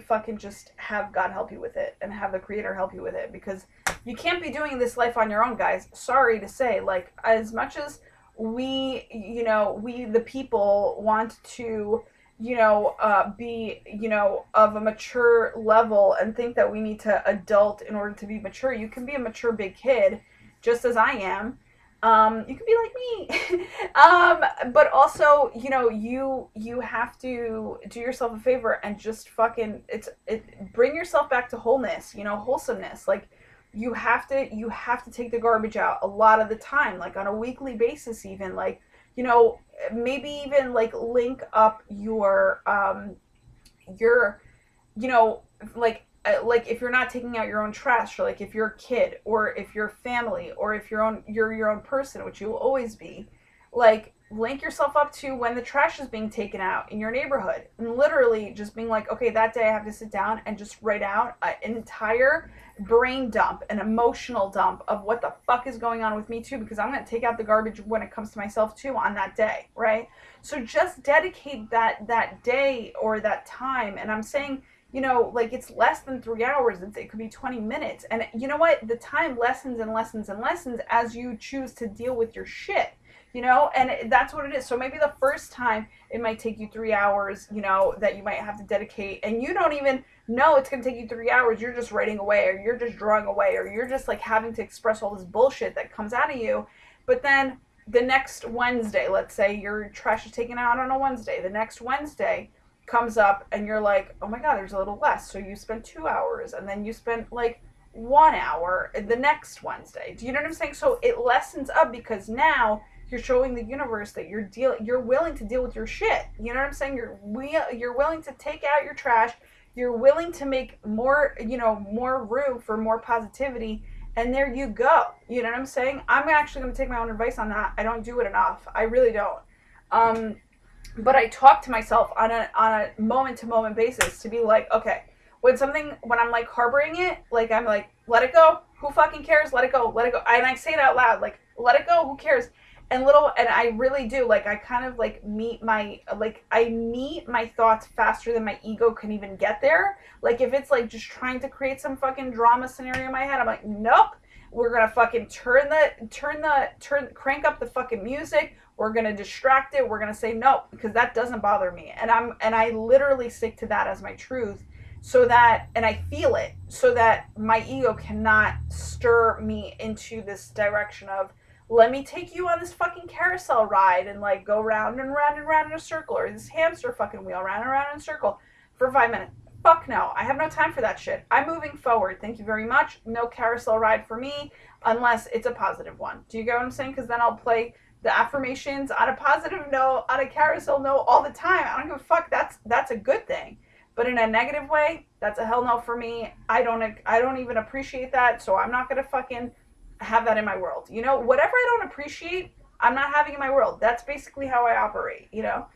Speaker 1: fucking just have God help you with it, and have the creator help you with it, because you can't be doing this life on your own, guys. Sorry to say, like, as much as we the people want to, you know, be, you know, of a mature level, and think that we need to adult in order to be mature. You can be a mature big kid, just as I am. You can be like me. But also, you know, you have to do yourself a favor and just fucking bring yourself back to wholeness, you know, wholesomeness. Like, you have to take the garbage out a lot of the time, like on a weekly basis, even, like, you know, maybe even like link up your you know, like if you're not taking out your own trash, or like if you're a kid, or if you're family, or if you're your own person, which you will always be, like, link yourself up to when the trash is being taken out in your neighborhood, and literally just being like, okay, that day I have to sit down and just write out an entire brain dump, an emotional dump of what the fuck is going on with me too, because I'm going to take out the garbage when it comes to myself too on that day, right? So just dedicate that day or that time. And I'm saying, you know, like it's less than 3 hours. It could be 20 minutes. And you know what? The time lessens and lessens and lessens as you choose to deal with your shit, you know, and that's what it is. So maybe the first time it might take you 3 hours, you know, that you might have to dedicate, and you don't even know it's going to take you 3 hours. You're just writing away, or you're just drawing away, or you're just like having to express all this bullshit that comes out of you. But then the next Wednesday, let's say your trash is taken out on a Wednesday, the next Wednesday comes up and you're like, oh my God, there's a little less. So you spend 2 hours, and then you spend like 1 hour the next Wednesday. Do you know what I'm saying? So it lessens up because now you're showing the universe that you're willing to deal with your shit. You know what I'm saying? You're willing to take out your trash. You're willing to make more, you know, more room for more positivity. And there you go. You know what I'm saying? I'm actually going to take my own advice on that. I don't do it enough. I really don't. But I talk to myself on a moment to moment basis to be like, okay, when I'm like harboring it, like I'm like, let it go. Who fucking cares? Let it go. Let it go. And I say it out loud, like, let it go. Who cares? And I really do, like, I kind of like meet my thoughts faster than my ego can even get there. Like, if it's like just trying to create some fucking drama scenario in my head, I'm like, nope, we're gonna fucking crank up the fucking music. We're gonna distract it. We're gonna say no, because that doesn't bother me. And I literally stick to that as my truth, and I feel it, so that my ego cannot stir me into this direction of, let me take you on this fucking carousel ride and like go round and round and round in a circle, or this hamster fucking wheel round and round in a circle for 5 minutes. Fuck no. I have no time for that shit. I'm moving forward. Thank you very much. No carousel ride for me unless it's a positive one. Do you get what I'm saying? Because then I'll play the affirmations on a positive note, on a carousel note all the time. I don't give a fuck. That's a good thing. But in a negative way, that's a hell no for me. I don't even appreciate that, so I'm not gonna fucking have that in my world. You know, whatever I don't appreciate, I'm not having in my world. That's basically how I operate, you know?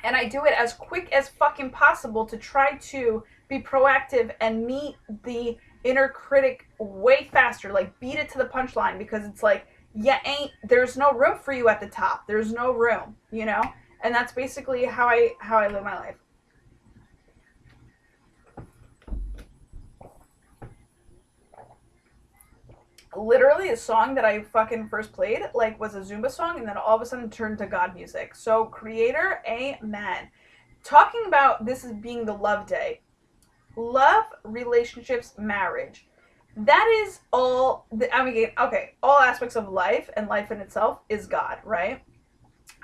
Speaker 1: And I do it as quick as fucking possible to try to be proactive and meet the inner critic way faster, like beat it to the punchline, because it's like, there's no room for you at the top. There's no room, you know? And that's basically how I live my life. Literally, a song that I fucking first played like was a Zumba song, and then all of a sudden turned to God music. So creator, amen. Talking about this as being the love day. Love, relationships, marriage. That is all, all aspects of life, and life in itself is God, right?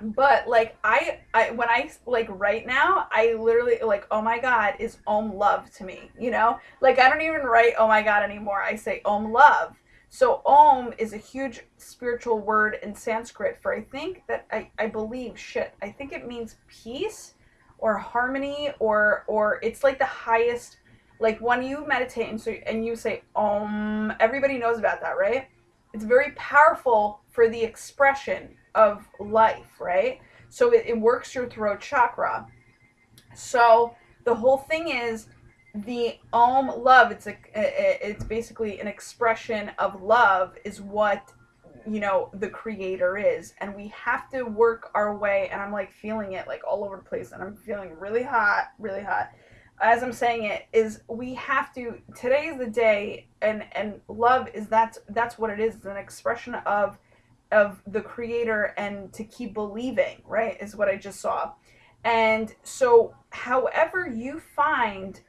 Speaker 1: But like when I like right now, I literally like, oh my God is Om love to me, you know? Like I don't even write oh my God anymore. I say Om love. So Om is a huge spiritual word in Sanskrit for, I think that I believe I think it means peace or harmony, or it's like the highest, like when you meditate and you say Om, everybody knows about that, right? It's very powerful for the expression of life, right? So it works your throat chakra. So the whole thing is, the Om love, it's basically an expression of love, is what, you know, the creator is. And we have to work our way, and I'm like feeling it like all over the place, and I'm feeling really hot as I'm saying it, is we have to, today is the day, and love is, that's what it is. It's an expression of the creator, and to keep believing, right, is what I just saw. And so however you find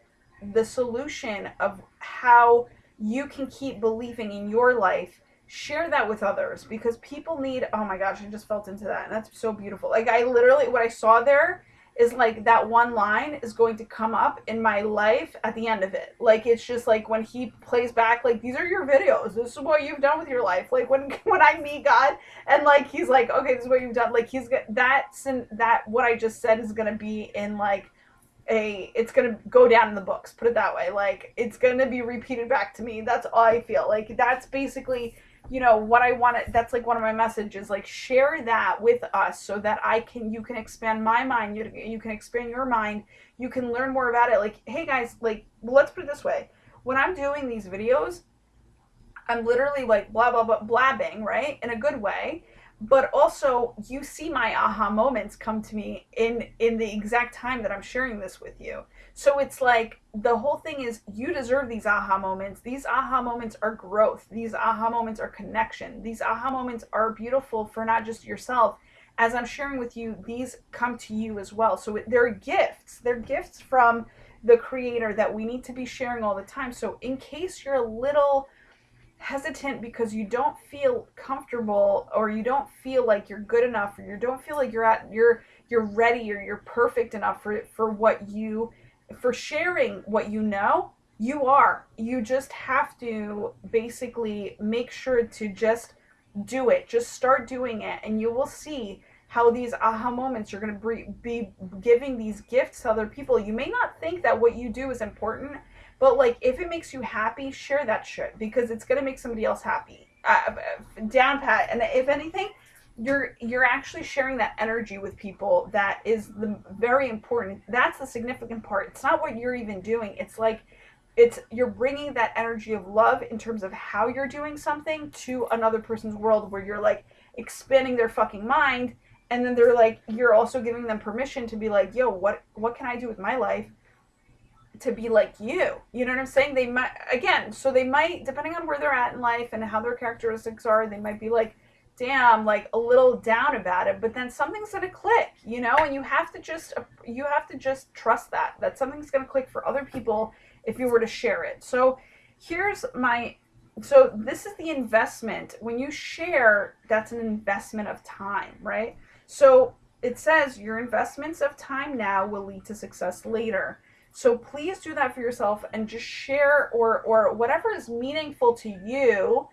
Speaker 1: the solution of how you can keep believing in your life, share that with others, because people need, oh my gosh, I just felt into that, and that's so beautiful. Like I literally, what I saw there is like that one line is going to come up in my life at the end of it. Like it's just like when he plays back, like, these are your videos, this is what you've done with your life. Like when I meet God, and like he's like, okay, this is what you've done, like that what I just said is gonna be in like it's gonna go down in the books, put it that way. Like it's gonna be repeated back to me. That's all I feel like. That's basically, you know, what I want to, that's like one of my messages, like share that with us, so that you can expand my mind, you can expand your mind, you can learn more about it. Like, hey guys, like, let's put it this way, when I'm doing these videos, I'm literally like blah blah blah blabbing, right, in a good way, but also you see my aha moments come to me in the exact time that I'm sharing this with you. So it's like the whole thing is you deserve these aha moments. These aha moments are growth. These aha moments are connection. These aha moments are beautiful for not just yourself. As I'm sharing with you, these come to you as well. So they're gifts. They're gifts from the creator that we need to be sharing all the time. So in case you're a little hesitant because you don't feel comfortable, or you don't feel like you're good enough, or you don't feel like you're ready, or you're perfect enough for what you, for sharing what you know, you are. You just have to basically make sure to just do it. Just start doing it, and you will see how these aha moments are going to be giving these gifts to other people. You may not think that what you do is important, but like if it makes you happy, share that shit, because it's going to make somebody else happy. Down pat. And if anything, you're actually sharing that energy with people. That is the very important. That's the significant part. It's not what you're even doing. It's like you're bringing that energy of love in terms of how you're doing something to another person's world, where you're like expanding their fucking mind, and then they're like, you're also giving them permission to be like, yo, what can I do with my life to be like you? You know what I'm saying? They might, again, so they might, depending on where they're at in life and how their characteristics are, they might be like, damn, like a little down about it, but then something's gonna click, you know. And you have to just trust that something's gonna click for other people if you were to share it. So so this is the investment. When you share, that's an investment of time, right? So it says your investments of time now will lead to success later. So please do that for yourself, and just share, or whatever is meaningful to you,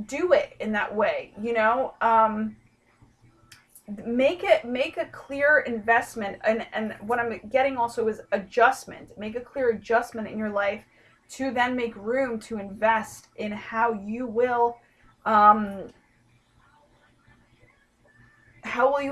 Speaker 1: do it in that way, you know. Make a clear investment, and what I'm getting also is adjustment. Make a clear adjustment in your life to then make room to invest in how you will how will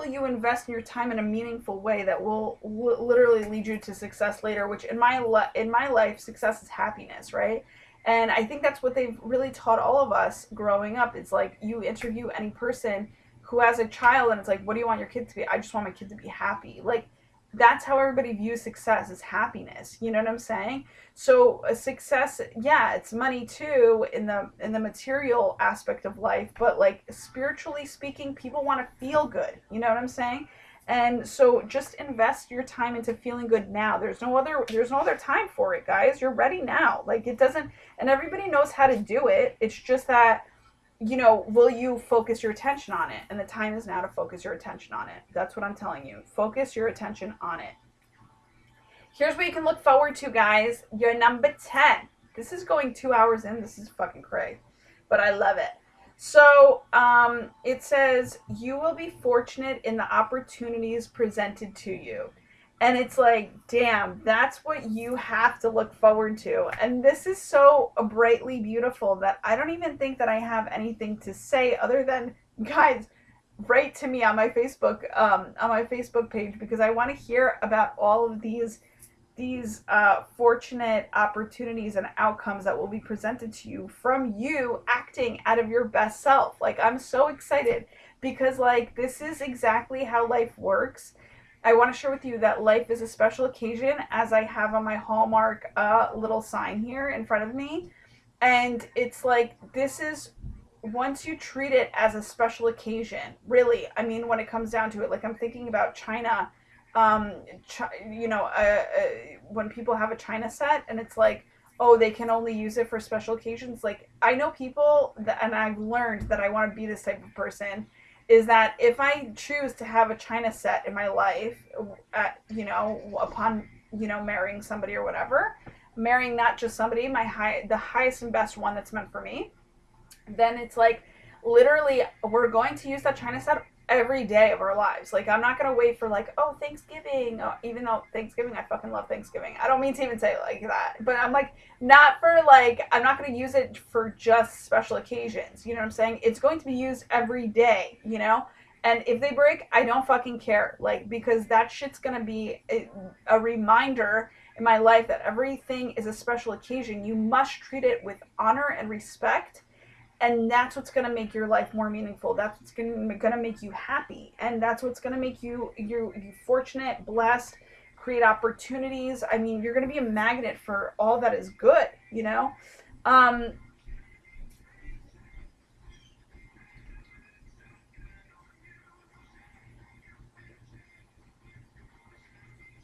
Speaker 1: you invest in your time in a meaningful way that will literally lead you to success later, which in my life, success is happiness, right? And I think that's what they've really taught all of us growing up. It's like, you interview any person who has a child, and it's like, what do you want your kid to be? I just want my kid to be happy. Like, that's how everybody views success, is happiness. You know what I'm saying? So a success, yeah, it's money too in the material aspect of life, but like spiritually speaking, people want to feel good. You know what I'm saying? And so just invest your time into feeling good now. There's no other time for it, guys. You're ready now. Like, it doesn't, and everybody knows how to do it. It's just that, you know, will you focus your attention on it? And the time is now to focus your attention on it. That's what I'm telling you. Focus your attention on it. Here's what you can look forward to, guys. Your number 10. This is going 2 hours in. This is fucking crazy, but I love it. So it says, you will be fortunate in the opportunities presented to you. And it's like, damn, that's what you have to look forward to. And this is so brightly beautiful that I don't even think that I have anything to say other than, guys, write to me on my Facebook page, because I want to hear about all of these fortunate opportunities and outcomes that will be presented to you from you acting out of your best self. Like, I'm so excited, because like, this is exactly how life works. I want to share with you that life is a special occasion, as I have on my Hallmark little sign here in front of me. And it's like, this is, once you treat it as a special occasion, really, I mean, when it comes down to it, like, I'm thinking about China, when people have a China set, and it's like, oh, they can only use it for special occasions. Like, I know people that, and I've learned that I want to be this type of person, is that if I choose to have a China set in my life, upon, marrying somebody or whatever, marrying not just somebody, the highest and best one that's meant for me, then it's like, literally, we're going to use that China set every day of our lives. Like, I'm not going to wait for like, oh, Thanksgiving, even though Thanksgiving, I fucking love Thanksgiving. I don't mean to even say it like that, but I'm like, not for like, I'm not going to use it for just special occasions. You know what I'm saying? It's going to be used every day, and if they break, I don't fucking care. Like, because that shit's going to be a reminder in my life that everything is a special occasion. You must treat it with honor and respect, And that's what's going to make your life more meaningful. That's what's going to make you happy. And that's what's going to make you fortunate, blessed, create opportunities. I mean, you're going to be a magnet for all that is good, you know? Um,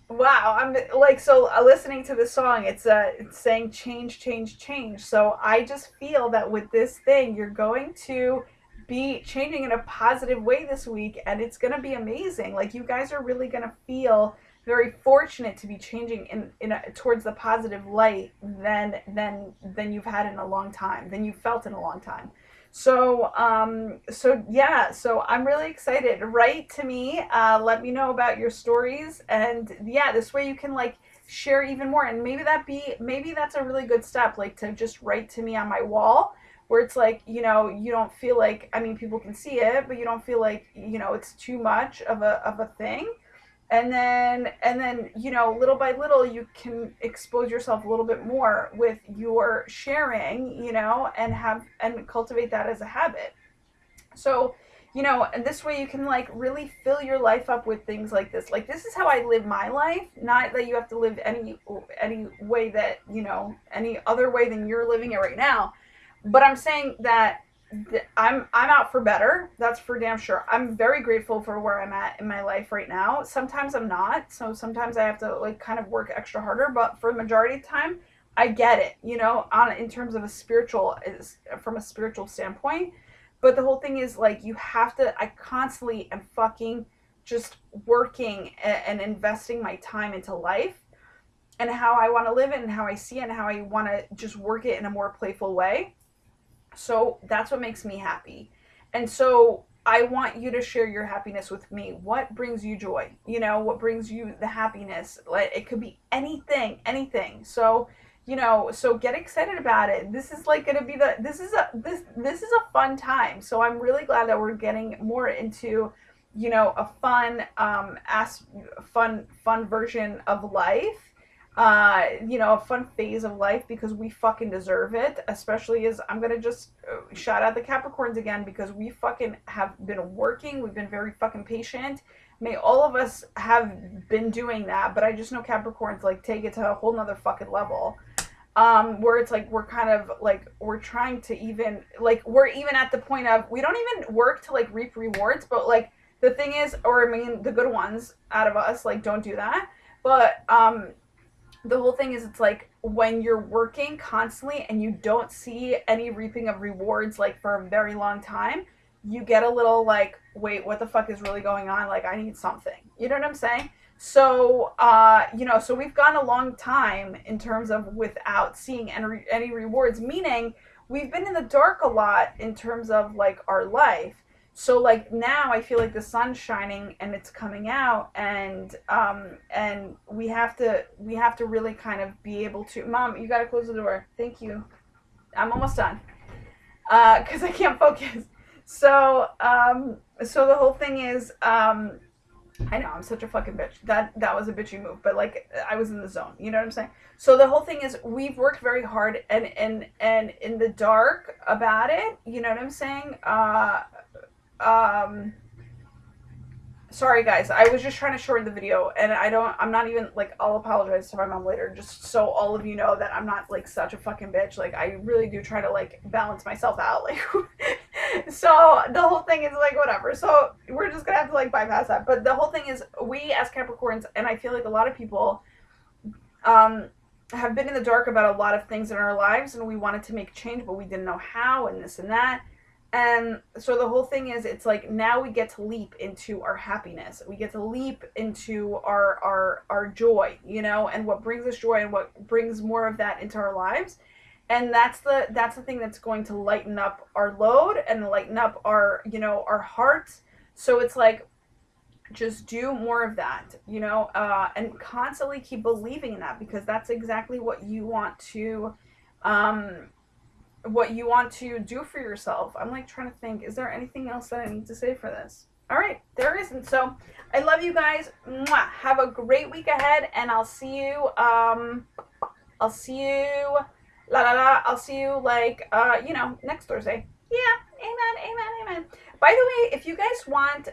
Speaker 1: Wow, I'm like so listening to the song. It's saying change, change, change. So I just feel that with this thing, you're going to be changing in a positive way this week, and it's going to be amazing. Like you guys are really going to feel very fortunate to be changing towards the positive light than you've had in a long time, than you felt in a long time. So yeah, so I'm really excited. Write to me, let me know about your stories, and yeah, this way you can like share even more. And maybe that's a really good step, like to just write to me on my wall, where it's like you don't feel like, I mean, people can see it, but you don't feel like it's too much of a thing. And then little by little you can expose yourself a little bit more with your sharing, and have and cultivate that as a habit. So and this way you can like really fill your life up with things like this. Like this is how I live my life. Not that you have to live any way that any other way than you're living it right now, but I'm saying that I'm out for better. That's for damn sure. I'm very grateful for where I'm at in my life right now. Sometimes I'm not. So sometimes I have to like kind of work extra harder. But for the majority of the time, I get it. On in terms of from a spiritual standpoint. But the whole thing is like you have to. I constantly am fucking just working and investing my time into life and how I want to live it and how I see it and how I want to just work it in a more playful way. So that's what makes me happy. And so I want you to share your happiness with me. What brings you joy? What brings you the happiness? Like it could be anything, anything. So get excited about it. This is like going to be this is a fun time. So I'm really glad that we're getting more into a fun version of life, a fun phase of life, because we fucking deserve it. Especially as I'm gonna just shout out the Capricorns again, because we fucking have been working. We've been very fucking patient. May all of us have been doing that, but I just know Capricorns like take it to a whole nother fucking level. Where it's like we're kind of like we're trying to even like we're even at the point of we don't even work to like reap rewards, but like the thing is, or I mean the good ones out of us like don't do that. But the whole thing is it's like when you're working constantly and you don't see any reaping of rewards like for a very long time, you get a little like, wait, what the fuck is really going on? Like I need something. You know what I'm saying? So so we've gone a long time in terms of without seeing any rewards, meaning we've been in the dark a lot in terms of like our life. So like now I feel like the sun's shining and it's coming out, and we have to really kind of be able to. Mom, you gotta close the door. Thank you. I'm almost done. Because I can't focus. So the whole thing is I know I'm such a fucking bitch. That was a bitchy move, but like I was in the zone. You know what I'm saying? So the whole thing is we've worked very hard and in the dark about it. You know what I'm saying? Um Sorry guys, I was just trying to shorten the video, and I'm not even like, I'll apologize to my mom later, just so all of you know that I'm not like such a fucking bitch. Like I really do try to like balance myself out, like so the whole thing is like whatever, so we're just gonna have to like bypass that. But the whole thing is we as Capricorns, and I feel like a lot of people have been in the dark about a lot of things in our lives, and we wanted to make change but we didn't know how, and this and that. And so the whole thing is, it's like now we get to leap into our happiness. We get to leap into our joy, and what brings us joy and what brings more of that into our lives. And that's the thing that's going to lighten up our load and lighten up our hearts. So it's like, just do more of that, and constantly keep believing in that, because that's exactly what you want to do for yourself. I'm like trying to think, is there anything else that I need to say for this? All right, there isn't. So I love you guys. Mwah. Have a great week ahead, and I'll see you like next Thursday. Yeah, amen, amen, amen. By the way, if you guys want,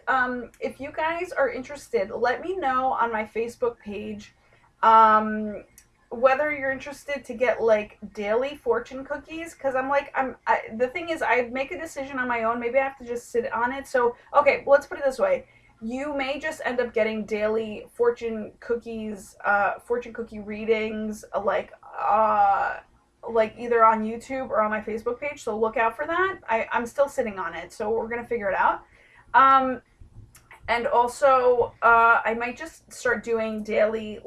Speaker 1: if you guys are interested, let me know on my Facebook page, um, whether you're interested to get like daily fortune cookies. Because the thing is, I make a decision on my own. Maybe I have to just sit on it. So, okay, let's put it this way. You may just end up getting daily fortune cookies, fortune cookie readings, like either on YouTube or on my Facebook page. So look out for that. I'm still sitting on it, so we're gonna figure it out. Um, and also, I might just start doing daily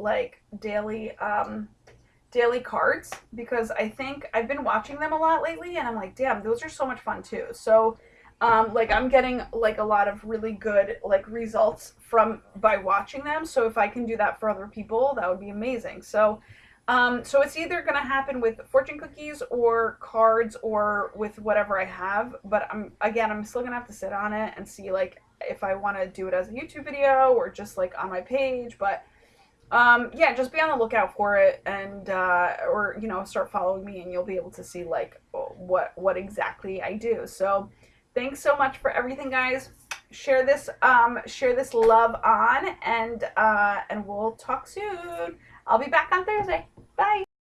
Speaker 1: cards because I think I've been watching them a lot lately, and I'm like, damn, those are so much fun too. So, like I'm getting like a lot of really good like results from by watching them. So if I can do that for other people, that would be amazing. So, so it's either gonna happen with fortune cookies or cards or with whatever I have. But I'm still gonna have to sit on it and see like if I want to do it as a YouTube video or just like on my page. But yeah, just be on the lookout for it, and or start following me, and you'll be able to see like what exactly I do. So thanks so much for everything, guys. Share this love on, and we'll talk soon. I'll be back on Thursday. Bye.